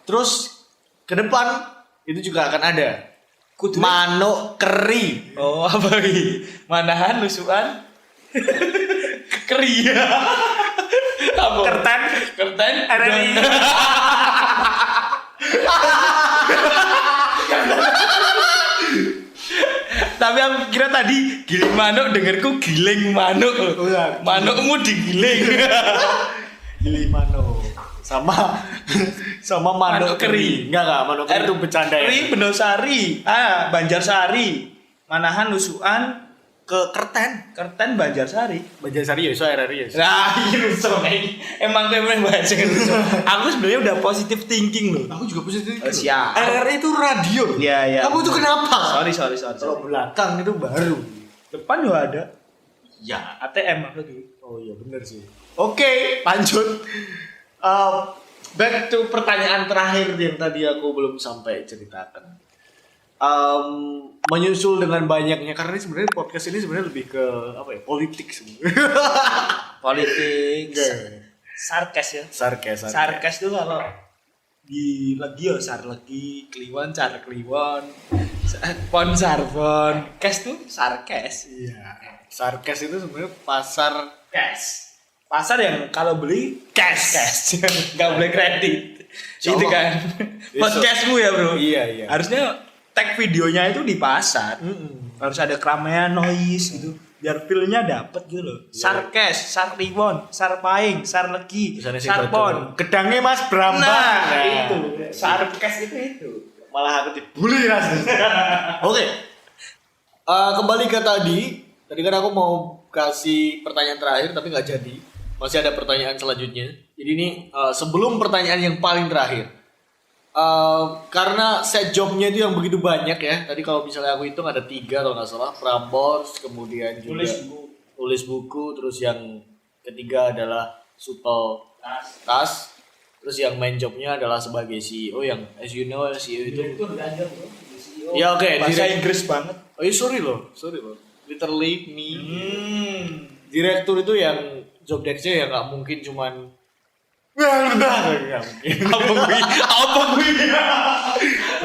A: Terus ke depan itu juga akan ada
B: Kudu
A: manuk keri.
B: Oh, apa wih? Manahan nusuan. Keri. Apa? Kerten
A: RRI.
B: Tapi aku kira tadi giling manuk, dengerku giling manuk.
A: Enggak.
B: Manukmu digiling.
A: Gilimanuk. Sama manuk keri. Enggak, manuk keri itu bercanda ya.
B: Keri Benosari. Banjarsari. Manahan nusuan
A: Ke Kerten.
B: Kerten Banjarsari.
A: Banjarsari ya iso RRI ya.
B: Nah, iya rusuh nih. Emang gue main bahasa rusuh. Aku sebenarnya udah positive thinking loh.
A: Aku juga positif.
B: Oh, siap.
A: RRI itu radio.
B: Iya.
A: Kamu tuh kenapa?
B: Sorry.
A: Kalau belakang itu baru.
B: Depan juga ada.
A: Ya.
B: ATM maksudnya.
A: Oh iya bener sih. Oke, lanjut. Back to pertanyaan terakhir yang tadi aku belum sampai ceritakan. Menyusul dengan banyaknya karena ini sebenarnya podcast ini sebenarnya lebih ke apa ya, politik sebenarnya.
B: Politik. Sarkas ya. Sarkas tuh kalau di Legio Sarlegi, Kliwon Sarkliwon, Pon Sarpon, Kes tuh Sarkes.
A: Iya. Sarkes itu sebenarnya pasar
B: cash. Pasar yang kalau beli cash. Nggak boleh kredit. Itu kan. Podcastmu ya, Bro.
A: Iya.
B: Harusnya tag videonya itu di pasar. Harus ada keramaian, noise gitu. Biar feel-nya dapet gitu loh. Sarkes, Sarliwon, Sarpaing, Sarlegi, Sarpon.
A: Gedangnya Mas Brambang.
B: Nah, itu. Sarkes itu.
A: Malah aku dibully rasanya. Oke. Kembali ke tadi. Tadi kan aku mau kasih pertanyaan terakhir tapi nggak jadi. Masih ada pertanyaan selanjutnya. Jadi ini sebelum pertanyaan yang paling terakhir. Karena set jobnya itu yang begitu banyak ya. Tadi kalau misalnya aku hitung ada 3 kalau nggak salah. Prambors, kemudian juga tulis buku, terus yang ketiga adalah supel tas. Terus yang main jobnya adalah sebagai CEO yang as you know CEO itu. Ya oke,
B: bahasa Inggris banget.
A: Oh iya sorry loh. Literally me. Direktur itu yang job desk-nya ya nggak mungkin cuman apa gue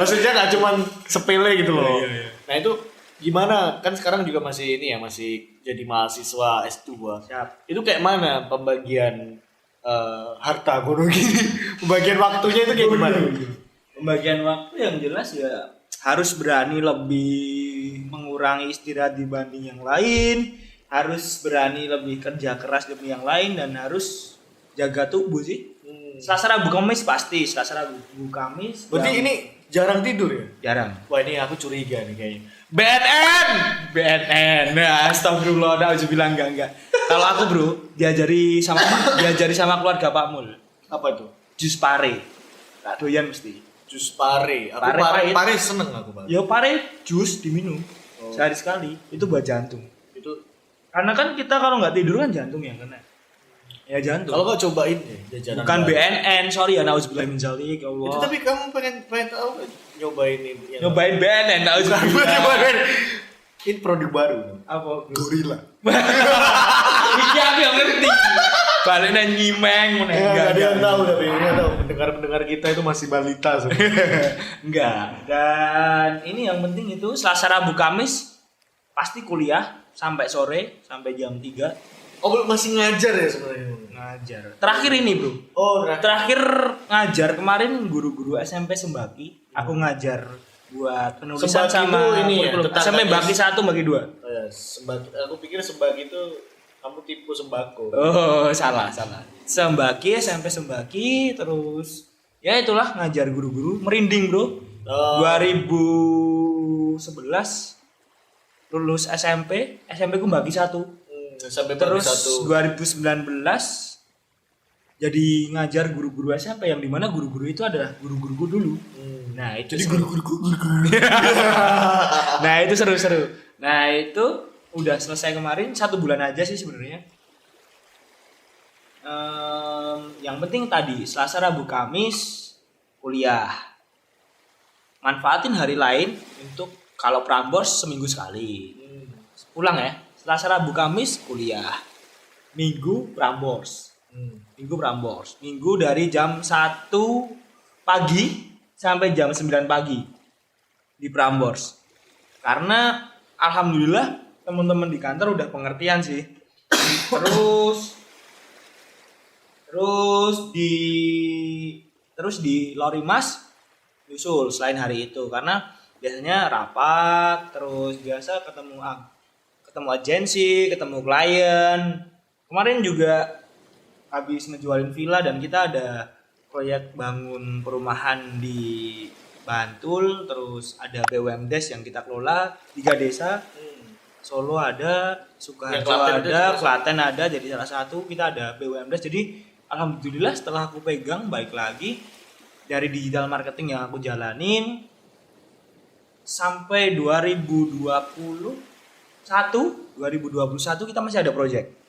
A: maksudnya nggak cuman sepele gitu loh.
B: Iya.
A: Nah itu gimana kan sekarang juga masih ini ya masih jadi mahasiswa S2.
B: Siap.
A: Itu kayak mana pembagian harta gunung gini pembagian waktunya itu kayak gimana?
B: Pembagian waktu yang jelas ya harus berani lebih mengurangi istirahat dibanding yang lain, harus berani lebih kerja keras demi yang lain, dan harus jaga tubuh sih. Selasa Rabu Kamis pasti, Selasa Rabu Kamis.
A: Berarti ini jarang tidur ya?
B: Jarang.
A: Wah ini aku curiga nih kayaknya.
B: BNN. Nah, astagfirullah, udah bilang enggak. Kalau aku, Bro, diajari sama keluarga Pak Mul.
A: Apa itu?
B: Jus pare. Tak doyan mesti.
A: Jus pare. Aku pare seneng aku banget.
B: Ya pare jus diminum sehari sekali. Itu buat jantung.
A: Itu
B: Karena kan kita kalau nggak tidur kan jantung yang kena. Ya jantung.
A: kalau kau cobain ya jajanan.
B: Bukan
A: baru.
B: BNN, sorry ya, nauzubillah min dzalik, ya Allah.
A: Itu tapi kamu pengen tahu kan? Nyobain ini.
B: Nyobain BNN, nauzubillah.
A: Ini produk baru.
B: Apa?
A: Gorilla.
B: Iki aku yang ngerti. Balik nang nyimeng meneh.
A: Enggak ada yang tahu tapi enggak tahu pendengar kita itu masih balita sebenarnya.
B: Enggak. Dan ini yang penting itu Selasa Rabu Kamis pasti kuliah sampai sore, sampai jam 3.
A: Oh, masih ngajar ya sebenarnya.
B: Ngajar. Terakhir ini, Bro.
A: Oh,
B: Terakhir ngajar kemarin guru-guru SMP Sembaki. Aku ngajar buat penulisan
A: Sembaki
B: sama
A: itu ini ya,
B: kurikulum. SMP Baki 1 bagi 2.
A: Oh, ya, aku pikir sembagi itu kamu tipu sembako.
B: Oh, salah. Sembaki, SMP Sembaki, terus ya itulah ngajar guru-guru, merinding, Bro. 2011 lulus SMP ku bagi 1.
A: Sampai
B: Terus
A: bagi 1.
B: 2019 jadi ngajar guru-guru SMP yang dimana guru-guru itu adalah guru-guruku dulu. Nah itu
A: Jadi
B: seru.
A: guru-guru.
B: Nah itu seru-seru. Nah itu udah selesai kemarin 1 bulan aja sih sebenarnya. Yang penting tadi Selasa Rabu Kamis kuliah. Manfaatin hari lain untuk kalau Prambors seminggu sekali. Pulang ya. Selasa Rabu Kamis kuliah. Minggu Prambors. Minggu dari jam 1 pagi sampai jam 9 pagi di Prambors. Karena alhamdulillah teman-teman di kantor udah pengertian sih. Terus di Lorimas nyusul selain hari itu karena biasanya rapat, terus biasa ketemu agensi, ketemu klien. Kemarin juga habis ngejualin villa dan kita ada proyek bangun perumahan di Bantul, terus ada BUMDes yang kita kelola 3 desa. Solo ada, Sukoharjo ada, Klaten ada, jadi salah satu kita ada BUMDes. Jadi alhamdulillah setelah aku pegang baik lagi dari digital marketing yang aku jalanin sampai 2021 kita masih ada project.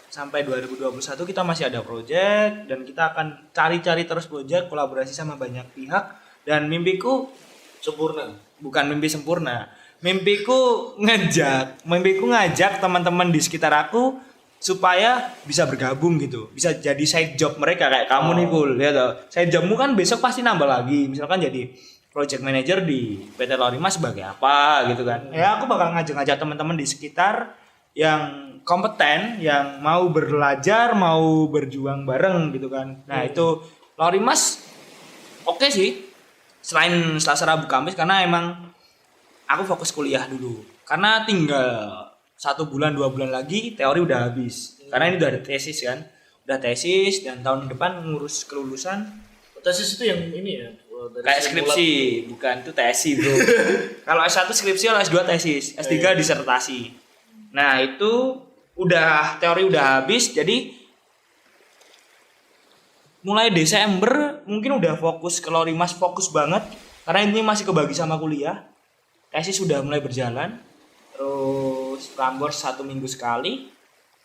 B: Sampai 2021 kita masih ada project dan kita akan cari-cari terus project, kolaborasi sama banyak pihak, dan mimpiku
A: Sempurna.
B: bukan mimpi sempurna. Mimpiku ngajak teman-teman di sekitar aku supaya bisa bergabung gitu. Bisa jadi side job mereka kayak kamu nih, Kul. Ya toh. Side jobmu kan besok pasti nambah lagi. Misalkan jadi project manager di PT Lorimas sebagai apa gitu kan. Ya aku bakal ngajak-ngajak teman-teman di sekitar yang kompeten, yang mau belajar, mau berjuang bareng gitu kan. Nah itu Lorimas oke sih. Selain Selasa Rabu Kamis karena emang aku fokus kuliah dulu. Karena tinggal 1 bulan 2 bulan lagi teori udah habis. Karena ini udah ada tesis kan. Udah tesis dan tahun depan ngurus kelulusan.
A: Tesis itu yang ini ya. Dari
B: Kayak skripsi, bukan itu tesis bro. Kalau S1 skripsi, kalau S2 tesis, S3 disertasi. Nah itu udah teori udah habis, jadi mulai Desember mungkin udah fokus ke Lorimas, fokus banget karena ini masih kebagi sama kuliah. Tesis sudah mulai berjalan, terus Prambors 1 minggu sekali,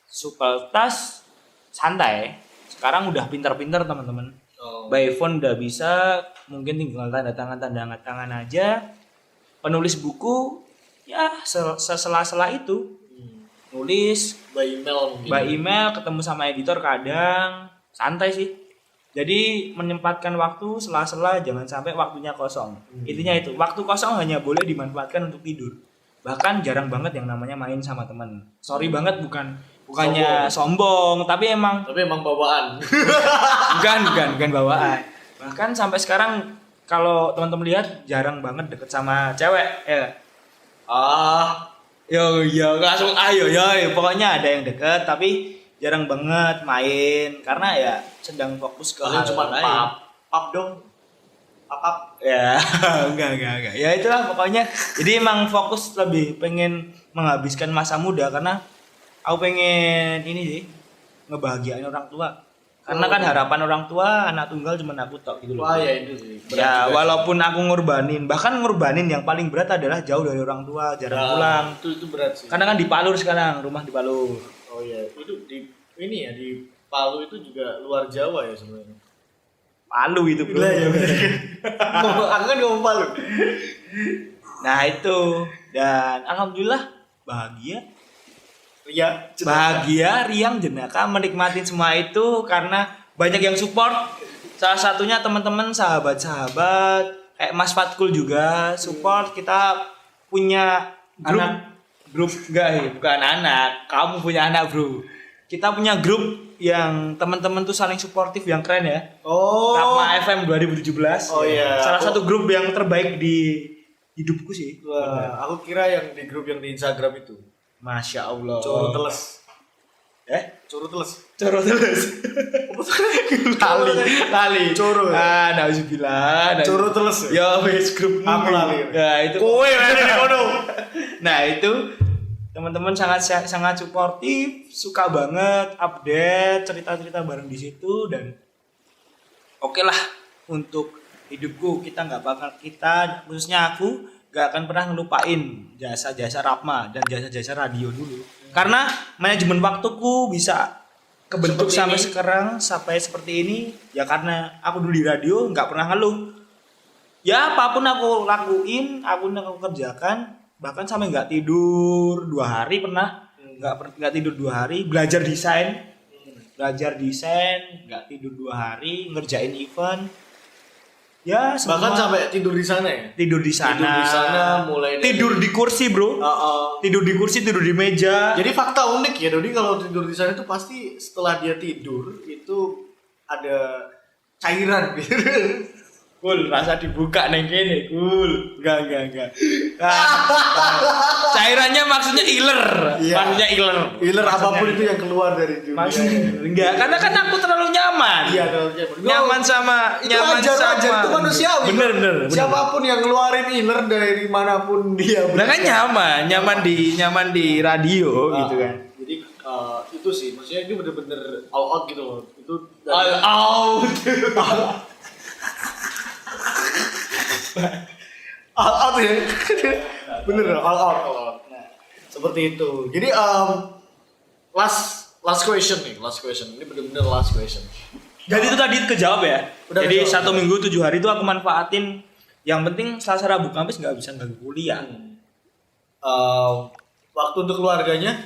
B: Supeltas santai. Sekarang udah pintar-pintar teman-teman. By phone udah bisa, mungkin tinggal tanda tangan aja. Penulis buku ya sela-sela itu. Nulis
A: by email mungkin.
B: By email, ketemu sama editor kadang, santai sih. Jadi menyempatkan waktu sela-sela, jangan sampai waktunya kosong. Intinya itu, waktu kosong hanya boleh dimanfaatkan untuk tidur. Bahkan jarang banget yang namanya main sama teman. Sorry banget bukannya sombong, tapi emang
A: bawaan.
B: bukan bawaan. Bahkan sampai sekarang kalau teman-teman lihat jarang banget deket sama cewek ya. Yo langsung ayo pokoknya ada yang deket tapi jarang banget main karena ya sedang fokus ke hal
A: cuma
B: lain.
A: pap dong. Pap.
B: Ya, enggak. Ya itulah pokoknya. Jadi emang fokus lebih pengen menghabiskan masa muda karena aku pengen ini sih ngebahagiain orang tua. Karena kan harapan orang tua anak tunggal cuma aku tok gitu loh.
A: Wah ya itu sih.
B: Ya walaupun aku bahkan ngorbanin yang paling berat adalah jauh dari orang tua, jarang pulang.
A: Itu berat sih.
B: Karena kan di Palur sekarang, rumah di Palur.
A: Oh iya, itu di ini ya di Palu itu juga luar Jawa ya sebenarnya.
B: Palu itu bro.
A: Ya, aku kan ngomong Palu.
B: Nah itu dan alhamdulillah bahagia. Bahagia, riang, jenaka menikmati semua itu karena banyak yang support. Salah satunya teman-teman, sahabat-sahabat kayak Mas Fatkul juga support. Kita punya grup bukan anak. Kamu punya anak, Bro. Kita punya grup yang teman-teman tuh saling suportif yang keren ya.
A: Oh.
B: Rapma FM 2017.
A: Oh iya.
B: Salah satu grup yang terbaik di hidupku sih.
A: Wah, aku kira yang di grup yang di Instagram itu.
B: Masya Allah.
A: Coro teles.
B: Coro teles. Lali.
A: Coro.
B: Nauzubillah.
A: Coro teles.
B: Ya wes grup
A: aku lali.
B: Ya itu.
A: Kowe lali kono.
B: Nah, itu teman-teman sangat suportif, suka banget update cerita-cerita bareng di situ dan oke lah untuk hidupku kita khususnya aku gak akan pernah ngelupain jasa-jasa Rapma dan jasa-jasa radio dulu. Karena manajemen waktuku bisa kebentuk sampai sekarang sampai seperti ini ya karena aku dulu di radio nggak pernah ngeluh. Ya apapun aku lakuin, aku kerjakan, bahkan sampai nggak tidur 2 hari pernah, nggak tidur 2 hari, belajar desain nggak tidur 2 hari, ngerjain event. Ya,
A: bahkan sampai tidur di sana ya.
B: Tidur di sana mulai dari... tidur di kursi, Bro. Tidur di kursi, tidur di meja.
A: Jadi fakta unik ya, Dodi, kalau tidur di sana itu pasti setelah dia tidur itu ada cairan gitu.
B: Kul, rasa dibuka neng kene, kul. Enggak. Cairannya maksudnya iler.
A: Iya.
B: Maksudnya iler.
A: Iler apapun itu yang keluar dari dunia.
B: Maksudnya enggak, karena kan aku terlalu nyaman.
A: Iya, terlalu nyaman.
B: Nyaman sama
A: itu wajar, itu manusiawi.
B: Bener.
A: Siapapun yang ngeluarin iler dari manapun dia.
B: Nah kan nyaman di radio gitu kan.
A: Jadi itu sih, maksudnya ini bener-bener all out gitu loh. Itu
B: all out.
A: All out ya. Bener all out. Nah, seperti itu. Jadi last question. Ini bener-bener last question.
B: Jadi itu tadi kejawab ya.
A: Udah
B: jadi
A: kejawab.
B: 1 minggu 7 hari itu aku manfaatin. Yang penting Selasa Rabu Kamis nggak bisa ganggu kuliah.
A: Waktu untuk keluarganya?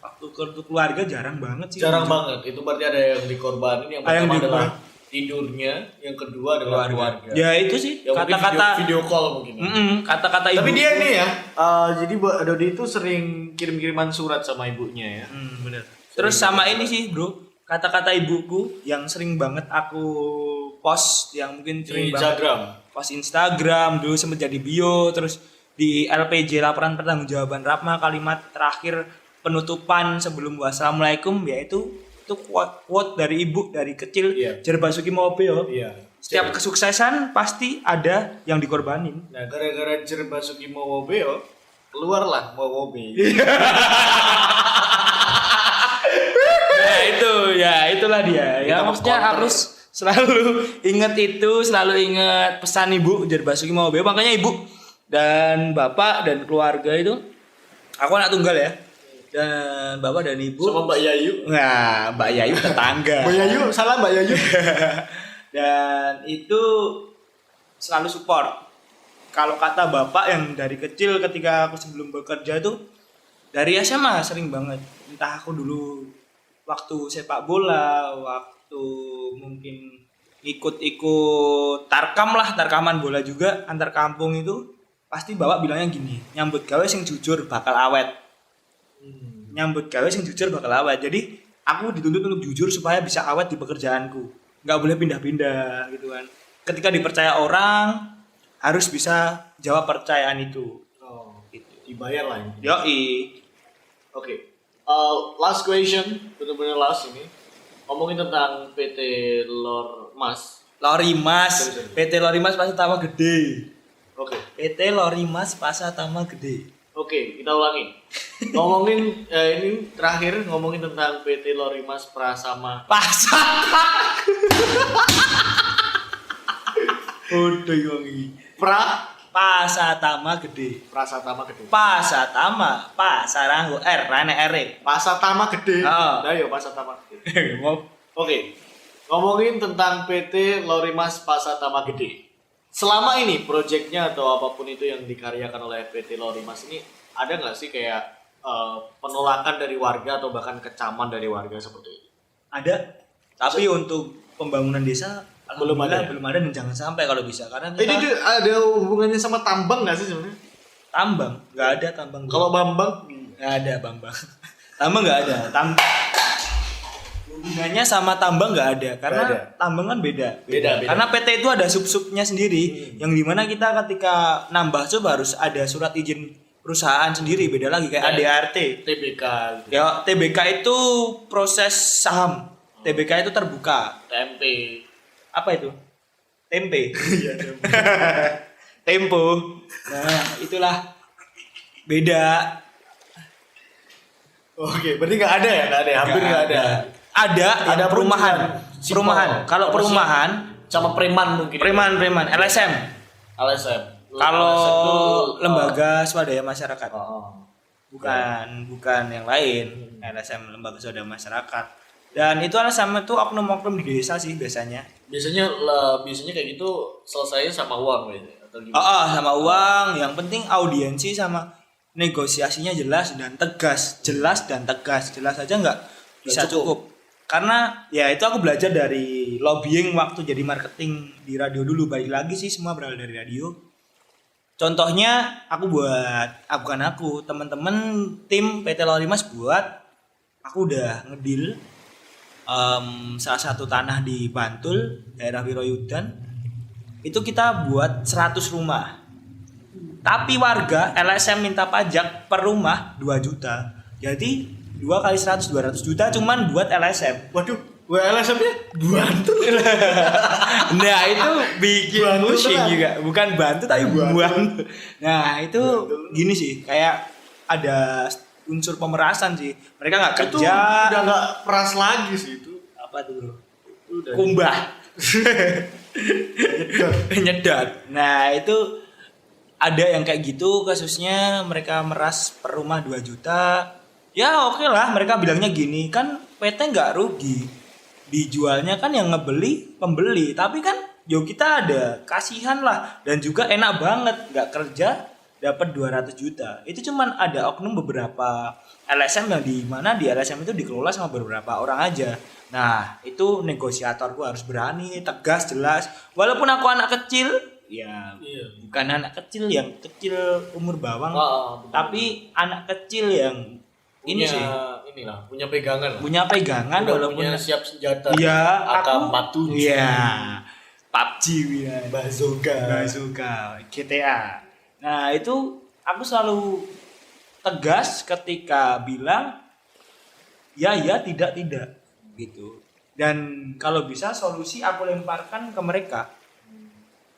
B: Waktu untuk keluarga jarang banget sih.
A: Jarang banget. Itu berarti ada yang dikorbanin. Yang pertama adalah tidurnya, yang kedua adalah keluarga.
B: Ya itu sih
A: Ya, mungkin
B: kata-kata
A: video call mungkin.
B: kata-kata ibu.
A: Tapi dia ini ya, jadi Dodi itu sering kirim-kiriman surat sama ibunya ya.
B: Bener. Terus sama ini sih bro, kata-kata ibuku yang sering banget aku post, yang mungkin
A: Di
B: sering
A: Instagram.
B: banget post Instagram dulu sempet jadi bio, terus di LPJ laporan pertanggungjawaban Rapma kalimat terakhir penutupan sebelum wassalamualaikum, yaitu itu quote dari ibu dari kecil.
A: Iya.
B: Jar Basuki Mawabeo.
A: Iya.
B: Setiap kesuksesan pasti ada yang dikorbanin.
A: Nah, gara-gara Jar Basuki Mawabeo, keluarlah Mawobe.
B: Nah itu ya itulah dia. Ya
A: Kita
B: maksudnya
A: counter.
B: harus selalu ingat itu, selalu ingat pesan ibu Jar Basuki Mawabeo. Makanya ibu dan bapak dan keluarga itu, aku anak tunggal ya. Dan bapak dan ibu
A: Sama Mbak Yayu.
B: Nah, Mbak Yayu tetangga.
A: Mbak Yayu, salah Mbak Yayu.
B: Dan itu selalu support. Kalau kata bapak yang dari kecil ketika aku sebelum bekerja itu dari SMA sering banget. Entah aku dulu waktu sepak bola, waktu mungkin ikut-ikut tarkaman bola juga antar kampung itu, pasti bapak bilangnya gini, nyambut gawe sing jujur bakal awet. Nyambut gawe sing jujur bakal awet. Jadi aku dituntut untuk jujur supaya bisa awet di pekerjaanku. Nggak boleh pindah-pindah gitu kan. Ketika dipercaya orang harus bisa jawab percayaan itu.
A: Oh, gitu. Dibayar lah ini.
B: Yoi.
A: Oke. Last question, benar-benar last ini. Ngomongin tentang PT Lormas.
B: Lorimas,
A: Sorry.
B: PT Lorimas Pasar Tama Gede.
A: Oke.
B: PT Lorimas Pasar Tama Gede.
A: Oke, kita ulangi. Ngomongin ini terakhir ngomongin tentang PT Lorimas Prasama.
B: Pasar. Udah yongi. Pasar Tama Gede.
A: Prasatama Gede.
B: Pasar Tama, Pasar Anggo rane R.
A: Pasatama Gede.
B: Oh.
A: Nah, yo Pasatama Gede.
B: Mau
A: Oke. Ngomongin tentang PT Lorimas Pasatama Gede. Selama ini proyeknya atau apapun itu yang dikaryakan oleh PT Lorimas ini, ada nggak sih kayak penolakan dari warga atau bahkan kecaman dari warga seperti itu?
B: ada, tapi untuk pembangunan desa
A: Belum ada, ya?
B: belum ada, dan jangan sampai kalau bisa, karena
A: Ini
B: kita
A: tuh ada hubungannya sama tambang nggak sih sebenarnya?
B: tambang nggak ada tambang.
A: Kalau Bambang,
B: nggak ada Bambang. Tambang nggak ada. Hubungannya sama tambang nggak ada, karena
A: Nggak ada.
B: tambang kan beda.
A: Beda.
B: Karena PT itu ada sub-subnya sendiri, yang dimana kita ketika nambah sub harus ada surat izin perusahaan sendiri, beda lagi kayak ADART.
A: TBK, gitu.
B: Ya TBK itu proses saham. TBK itu terbuka.
A: TMP.
B: Apa itu? Tempe. Tempo. Nah, itulah beda.
A: Oke, berarti nggak ada ya? Nggak ada, hampir nggak ada.
B: Ada
A: Ada
B: perumahan.
A: simpel.
B: Perumahan. Kalau
A: Apa sih?
B: perumahan,
A: Sama preman mungkin.
B: preman, LSM.
A: LSM.
B: Kalau
A: LSM tuh,
B: lembaga swadaya masyarakat. Bukan yang lain. LSM lembaga swadaya masyarakat. Dan itu LSM itu oknum-oknum di desa sih biasanya.
A: biasanya kayak gitu selesainya sama uang gitu atau gimana?
B: Sama uang, yang penting audiensi sama negosiasinya jelas dan tegas. Jelas aja nggak bisa cukup. Karena ya itu aku belajar dari lobbying waktu jadi marketing di radio dulu. Balik lagi sih semua berawal dari radio. Contohnya teman-teman tim PT Lorimas aku udah ngedil salah satu tanah di Bantul, daerah Wiroyudan. Itu kita buat 100 rumah. Tapi warga LSM minta pajak per rumah 2 juta. Jadi 2 kali 100 200 juta cuman buat LSM.
A: Waduh, gue LSM-nya Bantul.
B: Nah, itu bikin
A: Bantu
B: pusing
A: tenang.
B: juga. Bukan bantu tapi
A: Bantu.
B: buang. Nah, itu gini sih, kayak ada unsur pemerasan sih. Mereka nggak
A: Itu
B: kerja.
A: udah nggak peras lagi sih itu.
B: Apa tuh, Bro?
A: Udah.
B: Kumbah. Nyedot. Nah, itu ada yang kayak gitu kasusnya, mereka meras per rumah 2 juta. Ya oke lah, mereka bilangnya gini, kan PT nggak rugi. Dijualnya kan yang ngebeli pembeli, tapi kan yo kita ada kasihan lah, dan juga enak banget nggak kerja dapat 200 juta. Itu cuman ada oknum beberapa LSM yang di mana di LSM itu dikelola sama beberapa orang aja. Nah, itu negosiatorku harus berani, tegas, jelas. Walaupun aku anak kecil, ya bukan anak kecil yang kecil umur bawang, tapi anak kecil yang ini sih
A: inilah punya pegangan lah.
B: punya pegangan
A: Udah
B: walaupun
A: punya siap senjata.
B: iya aku
A: AK-47.
B: iya PUBG ya
A: Bazooka.
B: GTA. Nah itu aku selalu tegas ketika bilang ya tidak gitu. Dan kalau bisa solusi aku lemparkan ke mereka.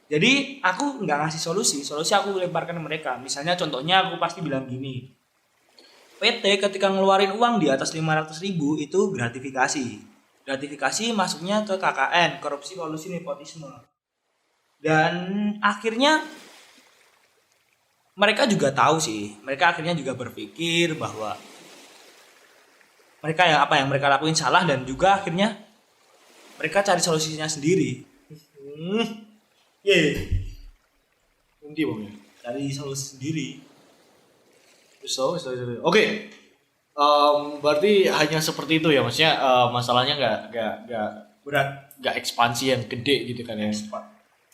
B: Jadi aku nggak ngasih solusi aku lemparkan ke mereka. Misalnya contohnya aku pasti bilang gini, PT ketika ngeluarin uang di atas 500.000 itu gratifikasi masuknya ke KKN, korupsi kolusi nepotisme. Dan akhirnya mereka juga tahu sih, mereka akhirnya juga berpikir bahwa mereka yang mereka lakuin salah dan juga akhirnya mereka cari solusinya sendiri.
A: Nanti bang ya.
B: Cari solusi sendiri.
A: So. Oke. Berarti hanya seperti itu ya, maksudnya masalahnya nggak ekspansi yang gede gitu kan ya.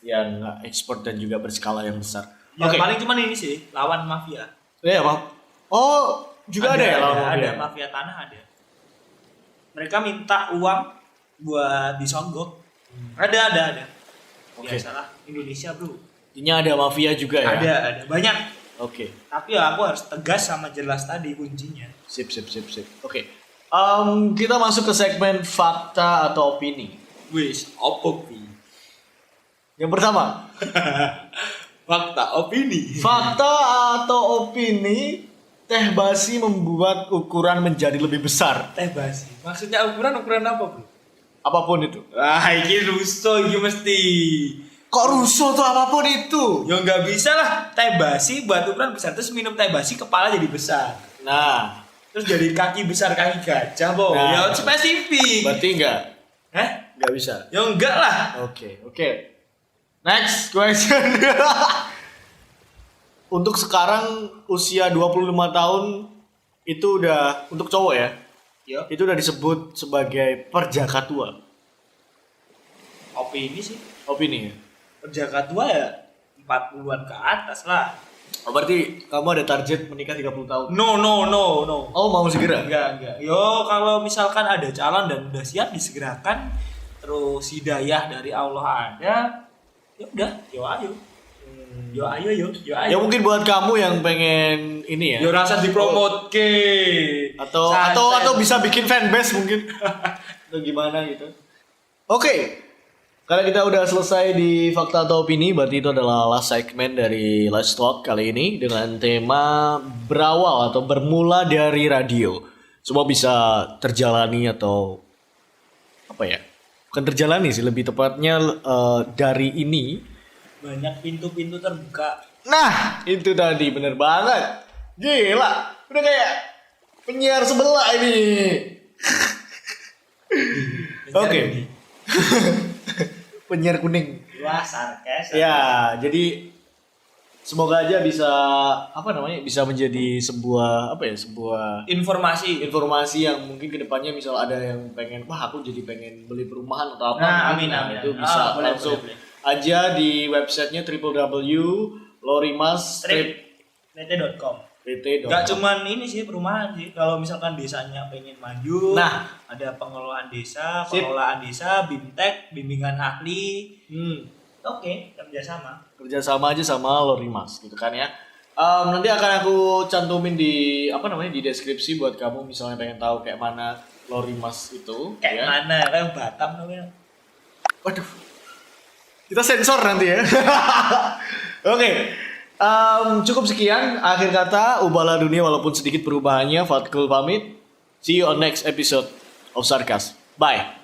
A: Yang nggak ekspor dan juga berskala yang besar.
B: Yang paling cuman ini sih, lawan mafia.
A: Iya, Bang. Oh, juga ada ya lawan mafia.
B: Ada mafia tanah ada. Mereka minta uang buat disogok. Ada.
A: Oke.
B: Biasalah Indonesia, Bro.
A: Intinya ada mafia juga ya.
B: Ada banyak.
A: Oke.
B: Tapi ya aku harus tegas sama jelas tadi kuncinya.
A: Sip. Oke. Kita masuk ke segmen fakta atau opini.
B: Wis, opini.
A: Yang pertama,
B: Fakta opini.
A: fakta atau opini teh basi membuat ukuran menjadi lebih besar.
B: Teh basi. Maksudnya ukuran apa, Bro?
A: Apapun itu.
B: Ah, ini rusuh ini mesti.
A: Kok rusuh tuh apapun itu?
B: Ya nggak bisa lah. Teh basi buat ukuran besar terus minum teh basi kepala jadi besar.
A: Nah,
B: Terus jadi kaki besar kaki gajah, Bo.
A: Nah.
B: Ya spesifik.
A: berarti enggak?
B: Hah?
A: Enggak bisa.
B: Ya enggak lah.
A: Oke. Next question. Untuk sekarang usia 25 tahun itu udah untuk cowok ya.
B: Ya,
A: Itu udah disebut sebagai perjaka tua.
B: opini sih.
A: Opini ya.
B: Perjaka tua ya 40-an ke atas lah.
A: Oh, berarti kamu ada target menikah 30 tahun.
B: No.
A: Oh, mau segera?
B: Enggak. Yo, kalau misalkan ada calon dan udah siap disegerakan, terus hidayah dari Allah ada, ya udah, yo ayo. Yo ayo.
A: Ya mungkin buat kamu yang pengen ini ya.
B: Yo rasa dipromote ke.
A: Atau bisa bikin fanbase mungkin. Atau gimana gitu. Oke. Karena kita udah selesai di fakta atau opini, berarti itu adalah last segment dari Let's Talk kali ini dengan tema berawal atau bermula dari radio. Semua bisa terjalani atau apa ya? Bukan terjalani sih, lebih tepatnya dari ini.
B: Banyak pintu-pintu terbuka.
A: Nah, itu tadi bener banget. Gila, udah kayak penyiar sebelah ini. Oke. Penyiar kuning.
B: Wah, sarkas.
A: Ya, jadi semoga aja bisa bisa menjadi sebuah informasi yang mungkin kedepannya misal ada yang pengen, wah aku jadi pengen beli perumahan atau apa.
B: Nah, amin.
A: Itu bisa
B: Boleh.
A: langsung aja di websitenya www.lorimas.pt.com.
B: Gak cuman ini sih perumahan sih. Kalau misalkan desanya pengen maju,
A: Nah,
B: ada pengelolaan desa, bimtek, bimbingan ahli. Oke,
A: kerjasama aja sama Lorimas gitu kan ya. Nanti akan aku cantumin di di deskripsi buat kamu misalnya pengen tahu kayak mana Lorimas itu.
B: Kayak
A: ya.
B: mana? Kayak Batam namanya.
A: Waduh. Kita sensor nanti ya. Oke. Cukup sekian akhir kata, ubahlah dunia walaupun sedikit perubahannya. Fatkul pamit. See you on next episode of Sarkas. Bye.